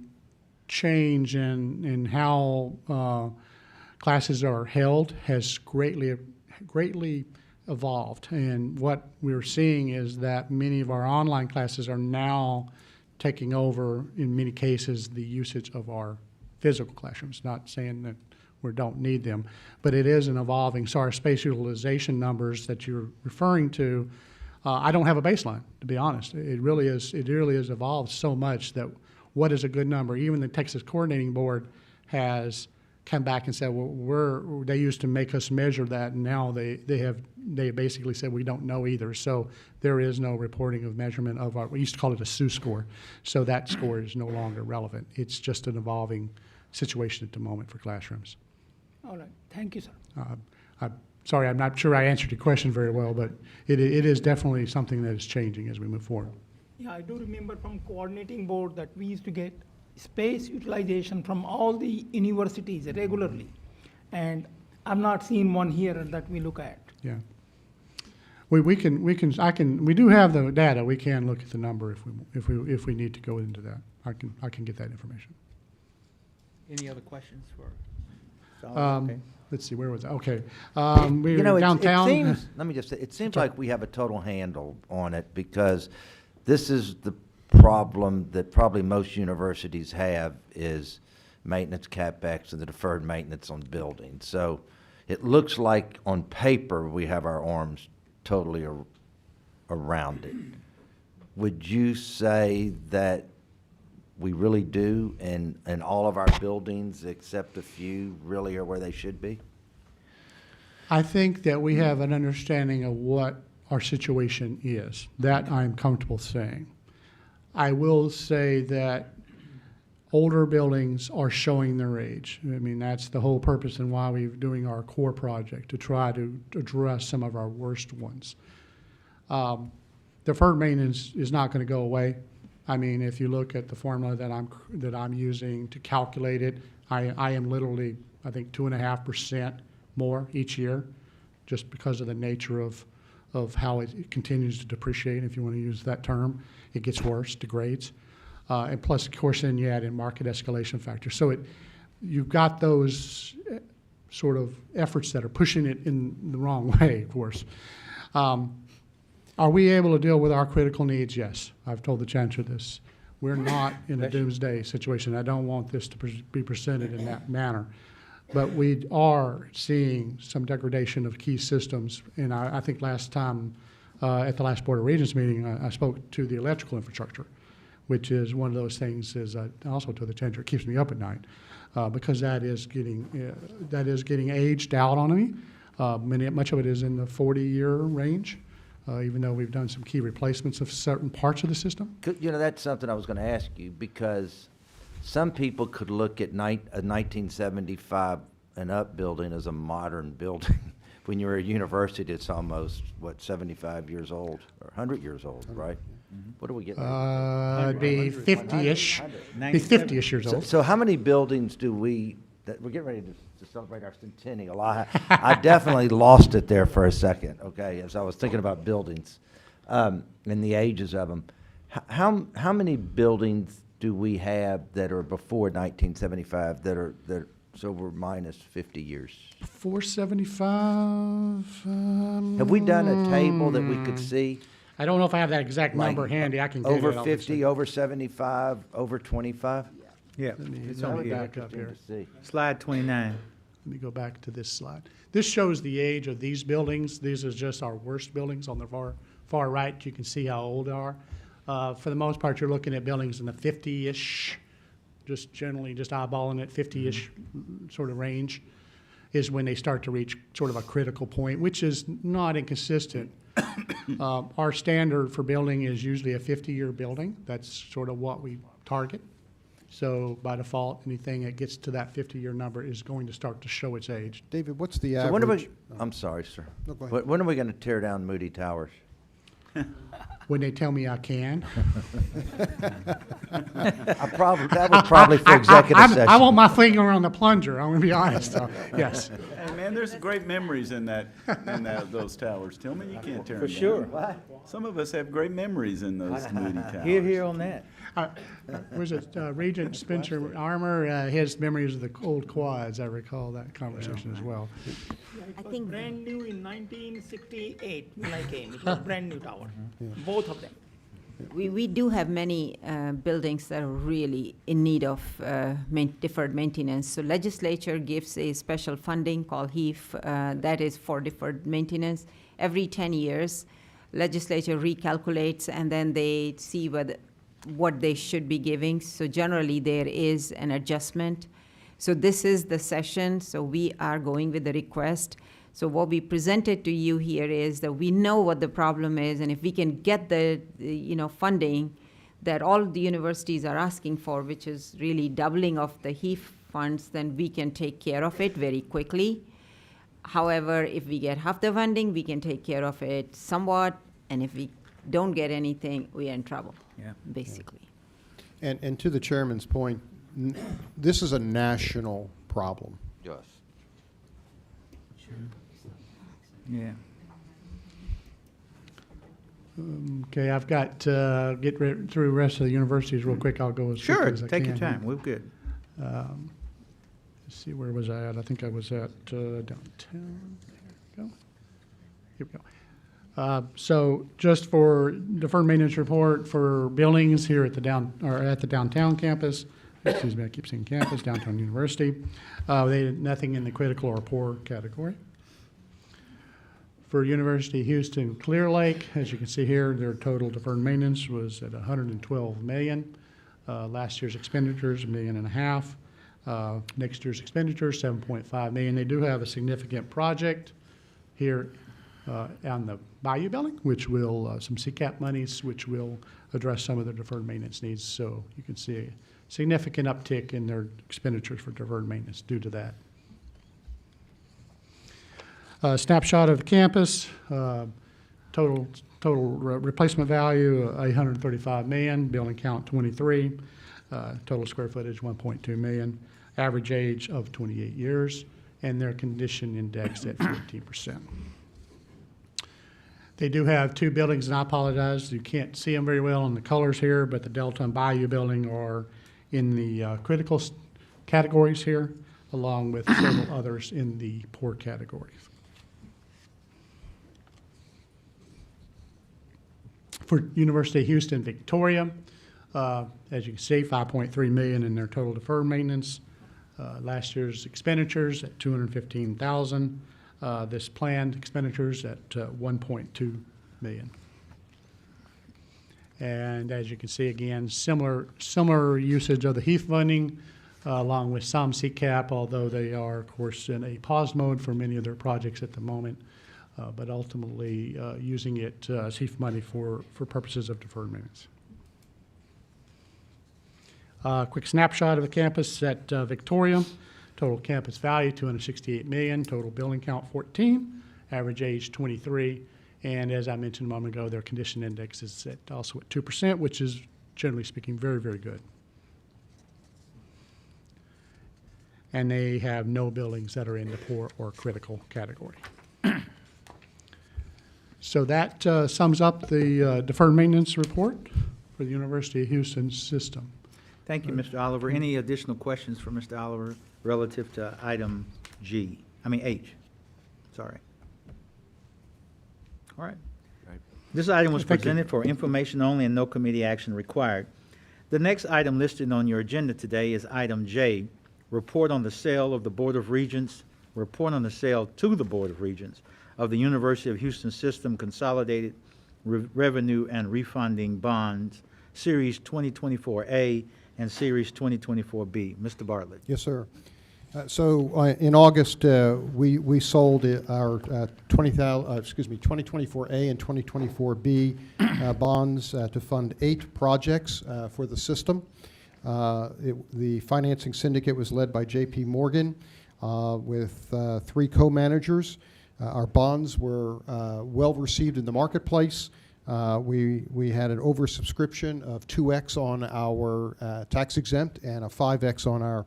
change in how classes are held has greatly evolved. And what we're seeing is that many of our online classes are now taking over, in many cases, the usage of our physical classrooms. Not saying that we don't need them, but it is an evolving. So our space utilization numbers that you're referring to, I don't have a baseline, to be honest. It really has evolved so much that what is a good number? Even the Texas Coordinating Board has come back and said, well, they used to make us measure that, and now they basically said we don't know either. So there is no reporting of measurement of we used to call it a SU score. So that score is no longer relevant. It's just an evolving situation at the moment for classrooms. All right, thank you, sir. I'm sorry, I'm not sure I answered your question very well, but it is definitely something that is changing as we move forward. Yeah, I do remember from coordinating board that we used to get space utilization from all the universities regularly, and I've not seen one here that we look at. Yeah, we do have the data. We can look at the number if we need to go into that. I can get that information. Any other questions for? Okay. Let's see, where was that? Okay, we're downtown. Let me just say, it seems like we have a total handle on it because this is the problem that probably most universities have is maintenance CapEx and the deferred maintenance on buildings. So it looks like on paper we have our arms totally around it. Would you say that we really do, and all of our buildings except a few really are where they should be? I think that we have an understanding of what our situation is. That I'm comfortable saying. I will say that older buildings are showing their age. I mean, that's the whole purpose and why we're doing our core project, to try to address some of our worst ones. Deferred maintenance is not going to go away. I mean, if you look at the formula that I'm using to calculate it, I am literally, I think, 2.5% more each year, just because of the nature of how it continues to depreciate, if you want to use that term. It gets worse, degrades. And plus, of course, then you add in market escalation factors. So you've got those sort of efforts that are pushing it in the wrong way, of course. Are we able to deal with our critical needs? Yes. I've told the Chancellor this. We're not in a doomsday situation. I don't want this to be presented in that manner. But we are seeing some degradation of key systems. And I think last time at the last Board of Regents meeting, I spoke to the electrical infrastructure. which is one of those things is also to the tender, it keeps me up at night because that is getting aged out on me. Much of it is in the 40-year range, even though we've done some key replacements of certain parts of the system. You know, that's something I was going to ask you, because some people could look at a 1975 and up building as a modern building. When you're a university, it's almost, 75 years old, or 100 years old, right? What do we get? It'd be 50-ish, be 50-ish years old. So how many buildings do we, that we're getting ready to celebrate our centennial. I definitely lost it there for a second, okay, as I was thinking about buildings and the ages of them. How many buildings do we have that are before 1975 so we're minus 50 years? 475. Have we done a table that we could see? I don't know if I have that exact number handy. I can get it. Over obviously. 50, over 75, over 25? Yeah, It's on on here. back up here. Slide 29. Let me go back to this slide. This shows the age of these buildings. These are just our worst buildings on the far right. You can see how old they are. For the most part, you're looking at buildings in the 50-ish, just generally just eyeballing it, 50-ish sort of range is when they start to reach sort of a critical point, which is not inconsistent. Our standard for building is usually a 50-year building. That's sort of what we target. So by default, anything that gets to that 50-year number is going to start to show its age. David, what's the So average? when are we, I'm sorry, sir. No, go ahead. When are we going to tear down Moody Towers? When they tell me I can. That was probably for executive session. I want my finger on the plunger. I'm going to be honest. Yes. Hey, man, there's great memories in those towers. Tell me you can't tear them For sure. down. What? Some of us have great memories in those Moody Towers. Here on that. Was it Regent Spencer Armour? His memories of the old quads. I recall that conversation as well. It was brand new in 1968 when I came. It was brand new tower, both of them. We do have many buildings that are really in need of deferred maintenance. So legislature gives a special funding called HEAF that is for deferred maintenance. Every 10 years, legislature recalculates and then they see what they should be giving. So generally there is an adjustment. So this is the session, so we are going with the request. So what we presented to you here is that we know what the problem is, and if we can get the funding that all the universities are asking for, which is really doubling of the HEAF funds, then we can take care of it very quickly. However, if we get half the funding, we can take care of it somewhat, and if we don't get anything, we are in trouble, basically. And to the chairman's point, this is a national problem. Yes. Yeah. Okay, I've got through the rest of the universities real quick. I'll go as quickly Sure, as I take can. your time. We're good. Let's see, where was I at? I think I was at downtown. There we go. Here we go. So just for deferred maintenance report for buildings here at the downtown campus, excuse me, I keep saying campus, downtown university, they had nothing in the critical or poor category. For University of Houston Clear Lake, as you can see here, their total deferred maintenance was at $112 million. Last year's expenditures, $1.5 million. Next year's expenditures, $7.5 million. They do have a significant project here on the Bayou building, which will, some CCAP monies, which will address some of their deferred maintenance needs. So you can see a significant uptick in their expenditures for deferred maintenance due to that. Snapshot of the campus, total replacement value, $835 million, building count 23, total square footage 1.2 million, average age of 28 years, and their condition index at 15%. They do have two buildings, and I apologize, you can't see them very well in the colors here, but the Delta and Bayou building are in the critical categories here, along with several others in the poor categories. For University of Houston Victoria, as you can see, $5.3 million in their total deferred maintenance. Last year's expenditures at $215,000. This planned expenditures at $1.2 million. And as you can see, again, similar usage of the HEAF funding, along with some CCAP, although they are, of course, in a pause mode for many of their projects at the moment, but ultimately using it as HEAF money for purposes of deferred maintenance. Quick snapshot of the campus at Victoria. Total campus value, $268 million. Total building count, 14. Average age, 23. And as I mentioned a moment ago, their condition index is also at 2%, which is, generally speaking, very, very good. And they have no buildings that are in the poor or critical category. So that sums up the deferred maintenance report for the University of Houston system. Thank you, Mr. Oliver. Any additional questions for Mr. Oliver relative to item H? Sorry. All right. This item was Thank you. presented for information only and no committee action required. The next item listed on your agenda today is item J, report on the sale of the Board of Regents, report on the sale to the Board of Regents of the University of Houston System Consolidated Revenue and Refunding Bonds, Series 2024A and Series 2024B. Mr. Bartlett. Yes, sir. In August, we sold our 2024A and 2024B bonds to fund 8 projects for the system. The financing syndicate was led by J.P. Morgan with 3 co-managers. Our bonds were well received in the marketplace. We had an oversubscription of 2x on our tax-exempt and a 5x on our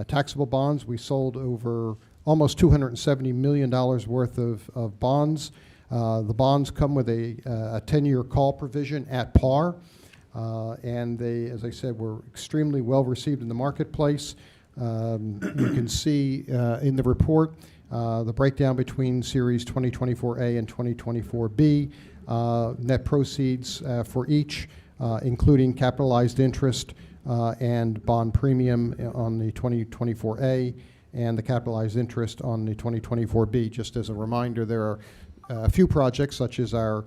taxable bonds. We sold over almost $270 million worth of bonds. The bonds come with a 10-year call provision at par, and they, as I said, were extremely well received in the marketplace. You can see in the report the breakdown between Series 2024A and 2024B, net proceeds for each, including capitalized interest and bond premium on the 2024A and the capitalized interest on the 2024B. Just as a reminder, there are a few projects such as our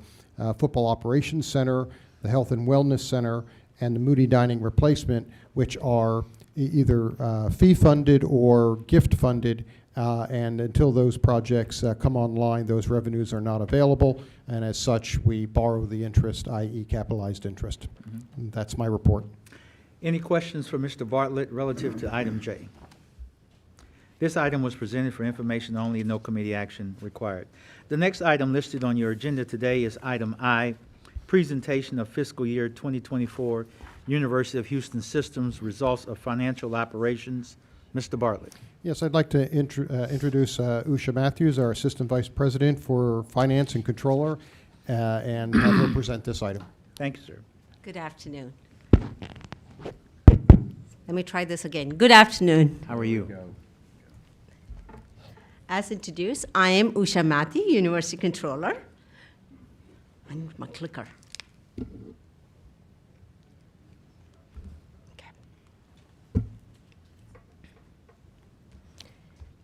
Football Operations Center, the Health and Wellness Center, and the Moody Dining Replacement, which are either fee-funded or gift-funded, and until those projects come online, those revenues are not available, and as such, we borrow the interest, i.e. capitalized interest. And that's my report. Any questions for Mr. Bartlett relative to item J? This item was presented for information only, no committee action required. The next item listed on your agenda today is item I, presentation of fiscal year 2024 University of Houston Systems results of financial operations. Mr. Bartlett. Yes, I'd like to introduce Usha Matthews, our Assistant Vice President for Finance and Controller, and have her present this item. Thank you, sir. Good afternoon. Let me try this again. Good afternoon. How are you? As introduced, I am Usha Matthew, University Controller. I need my clicker.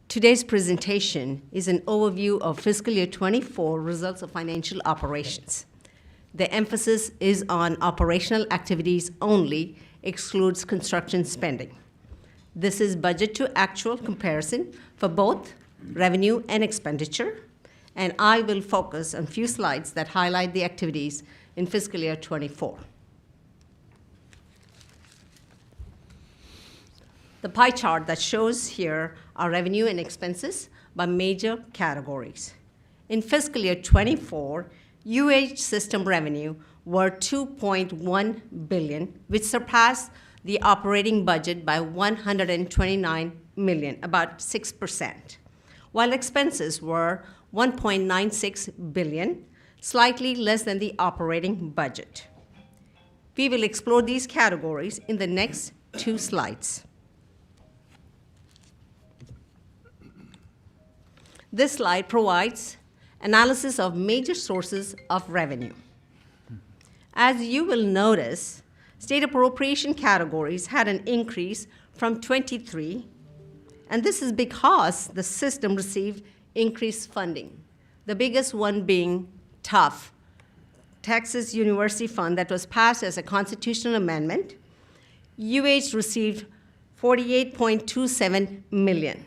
Today's presentation is an overview of fiscal year 24 results of financial operations. The emphasis is on operational activities only, excludes construction spending. This is budget to actual comparison for both revenue and expenditure, and I will focus on a few slides that highlight the activities in fiscal year 24. The pie chart that shows here are revenue and expenses by major categories. In fiscal year 24, UH system revenue were $2.1 billion, which surpassed the operating budget by $129 million, about 6%, while expenses were $1.96 billion, slightly less than the operating budget. We will explore these categories in the next 2 slides. This slide provides analysis of major sources of revenue. As you will notice, state appropriation categories had an increase from 23, and this is because the system received increased funding, the biggest one being TUF, Texas University Fund that was passed as a constitutional amendment, UH received $48.27 million.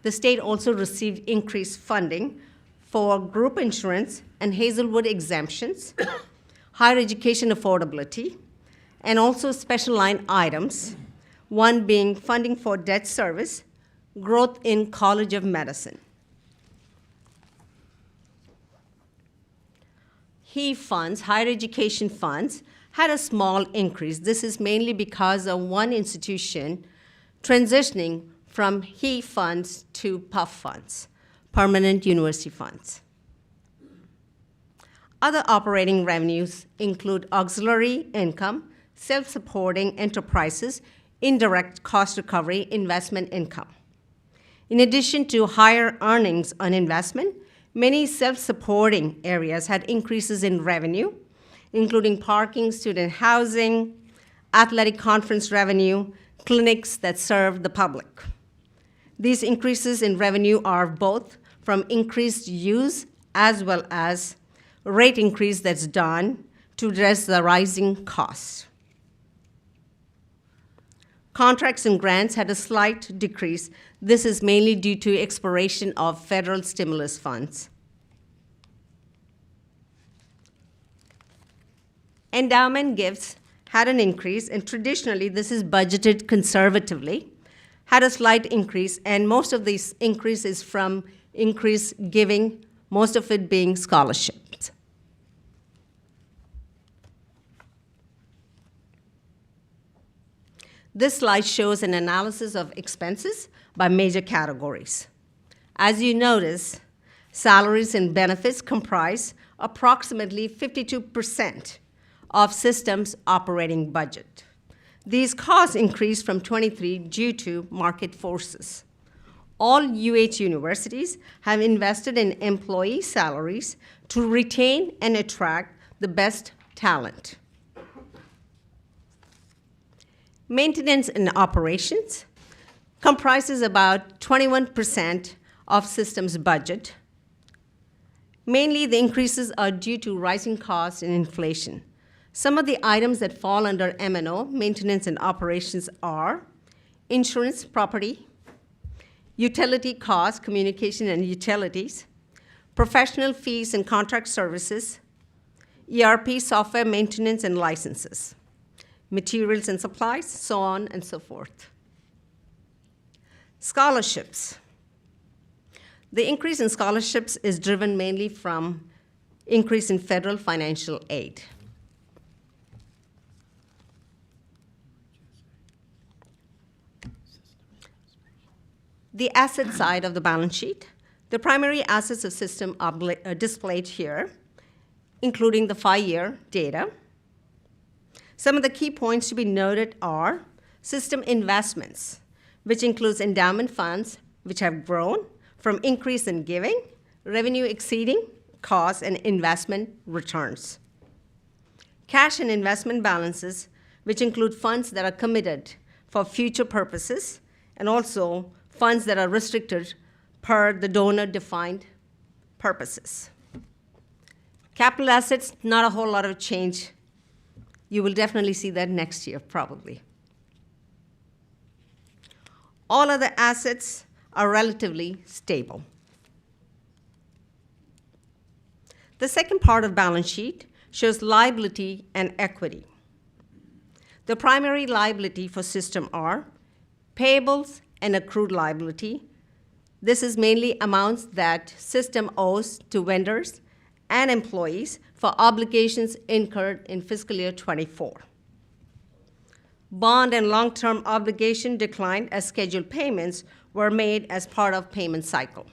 The state also received increased funding for group insurance and Hazelwood exemptions, higher education affordability, and also special line items, one being funding for debt service, growth in College of Medicine. HE funds, higher education funds, had a small increase. This is mainly because of one institution transitioning from HE funds to PUF funds, permanent university funds. Other operating revenues include auxiliary income, self-supporting enterprises, indirect cost recovery, investment income. In addition to higher earnings on investment, many self-supporting areas had increases in revenue, including parking, student housing, athletic conference revenue, clinics that serve the public. These increases in revenue are both from increased use as well as rate increase that's done to address the rising costs. Contracts and grants had a slight decrease. This is mainly due to expiration of federal stimulus funds. Endowment gifts had an increase, and traditionally this is budgeted conservatively, had a slight increase, and most of this increase is from increased giving, most of it being scholarships. This slide shows an analysis of expenses by major categories. As you notice, salaries and benefits comprise approximately 52% of systems operating budget. These costs increased from 23 due to market forces. All UH universities have invested in employee salaries to retain and attract the best talent. Maintenance and operations comprises about 21% of systems budget. Mainly the increases are due to rising costs and inflation. Some of the items that fall under M&O, maintenance and operations, are insurance, property, utility costs, communication and utilities, professional fees and contract services, ERP software maintenance and licenses, materials and supplies, so on and so forth. Scholarships. The increase in scholarships is driven mainly from increase in federal financial aid. The asset side of the balance sheet, the primary assets of system are displayed here, including the 5-year data. Some of the key points to be noted are system investments, which includes endowment funds, which have grown from increase in giving, revenue exceeding costs, and investment returns. Cash and investment balances, which include funds that are committed for future purposes, and also funds that are restricted per the donor-defined purposes. Capital assets, not a whole lot of change. You will definitely see that next year, probably. All other assets are relatively stable. The second part of balance sheet shows liability and equity. The primary liability for system are payables and accrued liability. This is mainly amounts that system owes to vendors and employees for obligations incurred in fiscal year 24. Bond and long-term obligation declined as scheduled payments were made as part of payment cycle.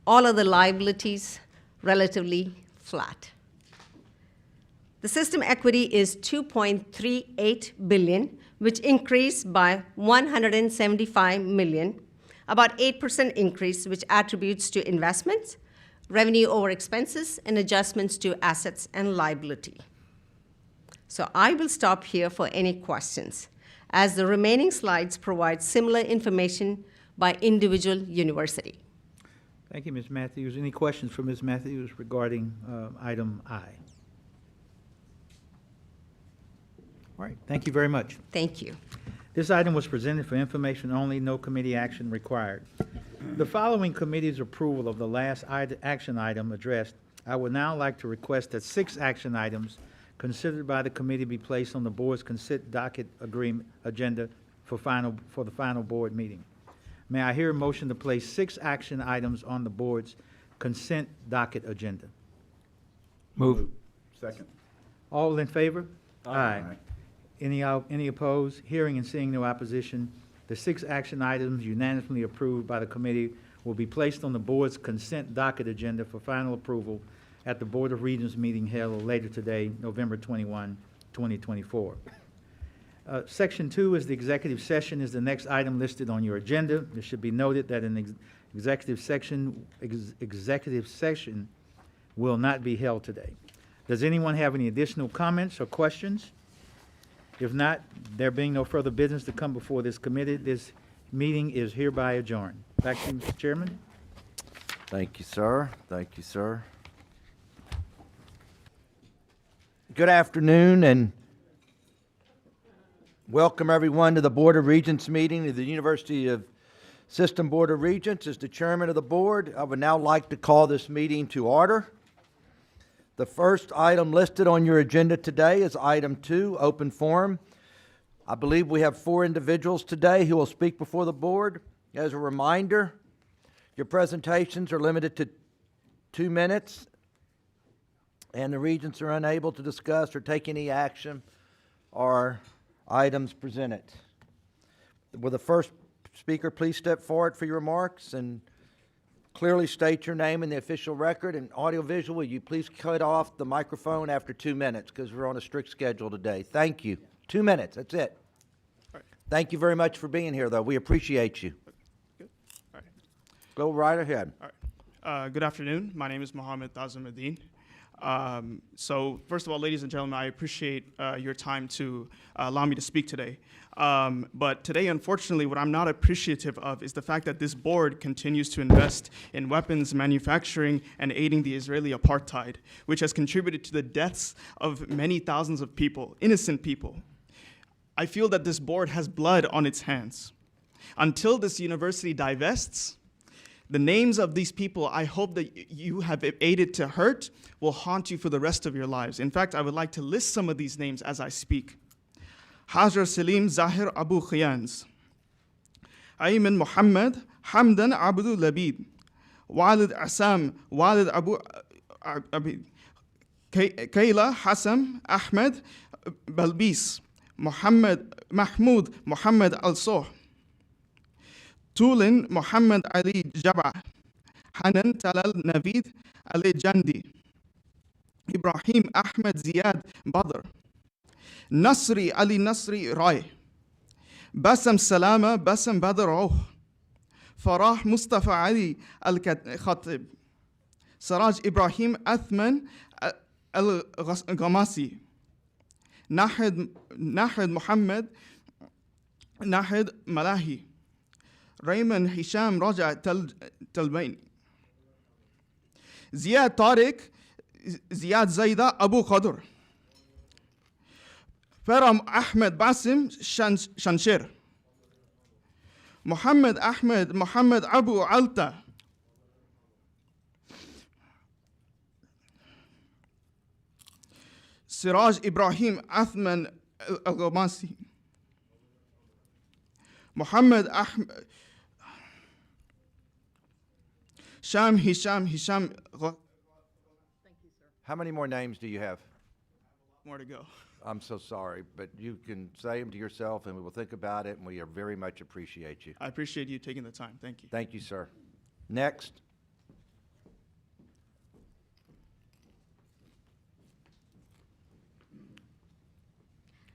All of the liabilities relatively flat. The system equity is $2.38 billion, which increased by $175 million, about 8% increase, which attributes to investments, revenue over expenses, and adjustments to assets and liability. So I will stop here for any questions, as the remaining slides provide similar information by individual university. Thank you, Ms. Matthews. Any questions for Ms. Matthews regarding item I? All right, thank you very much. Thank you. This item was presented for information only, no committee action required. The following committee's approval of the last action item addressed, I would now like to request that 6 action items considered by the committee be placed on the board's consent docket agenda for the final board meeting. May I hear a motion to place 6 action items on the board's consent docket agenda? Move. Second. All in favor? Aye. Any opposed? Hearing and seeing no opposition, the 6 action items unanimously approved by the committee will be placed on the board's consent docket agenda for final approval at the Board of Regents meeting held later today, November 21, 2024. Section 2 is the executive session is the next item listed on your agenda. It should be noted that an executive session will not be held today. Does anyone have any additional comments or questions? If not, there being no further business to come before this committee, this meeting is hereby adjourned. Back to you, Mr. Chairman. Thank you, sir. Thank you, sir. Good afternoon, and welcome everyone to the Board of Regents meeting of the University of System Board of Regents. As the chairman of the board, I would now like to call this meeting to order. The first item listed on your agenda today is item 2, open forum. I believe we have 4 individuals today who will speak before the board. As a reminder, your presentations are limited to 2 minutes, and the regents are unable to discuss or take any action or items presented. Will the first speaker please step forward for your remarks and clearly state your name in the official record, and audiovisual, will you please cut off the microphone after 2 minutes because we're on a strict schedule today. Thank you. 2 minutes, that's it. All right. Thank you very much for being here, though. We appreciate you. Good. All right. Go right ahead. All right. Good afternoon. My name is Mohammed Tazimuddin. So first of all, ladies and gentlemen, I appreciate your time to allow me to speak today. But today, unfortunately, what I'm not appreciative of is the fact that this board continues to invest in weapons manufacturing and aiding the Israeli apartheid, which has contributed to the deaths of many thousands of people, innocent people. I feel that this board has blood on its hands. Until this university divests, the names of these people I hope that you have aided to hurt will haunt you for the rest of your lives. In fact, I would like to list some of these names as I speak. Hajar Salim Zahir Abu Khiyans, Ayman Muhammad Hamdan Abdul Labid, Walid Assam Walid Abu Abid, Kayla Hassan Ahmed Balbis, Mahmoud Muhammad Al-Soh, Tulin Muhammad Ali Jab'a, Hanan Talal Navid Ali Jandi, Ibrahim Ahmed Ziyad Badr, Nasri Ali Nasri Rai, Bassam Salama Bassam Badr Oh, Farah Mustafa Ali Al-Khatib, Saraj Ibrahim Athman Al-Ghamasi, Nahid Muhammad Nahid Malahi, Rayman Hisham Raja Talbain, Ziyad Tariq Ziyad Zaida Abu Qadr, Faram Ahmed Basim Shanshir, Muhammad Ahmed Muhammad Abu Alta, Siraj Ibrahim Athman Al-Ghamasi, Muhammad Ahmed Sham Hisham. How many more names do you have? More to go. I'm so sorry, but you can say them to yourself, and we will think about it, and we very much appreciate you. I appreciate you taking the time. Thank you. Thank you, sir. Next.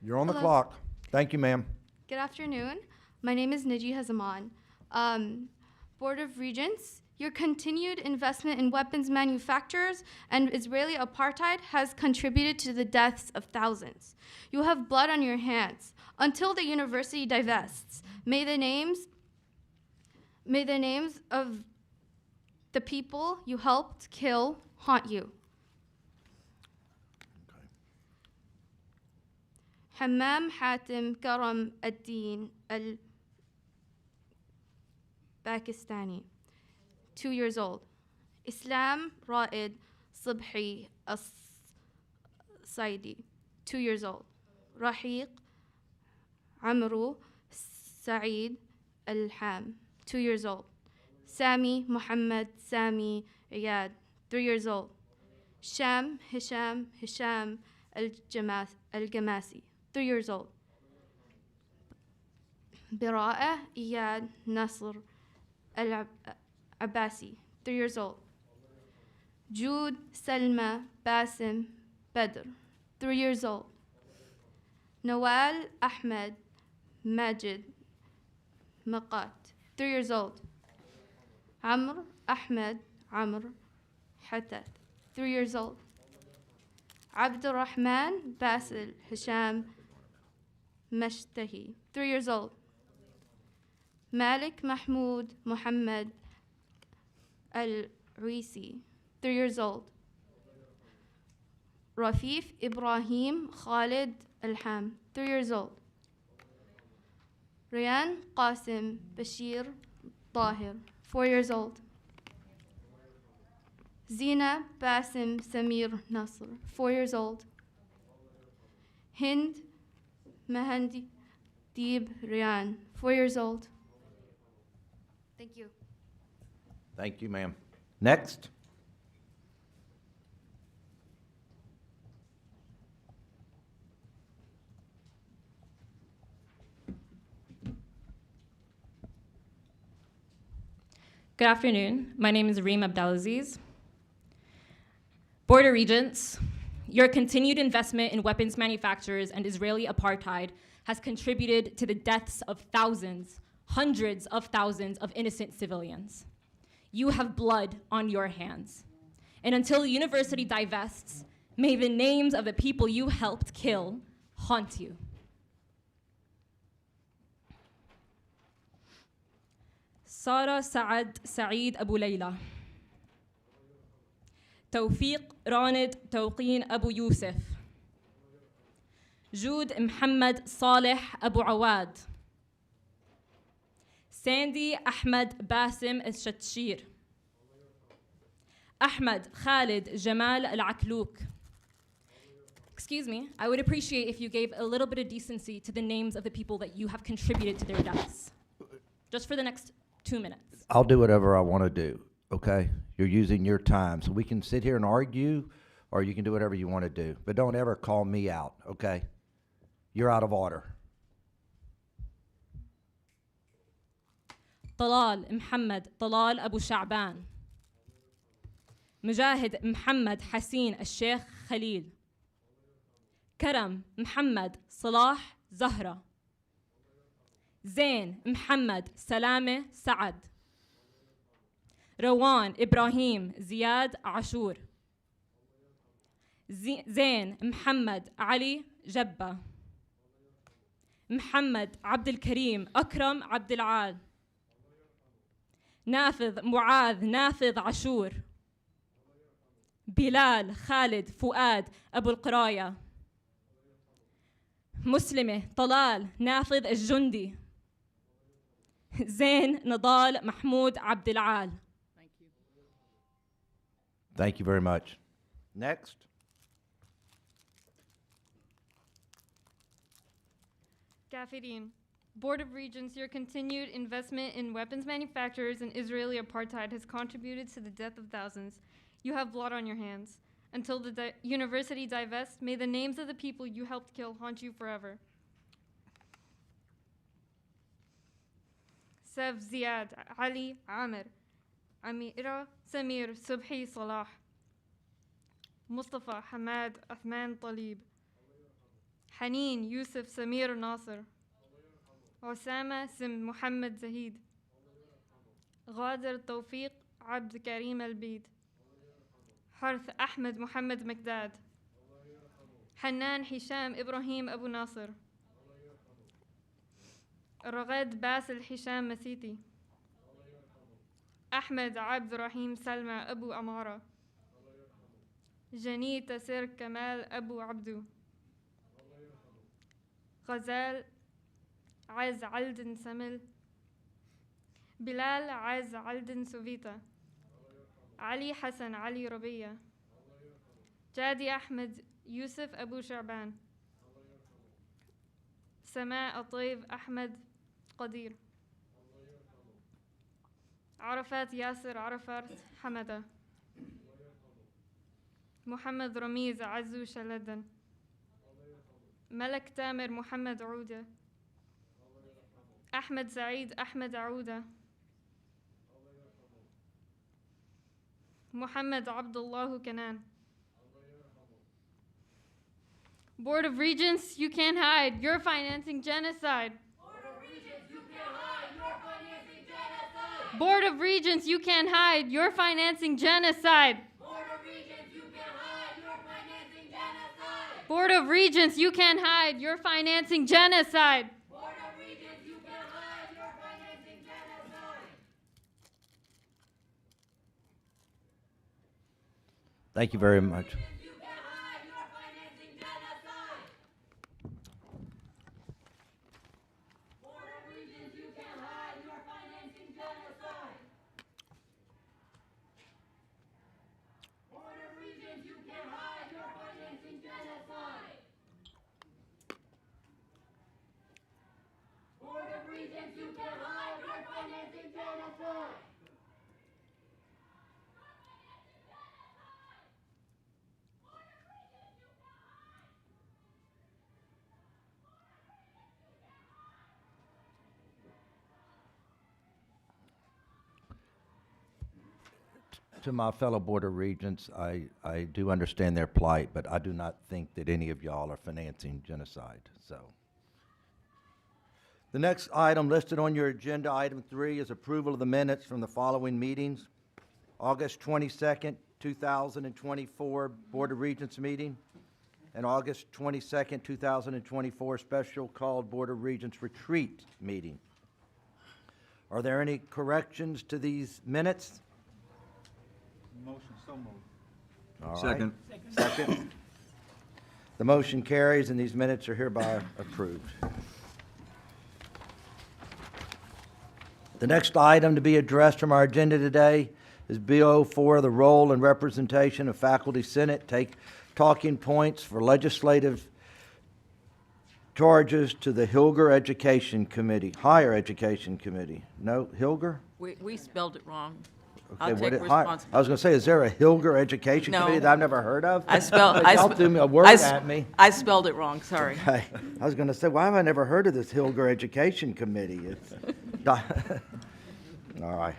You're on the Hello. clock. Thank you, ma'am. Good afternoon. My name is Niji Hazaman. Board of Regents, your continued investment in weapons manufacturers and Israeli apartheid has contributed to the deaths of thousands. You have blood on your hands. Until the university divests, may the names of the people you helped kill haunt you. حمام حاتم كرم الدين الباكستاني 2 years old. Islam Raed Subhi Saidi 2 years old. Rahiq Amru Saeed Alham 2 years old. Sami Muhammad Sami Iyad 3 years old. Sham Hisham Al-Gamasi 3 years old. Bira'a Iyad Nasr Al-Abbasi 3 years old. Jude Salma Basim Badr 3 years old. Nawal Ahmed Majid Maqat 3 years old. Amr Ahmed Amr Hatat 3 years old. Abdurrahman Basil Hisham Mashtahi 3 years old. Malik Mahmoud Muhammad Al-Risi 3 years old. Rafif Ibrahim Khalid Alham 3 years old. Riyan Qasim Bashir Tahir 4 years old. Zina Basim Samir Nasr 4 years old. Hind Mahandi Deeb Riyan 4 years old. Thank you. Thank you, ma'am. Next. Good afternoon. My name is Reem Abdelaziz. Board of Regents, your continued investment in weapons manufacturers and Israeli apartheid has contributed to the deaths of thousands, hundreds of thousands of innocent civilians. You have blood on your hands. And until the university divests, may the names of the people you helped kill haunt you. Sara Saad Saeed Abu Layla. توفيق راند توقين أبو يوسف. جود محمد صالح أبو عواد. ساندي أحمد باسم الشتشير. أحمد خالد جمال العكلوك. Excuse me, I would appreciate if you gave a little bit of decency to the names of the people that you have contributed to their deaths. Just for the next 2 minutes. I'll do whatever I want to do, okay? You're using your time. So we can sit here and argue, or you can do whatever you want to do. But don't ever call me out, okay? You're out of order. طلال محمد طلال أبو شعبان. مجاهد محمد حسين الشيخ خليل. كرم محمد صلاح زهرة. زين محمد سلامة سعد. روان إبراهيم زياد عاشور. زين محمد علي جبة. محمد عبد الكريم أكرم عبد العال. نافذ معاذ نافذ عاشور. بلال خالد فؤاد أبو القراية. مسلمة طلال نافذ الجندي. زين نضال محمود عبد العال. Thank you very much. Next. Gaffirin. Board of Regents, your continued investment in weapons manufacturers and Israeli apartheid has contributed to the death of thousands. You have blood on your hands. Until the university divests, may the names of the people you helped kill haunt you forever. Sev Ziad, Ali Amir, Amira Samir Subhi Salah, Mustafa Hamad Athman Talib, Haneen Yusuf Samir Nasser, Osama Sim Muhammad Zahid, Ghadir Tawfiq Abd Karim Al-Bid, Harth Ahmed Muhammad Maqdad, Hanan Hisham Ibrahim Abu Nasser, Ragad Basil Hisham Masiti, أحمد عبد الرحيم سلمى أبو أمارة جني تسير كمال أبو عبدو غزال عز علدن سمل بلال عز علدن سوفيتا علي حسن علي ربيع جادي أحمد يوسف أبو شعبان سماء طيب أحمد قدير عرفات ياسر عرفات حمدة محمد رميز عزو شلدن ملك تامر محمد عودة أحمد سعيد أحمد عودة محمد عبد الله كنان. Board of Regents, you can't hide. You're financing genocide. Board of Regents, you can't hide. You're financing genocide. Board of Regents, you can't hide. You're financing genocide. Thank you very much. To my fellow Board of Regents, I do understand their plight, but I do not think that any of y'all are financing genocide, so. The next item listed on your agenda, item 3, is approval of the minutes from the following meetings. August 22nd, 2024 Board of Regents meeting, and August 22nd, 2024 special called Board of Regents retreat meeting. Are there any corrections to these minutes? Motion so moved. All right. Second. Second. The motion carries, and these minutes are hereby approved. The next item to be addressed from our agenda today is Bill 04, the role and representation of Faculty Senate. Take talking points for legislative charges to the Hilger Education Committee, Higher Education Committee. No, Hilger? We spelled it wrong. Okay, I'll what take it- responsibility. I was going to say, is there a Hilger Education No. Committee that I've never heard of? I Y'all threw me a word at me. I spelled it wrong, sorry. Okay. I was going to say, why have I never heard of this Hilger Education Committee? It's all right.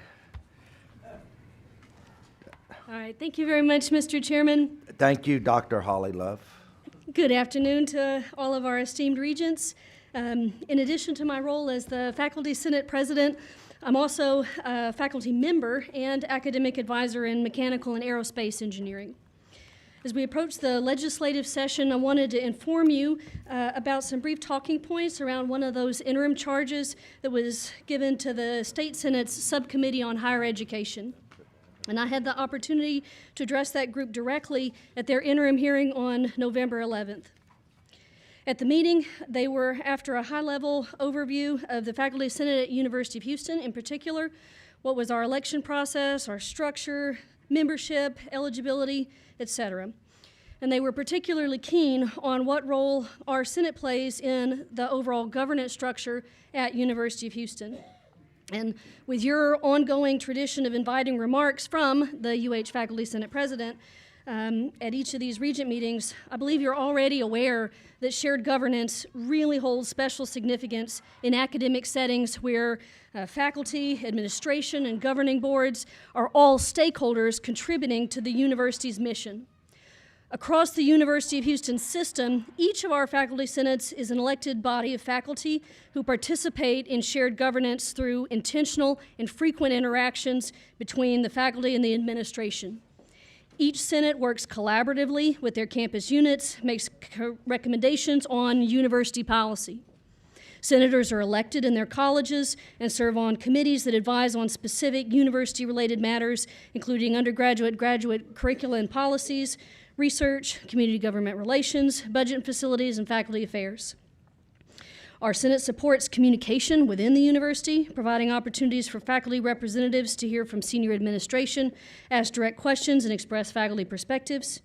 All right, thank you very much, Mr. Chairman. Thank you, Dr. Holly Love. Good afternoon to all of our esteemed regents. In addition to my role as the Faculty Senate President, I'm also a faculty member and academic advisor in mechanical and aerospace engineering. As we approach the legislative session, I wanted to inform you about some brief talking points around one of those interim charges that was given to the State Senate's Subcommittee on Higher Education. And I had the opportunity to address that group directly at their interim hearing on November 11th. At the meeting, they were after a high-level overview of the Faculty Senate at University of Houston, in particular, what was our election process, our structure, membership, eligibility, etc. And they were particularly keen on what role our Senate plays in the overall governance structure at University of Houston. And with your ongoing tradition of inviting remarks from the UH Faculty Senate President at each of these regent meetings, I believe you're already aware that shared governance really holds special significance in academic settings where faculty, administration, and governing boards are all stakeholders contributing to the university's mission. Across the University of Houston system, each of our faculty senates is an elected body of faculty who participate in shared governance through intentional and frequent interactions between the faculty and the administration. Each senate works collaboratively with their campus units, makes recommendations on university policy. Senators are elected in their colleges and serve on committees that advise on specific university-related matters, including undergraduate, graduate curricula and policies, research, community government relations, budget and facilities, and faculty affairs. Our Senate supports communication within the university, providing opportunities for faculty representatives to hear from senior administration, ask direct questions, and express faculty perspectives.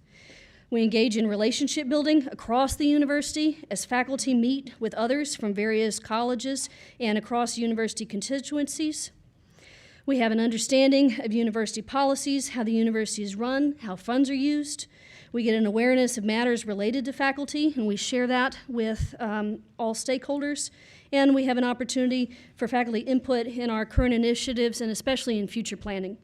We engage in relationship building across the university as faculty meet with others from various colleges and across university constituencies. We have an understanding of university policies, how the university is run, how funds are used. We get an awareness of matters related to faculty, and we share that with all stakeholders. And we have an opportunity for faculty input in our current initiatives and especially in future planning.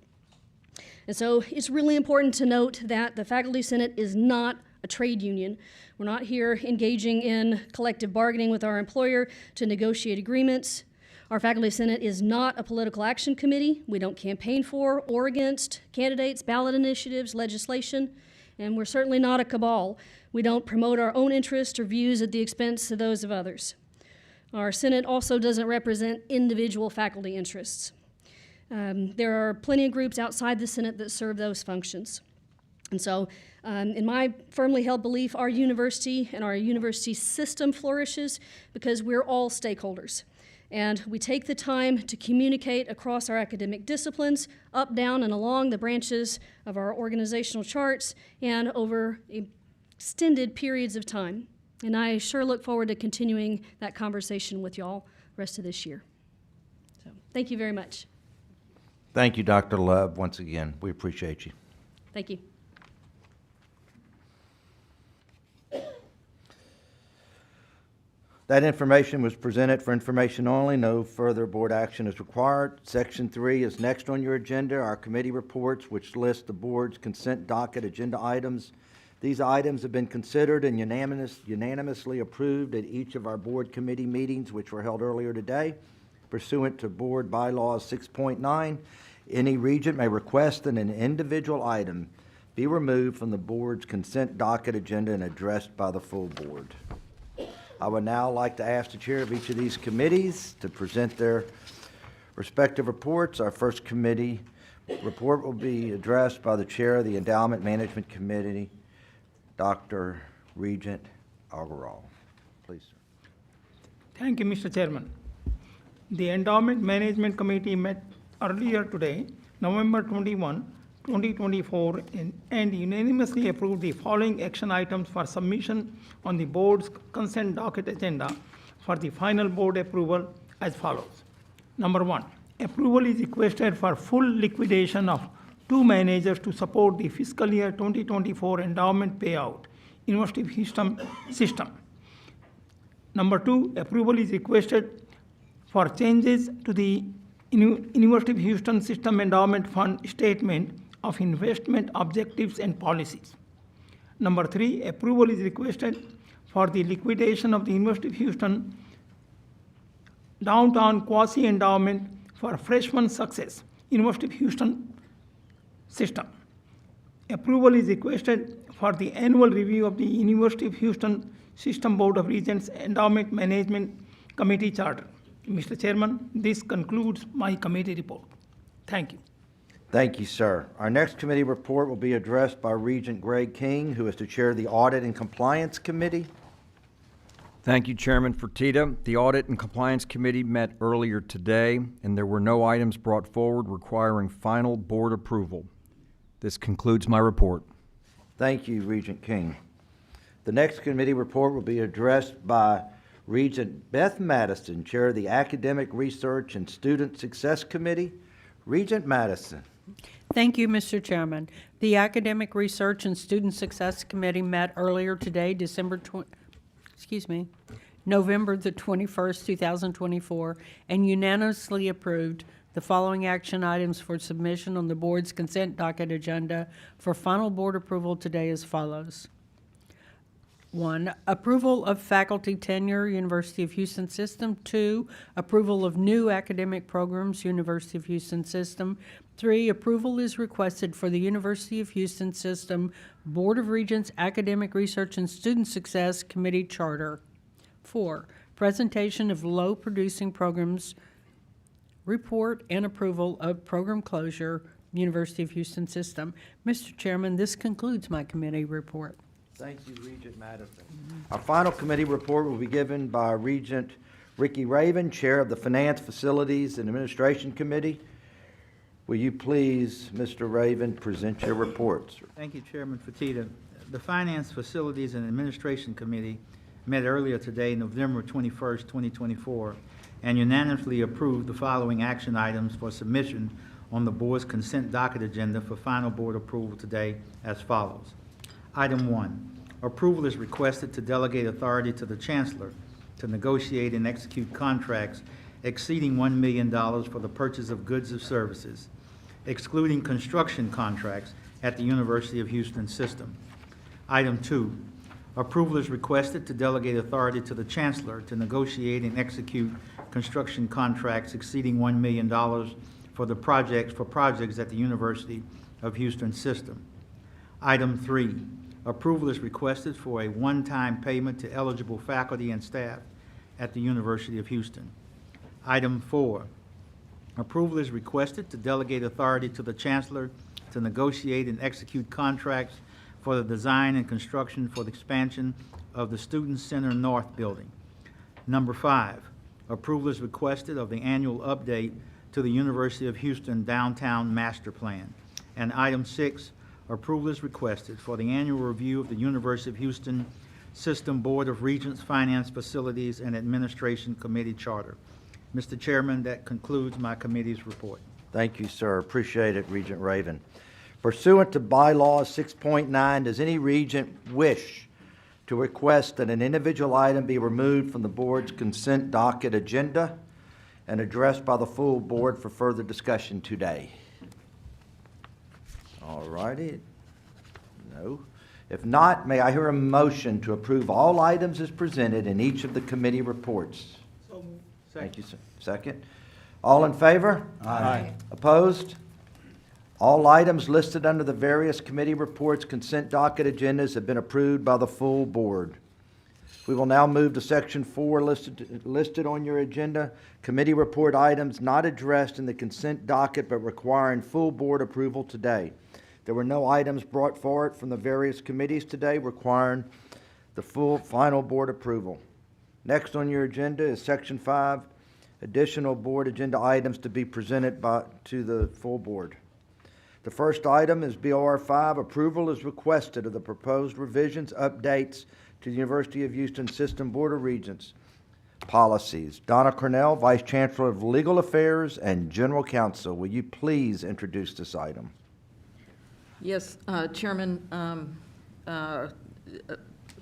And so it's really important to note that the Faculty Senate is not a trade union. We're not here engaging in collective bargaining with our employer to negotiate agreements. Our Faculty Senate is not a political action committee. We don't campaign for or against candidates, ballot initiatives, legislation. And we're certainly not a cabal. We don't promote our own interests or views at the expense of those of others. Our Senate also doesn't represent individual faculty interests. There are plenty of groups outside the Senate that serve those functions. And so, in my firmly held belief, our university and our university system flourishes because we're all stakeholders. And we take the time to communicate across our academic disciplines, up, down, and along the branches of our organizational charts, and over extended periods of time. And I sure look forward to continuing that conversation with y'all the rest of this year. So, thank you very much. Thank you, Dr. Love, once again. We appreciate you. Thank you. That information was presented for information only. No further board action is required. Section 3 is next on your agenda, our committee reports, which list the board's consent docket agenda items. These items have been considered and unanimously approved at each of our board committee meetings, which were held earlier today. Pursuant to Board Bylaws 6.9, any regent may request that an individual item be removed from the board's consent docket agenda and addressed by the full board. I would now like to ask the chair of each of these committees to present their respective reports. Our first committee report will be addressed by the chair of the Endowment Management Committee, Dr. Regent Agarwal. Please, sir. Thank you, Mr. Chairman. The Endowment Management Committee met earlier today, November 21, 2024, and unanimously approved the following action items for submission on the board's consent docket agenda for the final board approval as follows. Number 1, approval is requested for full liquidation of 2 managers to support the fiscal year 2024 endowment payout, University of Houston system. Number 2, approval is requested for changes to the University of Houston System Endowment Fund statement of investment objectives and policies. Number 3, approval is requested for the liquidation of the University of Houston Downtown Quasi-Endowment for Freshman Success, University of Houston System. Approval is requested for the annual review of the University of Houston System Board of Regents Endowment Management Committee Charter. Mr. Chairman, this concludes my committee report. Thank you. Thank you, sir. Our next committee report will be addressed by Regent Greg King, who is to chair the Audit and Compliance Committee. Thank you, Chairman Fertitta. The Audit and Compliance Committee met earlier today, and there were no items brought forward requiring final board approval. This concludes my report. Thank you, Regent King. The next committee report will be addressed by Regent Beth Madison, Chair of the Academic Research and Student Success Committee. Regent Madison. Thank you, Mr. Chairman. The Academic Research and Student Success Committee met earlier today, November the 21st, 2024, and unanimously approved the following action items for submission on the board's consent docket agenda for final board approval today as follows. 1, approval of faculty tenure, University of Houston System. 2, approval of new academic programs, University of Houston System. 3, approval is requested for the University of Houston System Board of Regents Academic Research and Student Success Committee Charter. 4, presentation of low-producing programs report and approval of program closure, University of Houston system. Mr. Chairman, this concludes my committee report. Thank you, Regent Madison. Our final committee report will be given by Regent Ricky Raven, Chair of the Finance, Facilities, and Administration Committee. Will you please, Mr. Raven, present your reports? Thank you, Chairman Fatita. The Finance, Facilities, and Administration Committee met earlier today, November 21st, 2024, and unanimously approved the following action items for submission on the board's consent docket agenda for final board approval today as follows. Item 1, approval is requested to delegate authority to the Chancellor to negotiate and execute contracts exceeding $1 million for the purchase of goods or services, excluding construction contracts at the University of Houston system. Item 2, approval is requested to delegate authority to the Chancellor to negotiate and execute construction contracts exceeding $1 million for projects at the University of Houston system. Item 3, approval is requested for a one-time payment to eligible faculty and staff at the University of Houston. Item 4, approval is requested to delegate authority to the Chancellor to negotiate and execute contracts for the design and construction for the expansion of the Student Center North building. Number 5, approval is requested of the annual update to the University of Houston Downtown Master Plan. And item 6, approval is requested for the annual review of the University of Houston System Board of Regents, Finance, Facilities, and Administration Committee Charter. Mr. Chairman, that concludes my committee's report. Thank you, sir. Appreciate it, Regent Raven. Pursuant to bylaw 6.9, does any regent wish to request that an individual item be removed from the board's consent docket agenda and addressed by the full board for further discussion today? All righty. No. If not, may I hear a motion to approve all items as presented in each of the committee reports? So moved. Thank you, sir. Second. All in favor? Aye. Opposed? All items listed under the various committee reports consent docket agendas have been approved by the full board. We will now move to section 4 listed on your agenda, committee report items not addressed in the consent docket but requiring full board approval today. There were no items brought forward from the various committees today requiring the full final board approval. Next on your agenda is section 5, additional board agenda items to be presented to the full board. The first item is BOR 5. Approval is requested of the proposed revisions, updates to the University of Houston System Board of Regents policies. Donna Cornell, Vice Chancellor of Legal Affairs and General Counsel, will you please introduce this item? Yes, Chairman,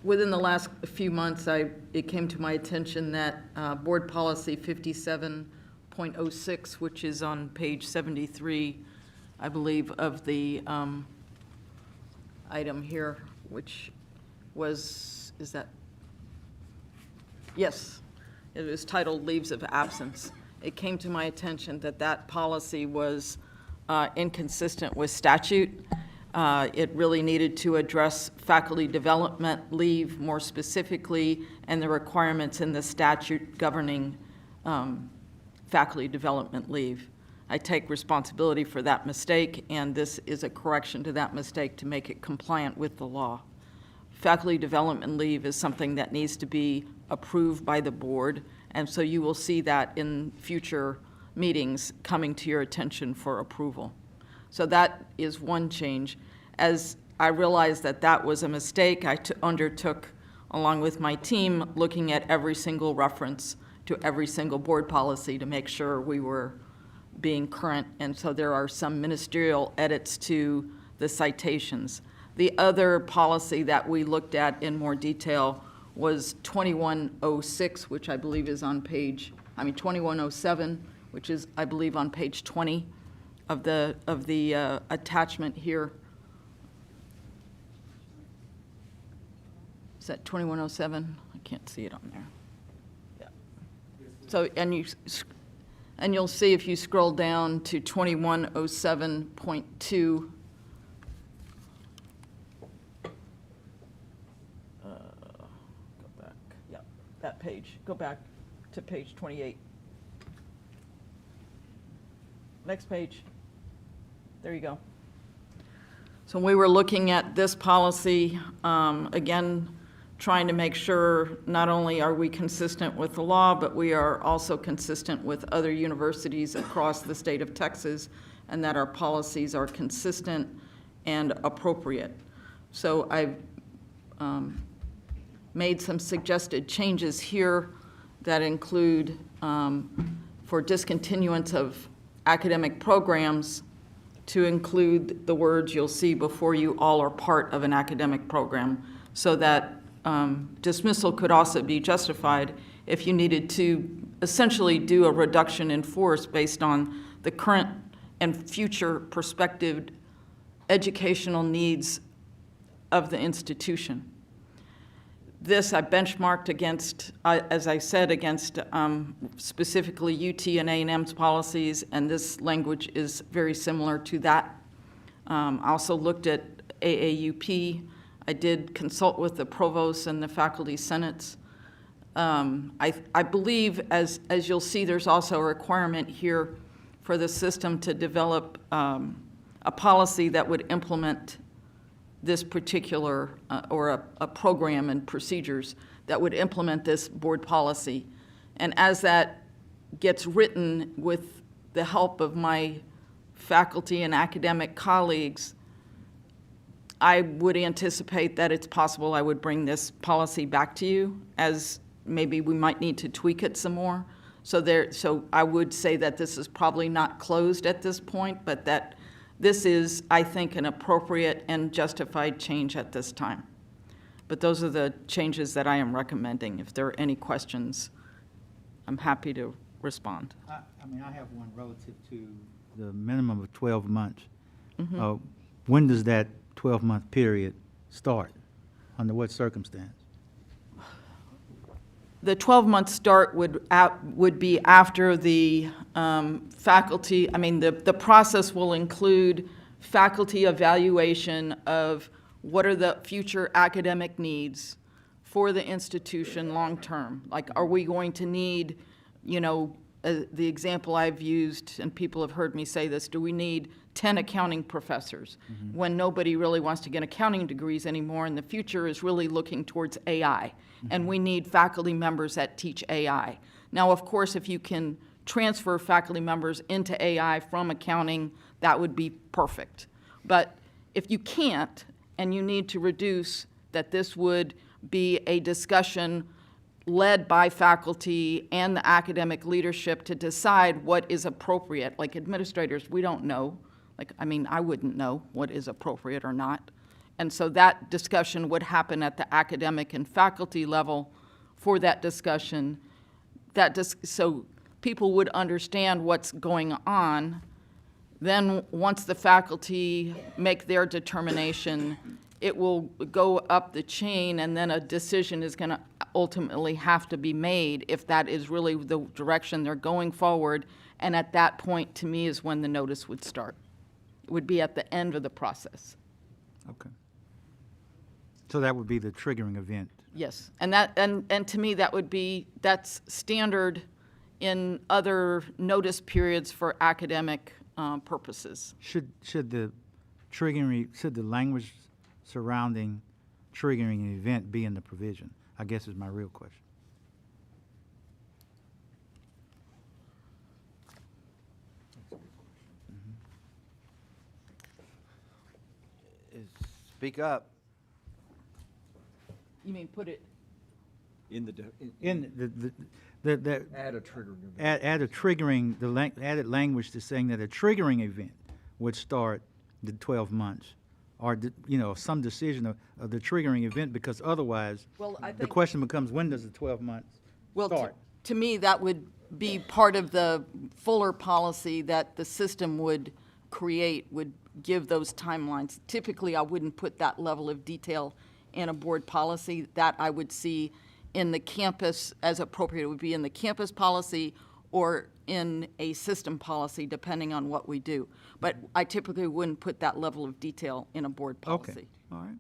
within the last few months, it came to my attention that Board Policy 57.06, which is on page 73, I believe, of the item here, which was, is that? Yes, it was titled Leaves of Absence. It came to my attention that that policy was inconsistent with statute. It really needed to address faculty development leave more specifically and the requirements in the statute governing faculty development leave. I take responsibility for that mistake, and this is a correction to that mistake to make it compliant with the law. Faculty development leave is something that needs to be approved by the board, and so you will see that in future meetings coming to your attention for approval. So that is one change. As I realized that that was a mistake, I undertook, along with my team, looking at every single reference to every single board policy to make sure we were being current, and so there are some ministerial edits to the citations. The other policy that we looked at in more detail was 2106, which I believe is on 2107, which is, I believe, on page 20 of the attachment here. Is that 2107? I can't see it on there. Yeah. So, and you'll see if you scroll down to 2107.2. that page. Go back to page 28. Next page. There you go. So we were looking at this policy, again, trying to make sure not only are we consistent with the law, but we are also consistent with other universities across the state of Texas, and that our policies are consistent and appropriate. So I've made some suggested changes here that include for discontinuance of academic programs to include the words you'll see before you, all are part of an academic program, so that dismissal could also be justified if you needed to essentially do a reduction in force based on the current and future prospective educational needs of the institution. This I benchmarked against, as I said, against specifically UT and A&M's policies, and this language is very similar to that. I also looked at AAUP. I did consult with the provost and the faculty senates. I believe, as you'll see, there's also a requirement here for the system to develop a policy that would implement this particular, or a program and procedures that would implement this board policy. And as that gets written with the help of my faculty and academic colleagues, I would anticipate that it's possible I would bring this policy back to you, as maybe we might need to tweak it some more. So I would say that this is probably not closed at this point, but that this is, I think, an appropriate and justified change at this time. But those are the changes that I am recommending. If there are any questions, I'm happy to respond. I mean, I have one relative to the minimum of 12 months. Mhm. When does that 12-month period start? Under what circumstance? The 12-month start would be after the faculty, the process will include faculty evaluation of what are the future academic needs for the institution long-term. Like, are we going to need, the example I've used, and people have heard me say this, do we need 10 accounting professors when nobody really wants to get accounting degrees anymore, and the future is really looking towards AI, and we need faculty members that teach AI. Now, of course, if you can transfer faculty members into AI from accounting, that would be perfect. But if you can't, and you need to reduce, that this would be a discussion led by faculty and the academic leadership to decide what is appropriate. Like administrators, we don't know. I wouldn't know what is appropriate or not. And so that discussion would happen at the academic and faculty level for that discussion. So people would understand what's going on. Then once the faculty make their determination, it will go up the chain, and then a decision is going to ultimately have to be made if that is really the direction they're going forward. And at that point, to me, is when the notice would start. It would be at the end of the process. Okay. So that would be the triggering event. Yes, and to me, that's standard in other notice periods for academic purposes. Should the language surrounding triggering an event be in the provision? I guess is my real question. Speak up. You mean put it In the Add a triggering event. add a triggering, added language to saying that a triggering event would start the 12 months, or some decision of the triggering event, because otherwise, Well, I the think- question becomes, when does the 12 months start? To me, that would be part of the fuller policy that the system would create, would give those timelines. Typically, I wouldn't put that level of detail in a board policy. That I would see in the campus as appropriate. It would be in the campus policy or in a system policy, depending on what we do. But I typically wouldn't put that level of detail in a board policy. Okay, all right.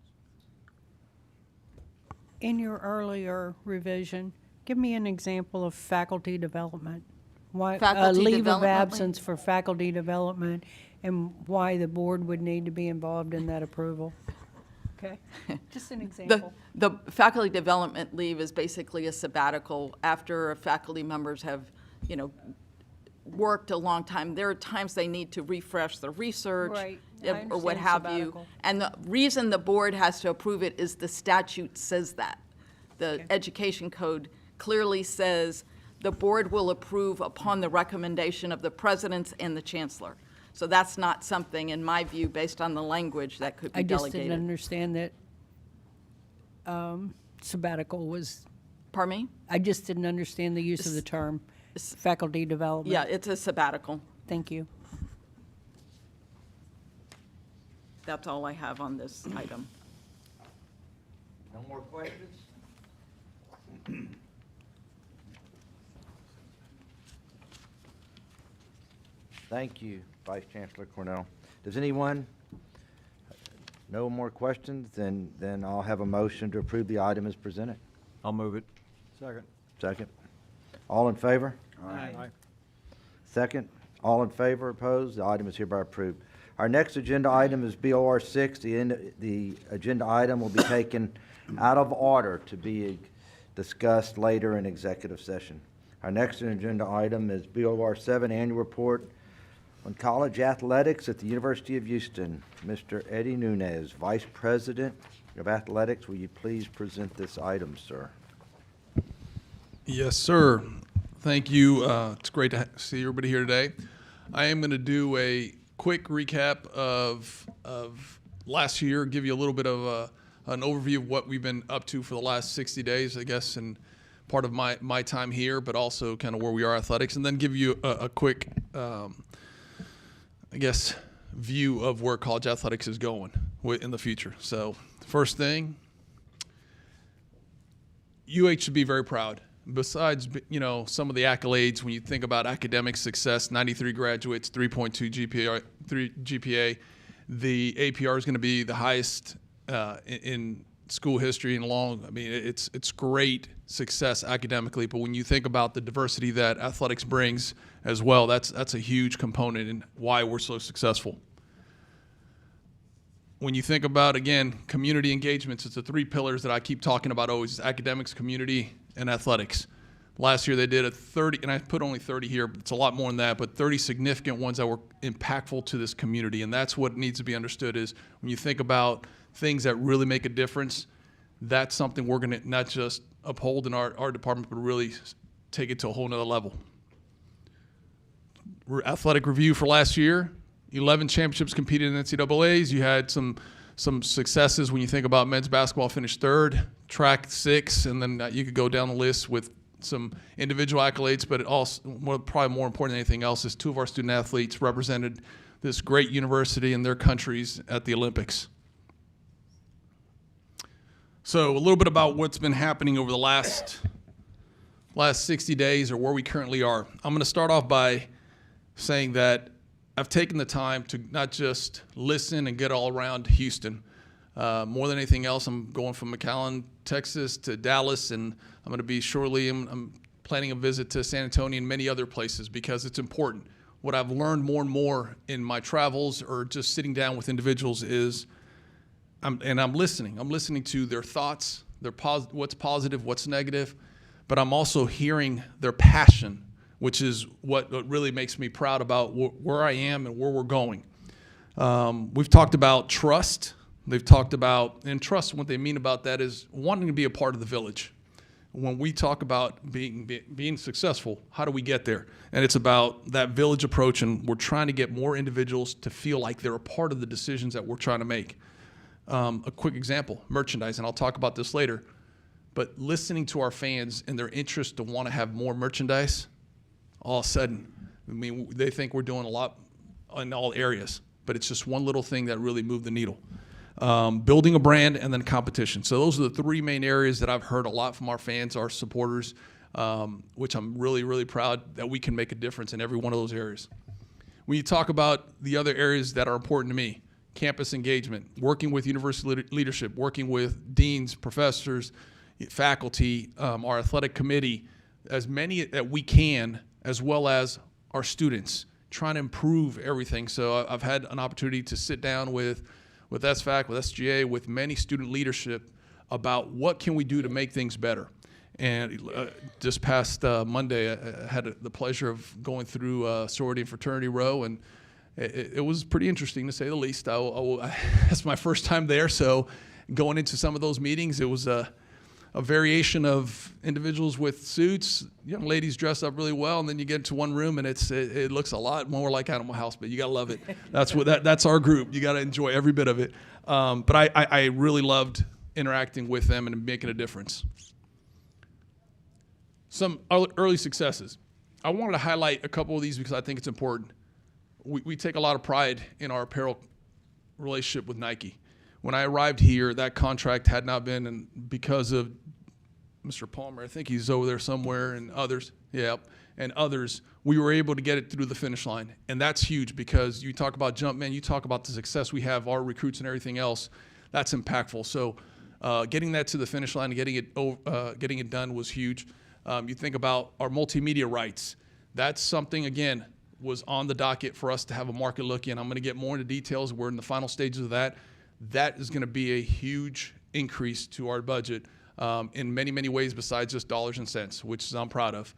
In your earlier revision, Give me an example of faculty development. Why, Faculty leave of development, absence for faculty development, and why the board would need to be involved in that approval. Okay, just an example. The faculty development leave is basically a sabbatical after faculty members have, you know, worked a long time. There are times they need to refresh their research. Right. Or what have you. And the reason the board has to approve it is the statute says that. The education code clearly says the board will approve upon the recommendation of the presidents and the chancellor. So that's not something, in my view, based on the language, that could be I just delegated. didn't understand that sabbatical was. Pardon me? I just didn't understand the use of the term faculty development. Yeah, it's a sabbatical. Thank you. That's all I have on this item. No more questions? Thank you, Vice Chancellor Cornell. Does anyone, no more questions? Then I'll have a motion to approve the item as presented. I'll move it. Second. Second. All in favor? Aye. Second. All in favor, opposed? The item is hereby approved. Our next agenda item is BOR 6. The agenda item will be taken out of order to be discussed later in executive session. Our next agenda item is BOR 7, Annual Report on College Athletics at the University of Houston. Mr. Eddie Nunez, Vice President of Athletics, will you please present this item, sir? Yes, sir. Thank you. It's great to see everybody here today. I am going to do a quick recap of last year, give you a little bit of an overview of what we've been up to for the last 60 days, I guess, and part of my time here, but also kind of where we are athletics, and then give you a quick, I guess, view of where college athletics is going in the future. So first thing, UH should be very proud. Besides, you know, some of the accolades, when you think about academic success, 93 graduates, 3.2 GPA, the APR is going to be the highest in school history and long. I mean, it's great success academically, but when you think about the diversity that athletics brings as well, that's a huge component in why we're so successful. When you think about, again, community engagements, it's the three pillars that I keep talking about always: academics, community, and athletics. Last year they did a 30, and I put only 30 here, but it's a lot more than that, but 30 significant ones that were impactful to this community. And that's what needs to be understood is when you think about things that really make a difference, that's something we're going to not just uphold in our department, but really take it to a whole nother level. Athletic review for last year, 11 championships competed in NCAAs. You had some successes when you think about men's basketball finished third, track 6, and then you could go down the list with some individual accolades, but it also, probably more important than anything else, is 2 of our student athletes represented this great university and their countries at the Olympics. So a little bit about what's been happening over the last 60 days, or where we currently are. I'm going to start off by saying that I've taken the time to not just listen and get all around Houston. More than anything else, I'm going from McAllen, Texas to Dallas, and I'm going to be shortly, I'm planning a visit to San Antonio and many other places because it's important. What I've learned more and more in my travels or just sitting down with individuals is, I'm listening. I'm listening to their thoughts, what's positive, what's negative, but I'm also hearing their passion, which is what really makes me proud about where I am and where we're going. We've talked about trust. They've talked about, and trust, what they mean about that is wanting to be a part of the village. When we talk about being successful, how do we get there? And it's about that village approach, and we're trying to get more individuals to feel like they're a part of the decisions that we're trying to make. A quick example, merchandise, and I'll talk about this later, but listening to our fans and their interest to want to have more merchandise, all of a sudden, I mean, they think we're doing a lot in all areas, but it's just one little thing that really moved the needle. Building a brand and then competition. So those are the 3 main areas that I've heard a lot from our fans, our supporters, which I'm really, really proud that we can make a difference in every one of those areas. When you talk about the other areas that are important to me, campus engagement, working with university leadership, working with deans, professors, faculty, our athletic committee, as many that we can, as well as our students, trying to improve everything. So I've had an opportunity to sit down with SFAC, with SGA, with many student leadership about what can we do to make things better. And just past Monday, I had the pleasure of going through sorority and fraternity row, and it was pretty interesting, to say the least. That's my first time there, so going into some of those meetings, it was a variation of individuals with suits, young ladies dressed up really well, and then you get into one room and it looks a lot more like Animal House, but you gotta love it. That's our group. You gotta enjoy every bit of it. But I really loved interacting with them and making a difference. Some early successes. I wanted to highlight a couple of these because I think it's important. We take a lot of pride in our apparel relationship with Nike. When I arrived here, that contract had not been, and because of Mr. Palmer, I think he's over there somewhere, and others, we were able to get it through the finish line. And that's huge because you talk about Jumpman, you talk about the success we have, our recruits and everything else, that's impactful. So getting that to the finish line and getting it done was huge. You think about our multimedia rights. That's something, again, was on the docket for us to have a market look in. I'm going to get more into details. We're in the final stages of that. That is going to be a huge increase to our budget in many, many ways besides just dollars and cents, which I'm proud of.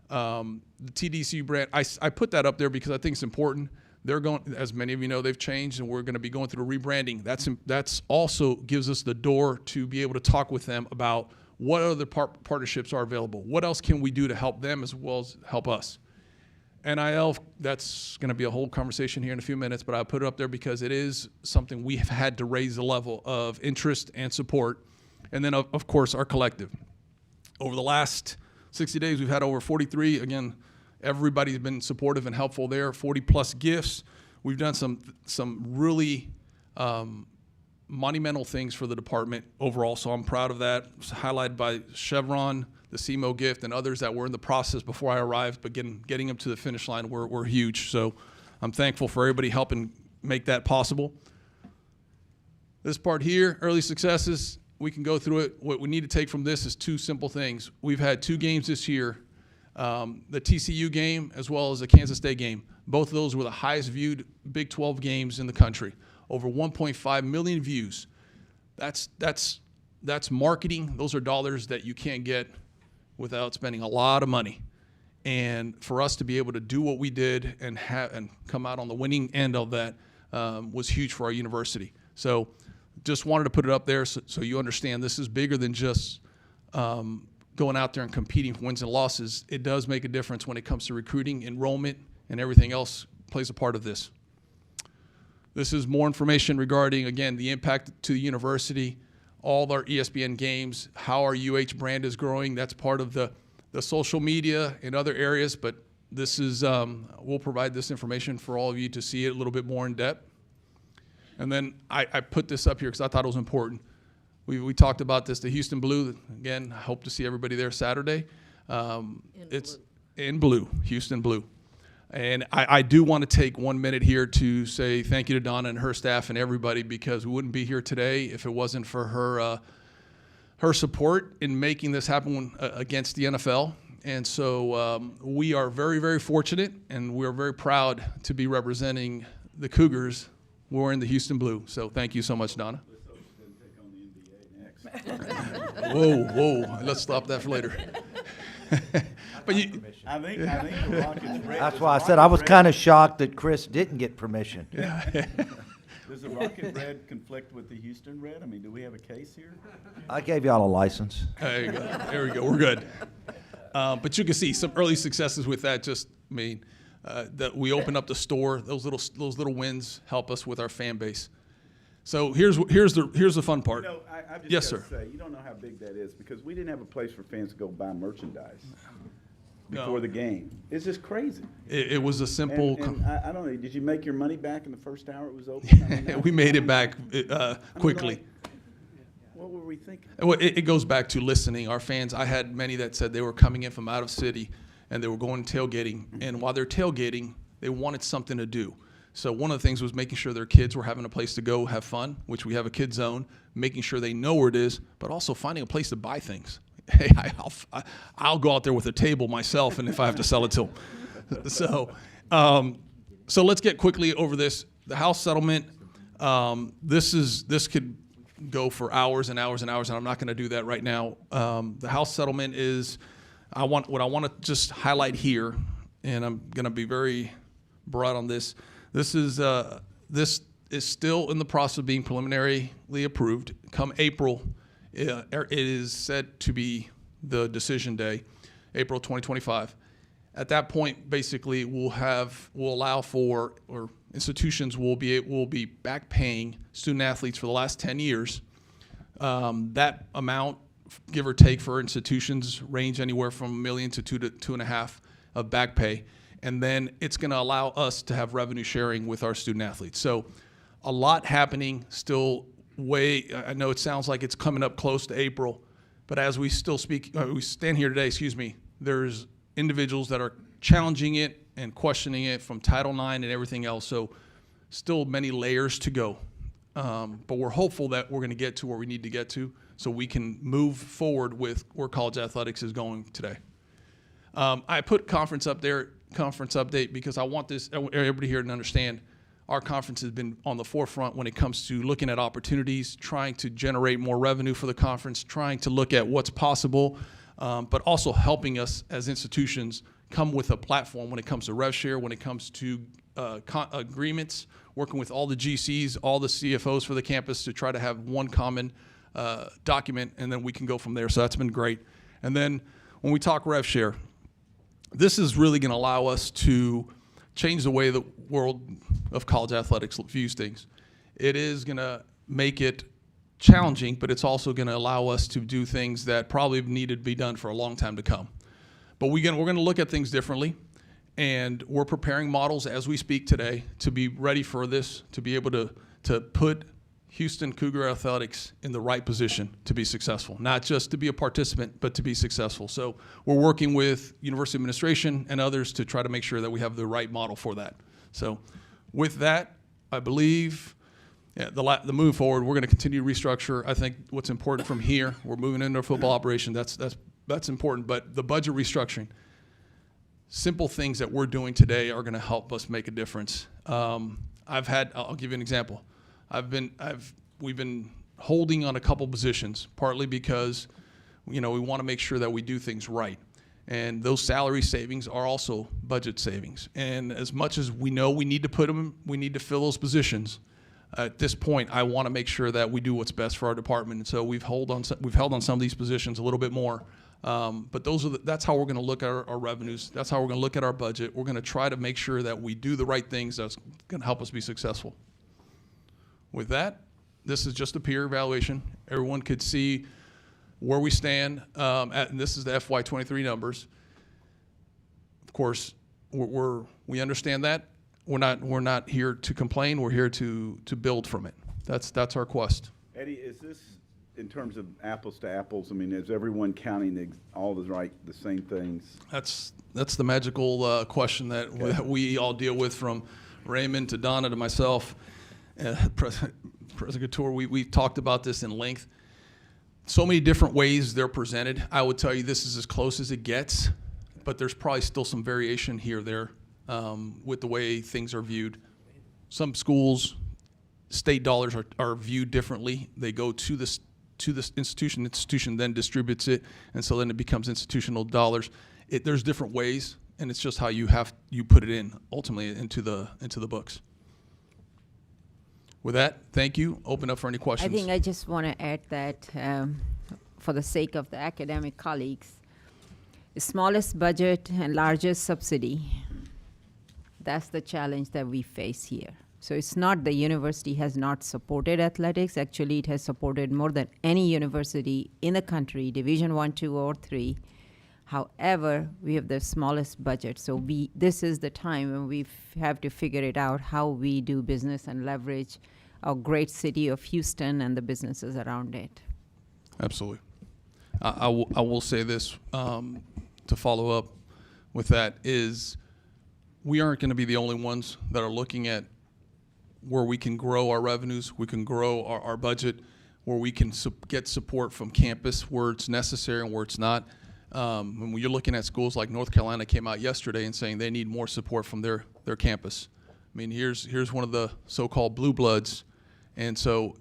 The TDCU brand, I put that up there because I think it's important. They're going, as many of you know, they've changed, and we're going to be going through a rebranding. That's also gives us the door to be able to talk with them about what other partnerships are available. What else can we do to help them as well as help us? NIL, that's going to be a whole conversation here in a few minutes, but I put it up there because it is something we have had to raise the level of interest and support. And then, of course, our collective. Over the last 60 days, we've had over 43. Again, everybody's been supportive and helpful there. 40-plus gifts. We've done some really monumental things for the department overall, so I'm proud of that. It's highlighted by Chevron, the CMO gift, and others that were in the process before I arrived, but getting them to the finish line were huge. So I'm thankful for everybody helping make that possible. This part here, early successes, we can go through it. What we need to take from this is two simple things. We've had 2 games this year, the TCU game as well as the Kansas State game. Both of those were the highest viewed Big 12 games in the country. Over 1.5 million views. That's marketing. Those are dollars that you can't get without spending a lot of money. And for us to be able to do what we did and come out on the winning end of that was huge for our university. So just wanted to put it up there so you understand this is bigger than just going out there and competing for wins and losses. It does make a difference when it comes to recruiting, enrollment, and everything else plays a part of this. This is more information regarding, again, the impact to the university, all our ESPN games, how our UH brand is growing. That's part of the social media and other areas, but this is, we'll provide this information for all of you to see it a little bit more in depth. And then I put this up here because I thought it was important. We talked about this, the Houston Blue. Again, I hope to see everybody there Saturday. It's in blue, Houston Blue. And I do want to take 1 minute here to say thank you to Donna and her staff and everybody, because we wouldn't be here today if it wasn't for her support in making this happen against the NFL. And so we are very, very fortunate, and we're very proud to be representing the Cougars wearing the Houston Blue. So thank you so much, Donna. Whoa, let's stop that for later. But I think the Rockets red. That's why I said I was kind of shocked that Chris didn't get permission. Does the Rocket red conflict with the Houston red? I mean, do we have a case here? I gave y'all a license. There you go. There we go. We're good. But you can see some early successes with that. Just that we opened up the store. Those little wins help us with our fan base. So here's the fun part. You know, I've just yes, got sir. to say, you don't know how big that is, because we didn't have a place for fans to go buy merchandise before the game. It's just crazy. It was a simple. And I don't know. Did you make your money back in the first hour it was open? I mean, we made it back quickly. What were we thinking? Well, it goes back to listening. Our fans. I had many that said they were coming in from out of city and they were going tailgating, and while they're tailgating, they wanted something to do. So one of the things was making sure their kids were having a place to go have fun, which we have a kid zone, making sure they know where it is, but also finding a place to buy things. Hey, I'll go out there with a table myself, and if I have to sell it to them. So let's get quickly over this. The house settlement, this could go for hours and hours and hours, and I'm not going to do that right now. The house settlement is, what I want to just highlight here, and I'm going to be very broad on this. This is still in the process of being preliminarily approved. Come April, it is set to be the decision day, April 2025. At that point, basically, we'll allow for, or institutions will be back paying student athletes for the last 10 years. That amount, give or take, for institutions range anywhere from $1 million to $2.5 million of back pay. And then it's going to allow us to have revenue sharing with our student athletes. So a lot happening still. I know it sounds like it's coming up close to April, but as we stand here today, there's individuals that are challenging it and questioning it from Title IX and everything else. So still many layers to go. But we're hopeful that we're going to get to where we need to get to so we can move forward with where college athletics is going today. I put conference update, because I want everybody here to understand our conference has been on the forefront when it comes to looking at opportunities, trying to generate more revenue for the conference, trying to look at what's possible, but also helping us as institutions come with a platform when it comes to rev share, when it comes to agreements, working with all the GCs, all the CFOs for the campus to try to have one common document, and then we can go from there. So that's been great. And then when we talk rev share, this is really going to allow us to change the way the world of college athletics views things. It is going to make it challenging, but it's also going to allow us to do things that probably needed to be done for a long time to come. But we're going to look at things differently, and we're preparing models as we speak today to be ready for this, to be able to put Houston Cougar Athletics in the right position to be successful, not just to be a participant, but to be successful. So we're working with university administration and others to try to make sure that we have the right model for that. So with that, I believe the move forward, we're going to continue to restructure. I think what's important from here, we're moving into a football operation. That's important, but the budget restructuring, simple things that we're doing today are going to help us make a difference. I'll give you an example. We've been holding on a couple positions, partly because, we want to make sure that we do things right. And those salary savings are also budget savings. And as much as we know we need to fill those positions, at this point, I want to make sure that we do what's best for our department. And so we've held on some of these positions a little bit more. But that's how we're going to look at our revenues. That's how we're going to look at our budget. We're going to try to make sure that we do the right things that's going to help us be successful. With that, this is just a peer evaluation. Everyone could see where we stand, and this is the FY23 numbers. Of course, we understand that. We're not here to complain. We're here to build from it. That's our quest. Eddie, is this in terms of apples to apples? I mean, is everyone counting the same things? That's the magical question that we all deal with, from Raymond to Donna to myself. President Couture, we've talked about this in length. So many different ways they're presented. I would tell you this is as close as it gets, but there's probably still some variation here or there with the way things are viewed. Some schools, state dollars are viewed differently. They go to this institution then distributes it, and so then it becomes institutional dollars. There's different ways, and it's just how you put it in ultimately into the books. With that, thank you. Open up for any questions. I think I just want to add that for the sake of the academic colleagues, the smallest budget and largest subsidy, that's the challenge that we face here. So it's not the university has not supported athletics. Actually, it has supported more than any university in the country, Division I, II, or III. However, we have the smallest budget. So this is the time when we have to figure it out, how we do business and leverage our great city of Houston and the businesses around it. Absolutely. I will say this to follow up with that is we aren't going to be the only ones that are looking at where we can grow our revenues, we can grow our budget, where we can get support from campus where it's necessary and where it's not. When you're looking at schools like North Carolina came out yesterday and saying they need more support from their campus. I mean, here's one of the so-called blue bloods, and so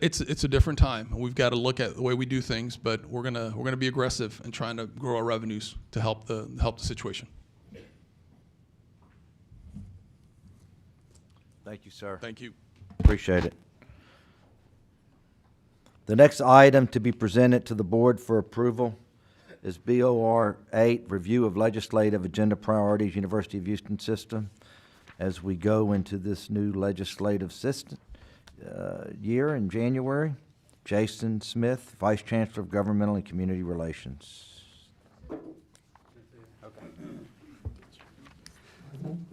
it's a different time. We've got to look at the way we do things, but we're gonna be aggressive in trying to grow our revenues to help the situation. Thank you, sir. Thank you. Appreciate it. The next item to be presented to the board for approval is BOR 8, Review of Legislative Agenda Priorities, University of Houston System. As we go into this new legislative system year in January, Jason Smith, Vice Chancellor of Governmental and Community Relations.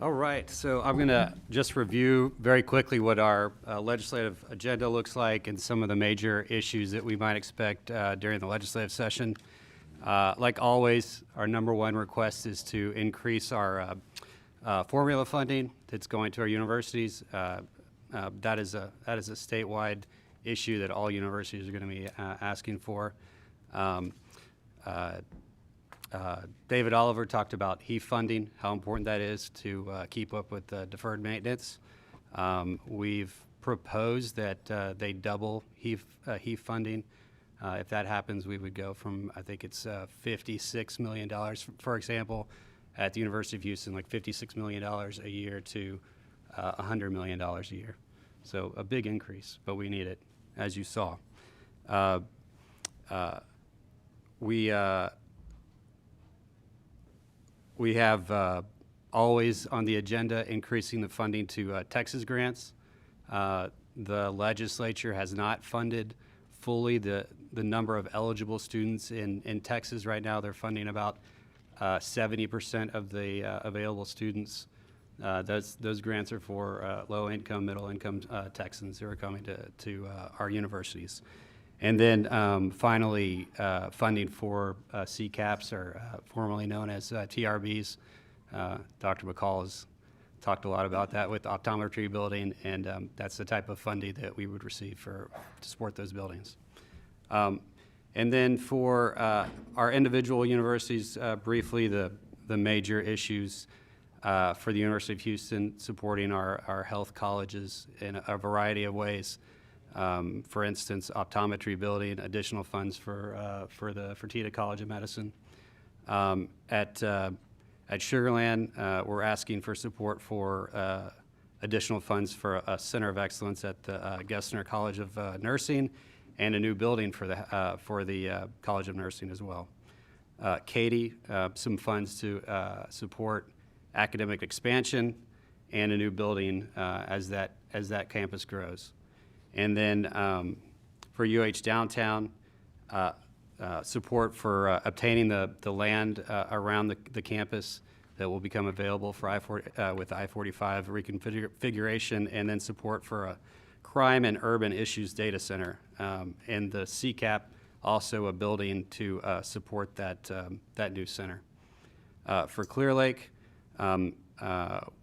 All right, so I'm going to just review very quickly what our legislative agenda looks like and some of the major issues that we might expect during the legislative session. Like always, our number one request is to increase our formula funding that's going to our universities. That is a statewide issue that all universities are going to be asking for. David Oliver talked about HEAF funding, how important that is to keep up with deferred maintenance. We've proposed that they double HEAF funding. If that happens, we would go from, I think it's $56 million, for example, at the University of Houston, like $56 million a year to $100 million a year. So a big increase, but we need it, as you saw. We have always on the agenda increasing the funding to Texas grants. The legislature has not funded fully the number of eligible students in Texas right now. They're funding about 70% of the available students. Those grants are for low-income, middle-income Texans who are coming to our universities. And then finally, funding for CCAPs, or formerly known as TRBs. Dr. McCall has talked a lot about that with the optometry building, and that's the type of funding that we would receive to support those buildings. And then for our individual universities, briefly, the major issues for the University of Houston supporting our health colleges in a variety of ways. For instance, optometry building, additional funds for the Fertitta College of Medicine. At Sugarland, we're asking for support for additional funds for a Center of Excellence at the Gessner College of Nursing, and a new building for the College of Nursing as well. Katie, some funds to support academic expansion and a new building as that campus grows. And then for UH Downtown, support for obtaining the land around the campus that will become available for with I-45 reconfiguration, and then support for a crime and urban issues data center, and the CCAP, also a building to support that new center. For Clear Lake,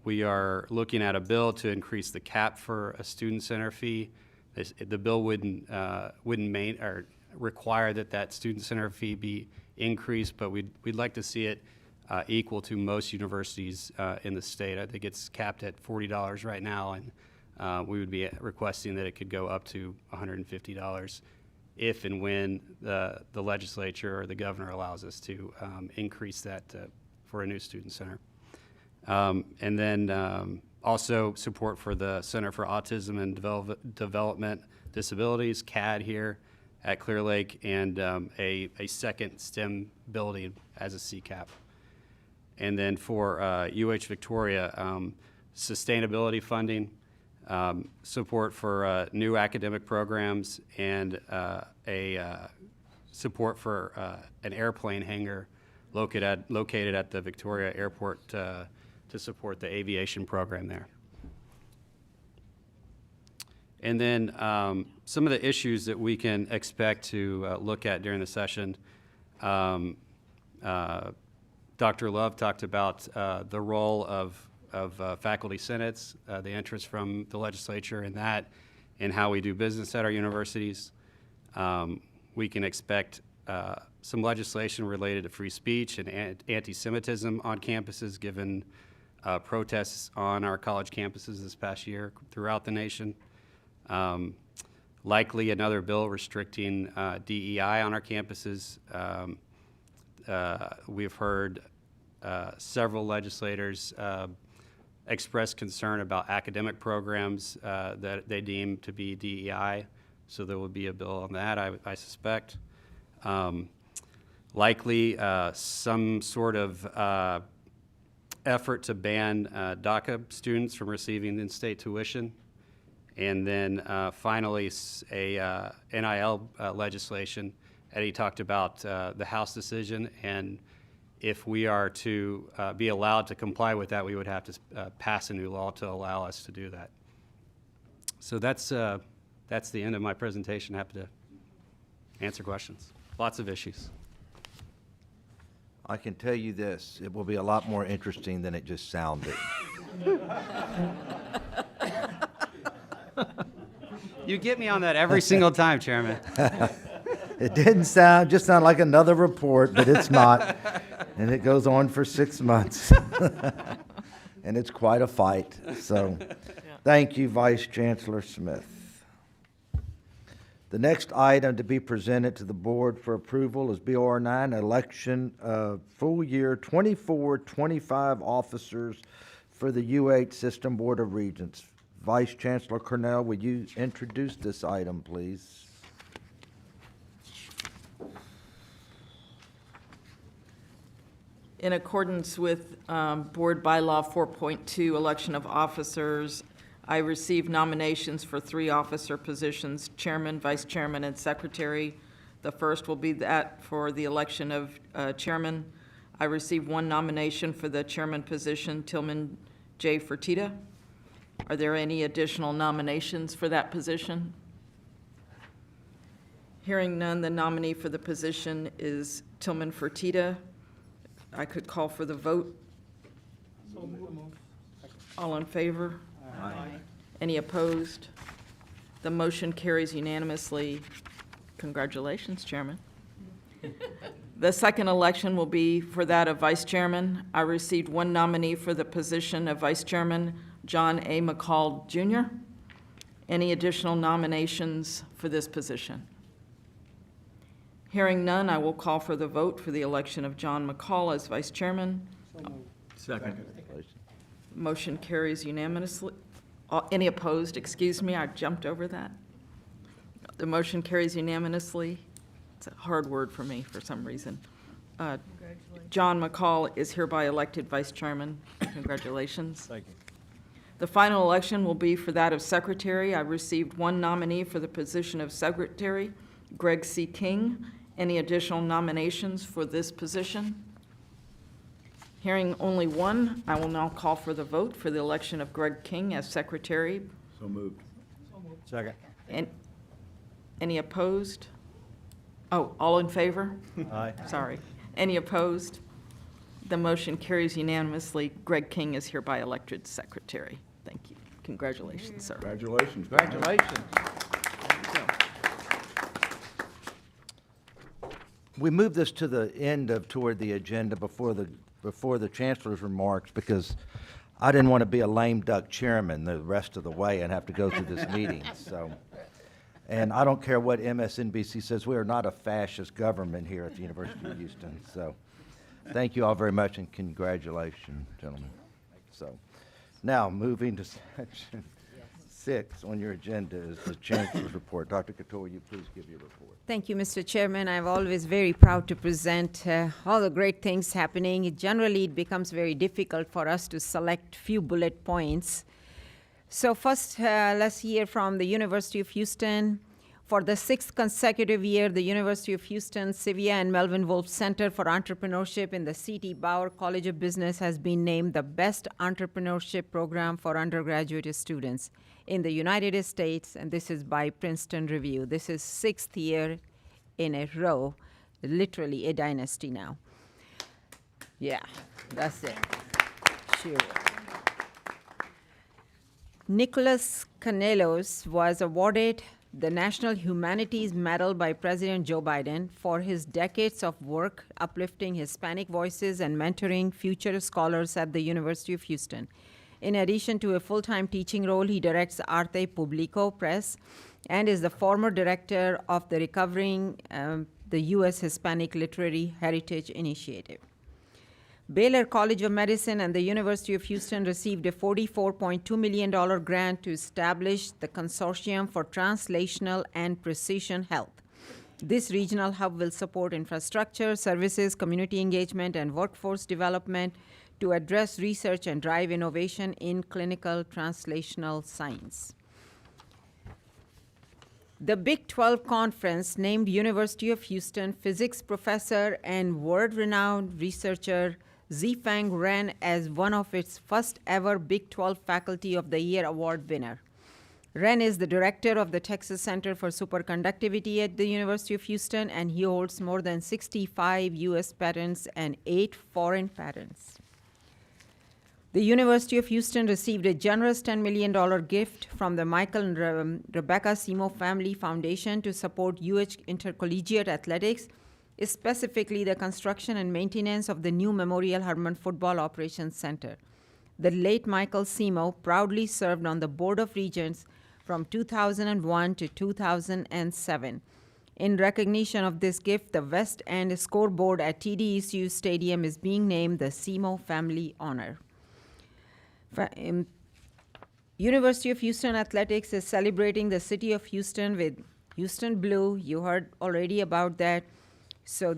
we are looking at a bill to increase the cap for a student center fee. The bill wouldn't require that student center fee be increased, but we'd like to see it equal to most universities in the state. I think it's capped at $40 right now, and we would be requesting that it could go up to $150 if and when the legislature or the governor allows us to increase that for a new student center. And then also support for the Center for Autism and Development Disabilities, CAD, here at Clear Lake, and a second STEM building as a CCAP. And then for UH Victoria, sustainability funding, support for new academic programs, and support for an airplane hangar located at the Victoria Airport to support the aviation program there. And then some of the issues that we can expect to look at during the session. Dr. Love talked about the role of faculty senates, the interest from the legislature in that, and how we do business at our universities. We can expect some legislation related to free speech and anti-Semitism on campuses, given protests on our college campuses this past year throughout the nation. Likely another bill restricting DEI on our campuses. We've heard several legislators express concern about academic programs that they deem to be DEI, so there will be a bill on that, I suspect. Likely some sort of effort to ban DACA students from receiving in-state tuition. And then finally, a NIL legislation. Eddie talked about the House decision, and if we are to be allowed to comply with that, we would have to pass a new law to allow us to do that. So that's the end of my presentation. Happy to answer questions. Lots of issues. I can tell you this, it will be a lot more interesting than it just sounded. You get me on that every single time, Chairman. It didn't just sound like another report, but it's not. And it goes on for 6 months. And it's quite a fight. So thank you, Vice Chancellor Smith. The next item to be presented to the board for approval is BOR 9, election of full year 24-25 officers for the UH System Board of Regents. Vice Chancellor Cornell, would you introduce this item, please? In accordance with Board Bylaw 4.2, election of officers, I received nominations for 3 officer positions, chairman, vice chairman, and secretary. The first will be that for the election of chairman. I received 1 nomination for the chairman position, Tillman J. Fertitta. Are there any additional nominations for that position? Hearing none, the nominee for the position is Tillman Fertitta. I could call for the vote. All in favor? Aye. Any opposed? The motion carries unanimously. Congratulations, Chairman. The second election will be for that of Vice Chairman. I received 1 nominee for the position of Vice Chairman, John A. McCall, Jr. Any additional nominations for this position? Hearing none, I will call for the vote for the election of John McCall as Vice Chairman. Second. Motion carries unanimously. Any opposed? Excuse me, I jumped over that. The motion carries unanimously. It's a hard word for me for some reason. John McCall is hereby elected Vice Chairman. Congratulations. Thank you. The final election will be for that of Secretary. I received 1 nominee for the position of Secretary, Greg C. King. Any additional nominations for this position? Hearing only 1, I will now call for the vote for the election of Greg King as Secretary. So moved. Second. And any opposed? Oh, all in favor? Aye. Sorry. Any opposed? The motion carries unanimously. Greg King is hereby elected Secretary. Thank you. Congratulations, sir. Congratulations. Congratulations. We moved this to the end toward the agenda before the chancellor's remarks because I didn't want to be a lame duck chairman the rest of the way and have to go through this meeting. So, and I don't care what MSNBC says, we are not a fascist government here at the University of Houston. So, thank you all very much and congratulations, gentlemen. So, now moving to section 6 on your agenda is the chancellor's report. Dr. Couture, will you please give your report? Thank you, Mr. Chairman. I'm always very proud to present all the great things happening. Generally, it becomes very difficult for us to select few bullet points. So first, let's hear from the University of Houston. For the 6th consecutive year, the University of Houston, Sylvia and Melvin Wolf Center for Entrepreneurship in the C.T. Bauer College of Business has been named the best entrepreneurship program for undergraduate students in the United States, and this is by Princeton Review. This is 6th year in a row, literally a dynasty now. Yeah, that's it. Sure. Nicholas Canelos was awarded the National Humanities Medal by President Joe Biden for his decades of work uplifting Hispanic voices and mentoring future scholars at the University of Houston. In addition to a full-time teaching role, he directs Arte Publico Press and is the former director of the Recovering the U.S. Hispanic Literary Heritage Initiative. Baylor College of Medicine and the University of Houston received a $44.2 million grant to establish the Consortium for Translational and Precision Health. This regional hub will support infrastructure, services, community engagement, and workforce development to address research and drive innovation in clinical translational science. The Big 12 Conference named University of Houston physics professor and world-renowned researcher Zifeng Ren as one of its first ever Big 12 Faculty of the Year award winner. Ren is the director of the Texas Center for Superconductivity at the University of Houston, and he holds more than 65 U.S. patents and 8 foreign patents. The University of Houston received a generous $10 million gift from the Michael and Rebecca Simo Family Foundation to support UH intercollegiate athletics, specifically the construction and maintenance of the new Memorial Hermann Football Operations Center. The late Michael Simo proudly served on the Board of Regents from 2001 to 2007. In recognition of this gift, the West End scoreboard at TDECU Stadium is being named the Simo Family Honor. University of Houston Athletics is celebrating the city of Houston with Houston Blue. You heard already about that. So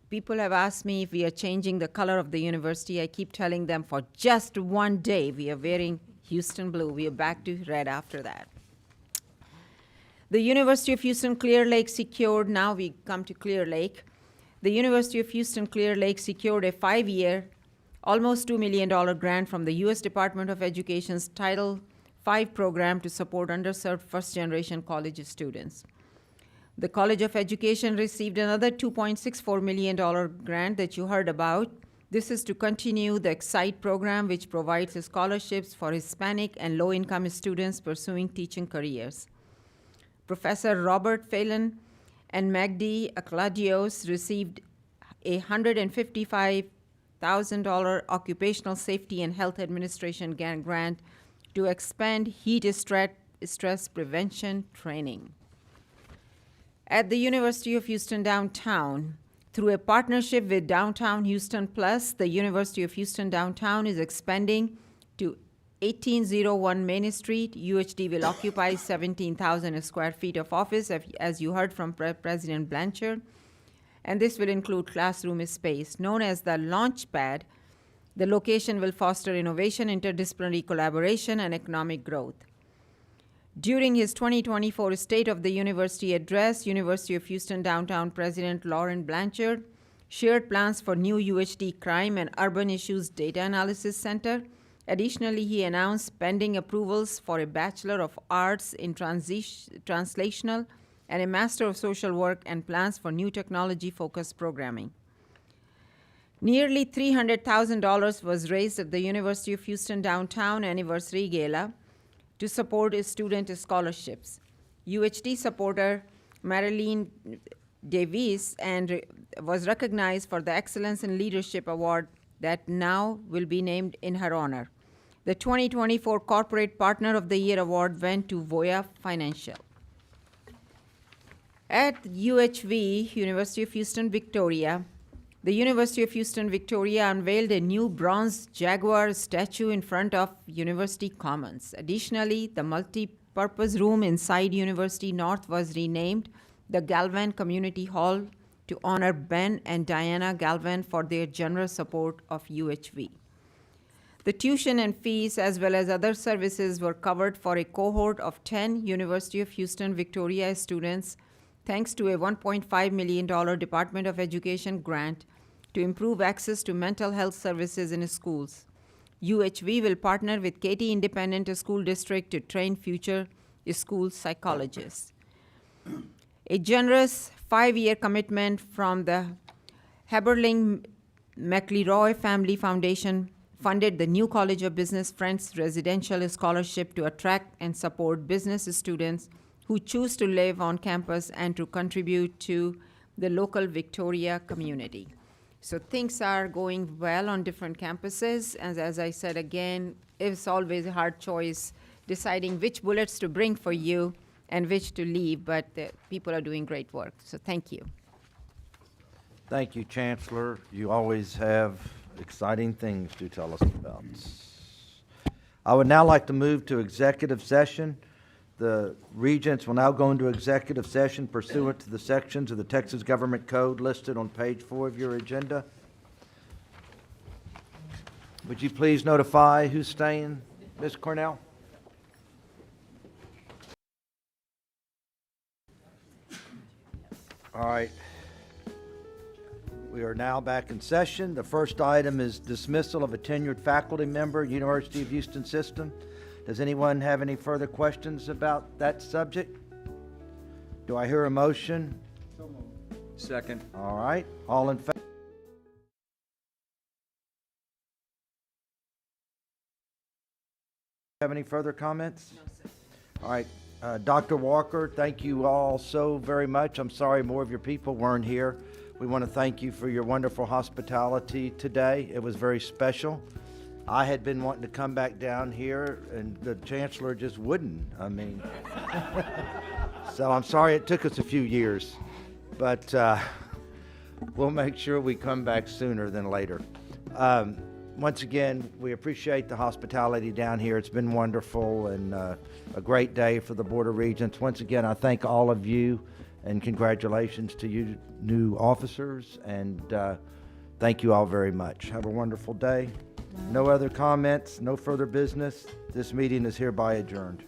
people have asked me if we are changing the color of the university. I keep telling them for just one day we are wearing Houston Blue. We are back to red after that. The University of Houston Clear Lake secured, now we come to Clear Lake. The University of Houston Clear Lake secured a 5-year, almost $2 million grant from the U.S. Department of Education's Title V program to support underserved first-generation college students. The College of Education received another $2.64 million grant that you heard about. This is to continue the EXCITE program, which provides scholarships for Hispanic and low-income students pursuing teaching careers. Professor Robert Phelan and Magdi Akladios received a $155,000 Occupational Safety and Health Administration grant to expand heat stress prevention training. At the University of Houston Downtown, through a partnership with Downtown Houston Plus, the University of Houston Downtown is expanding to 1801 Main Street. UHD will occupy 17,000 square feet of office, as you heard from President Blanchard, and this will include classroom space. Known as the Launchpad, the location will foster innovation, interdisciplinary collaboration, and economic growth. During his 2024 State of the University address, University of Houston Downtown President Lauren Blanchard shared plans for new UHD Crime and Urban Issues Data Analysis Center. Additionally, he announced pending approvals for a Bachelor of Arts in Translational and a Master of Social Work, and plans for new technology-focused programming. Nearly $300,000 was raised at the University of Houston Downtown Anniversary Gala to support student scholarships. UHD supporter Marilyn Davies was recognized for the Excellence in Leadership Award that now will be named in her honor. The 2024 Corporate Partner of the Year Award went to Voya Financial. At UHV, University of Houston Victoria, the University of Houston Victoria unveiled a new bronze jaguar statue in front of University Commons. Additionally, the multi-purpose room inside University North was renamed the Galvan Community Hall to honor Ben and Diana Galvan for their generous support of UHV. The tuition and fees, as well as other services, were covered for a cohort of 10 University of Houston Victoria students, thanks to a $1.5 million Department of Education grant to improve access to mental health services in schools. UHV will partner with Katy Independent School District to train future school psychologists. A generous 5-year commitment from the Haberling McLeroy Family Foundation funded the new College of Business Friends Residential Scholarship to attract and support business students who choose to live on campus and to contribute to the local Victoria community. So things are going well on different campuses, and as I said again, it's always a hard choice deciding which bullets to bring for you and which to leave, but the people are doing great work, so thank you. Thank you, Chancellor. You always have exciting things to tell us about. I would now like to move to executive session. The Regents will now go into executive session pursuant to the sections of the Texas Government Code listed on page 4 of your agenda. Would you please notify who's staying, Ms. Cornell? All right. We are now back in session. The first item is dismissal of a tenured faculty member, University of Houston System. Does anyone have any further questions about that subject? Do I hear a motion? So moved. Second. All right, all in favor? Have any further comments? No, sir. All right, Dr. Walker, thank you all so very much. I'm sorry more of your people weren't here. We want to thank you for your wonderful hospitality today. It was very special. I had been wanting to come back down here, and the Chancellor just wouldn't. I mean, so I'm sorry it took us a few years, but we'll make sure we come back sooner than later. Once again, we appreciate the hospitality down here. It's been wonderful and a great day for the Board of Regents. Once again, I thank all of you, and congratulations to you new officers, and thank you all very much. Have a wonderful day. No other comments, no further business. This meeting is hereby adjourned.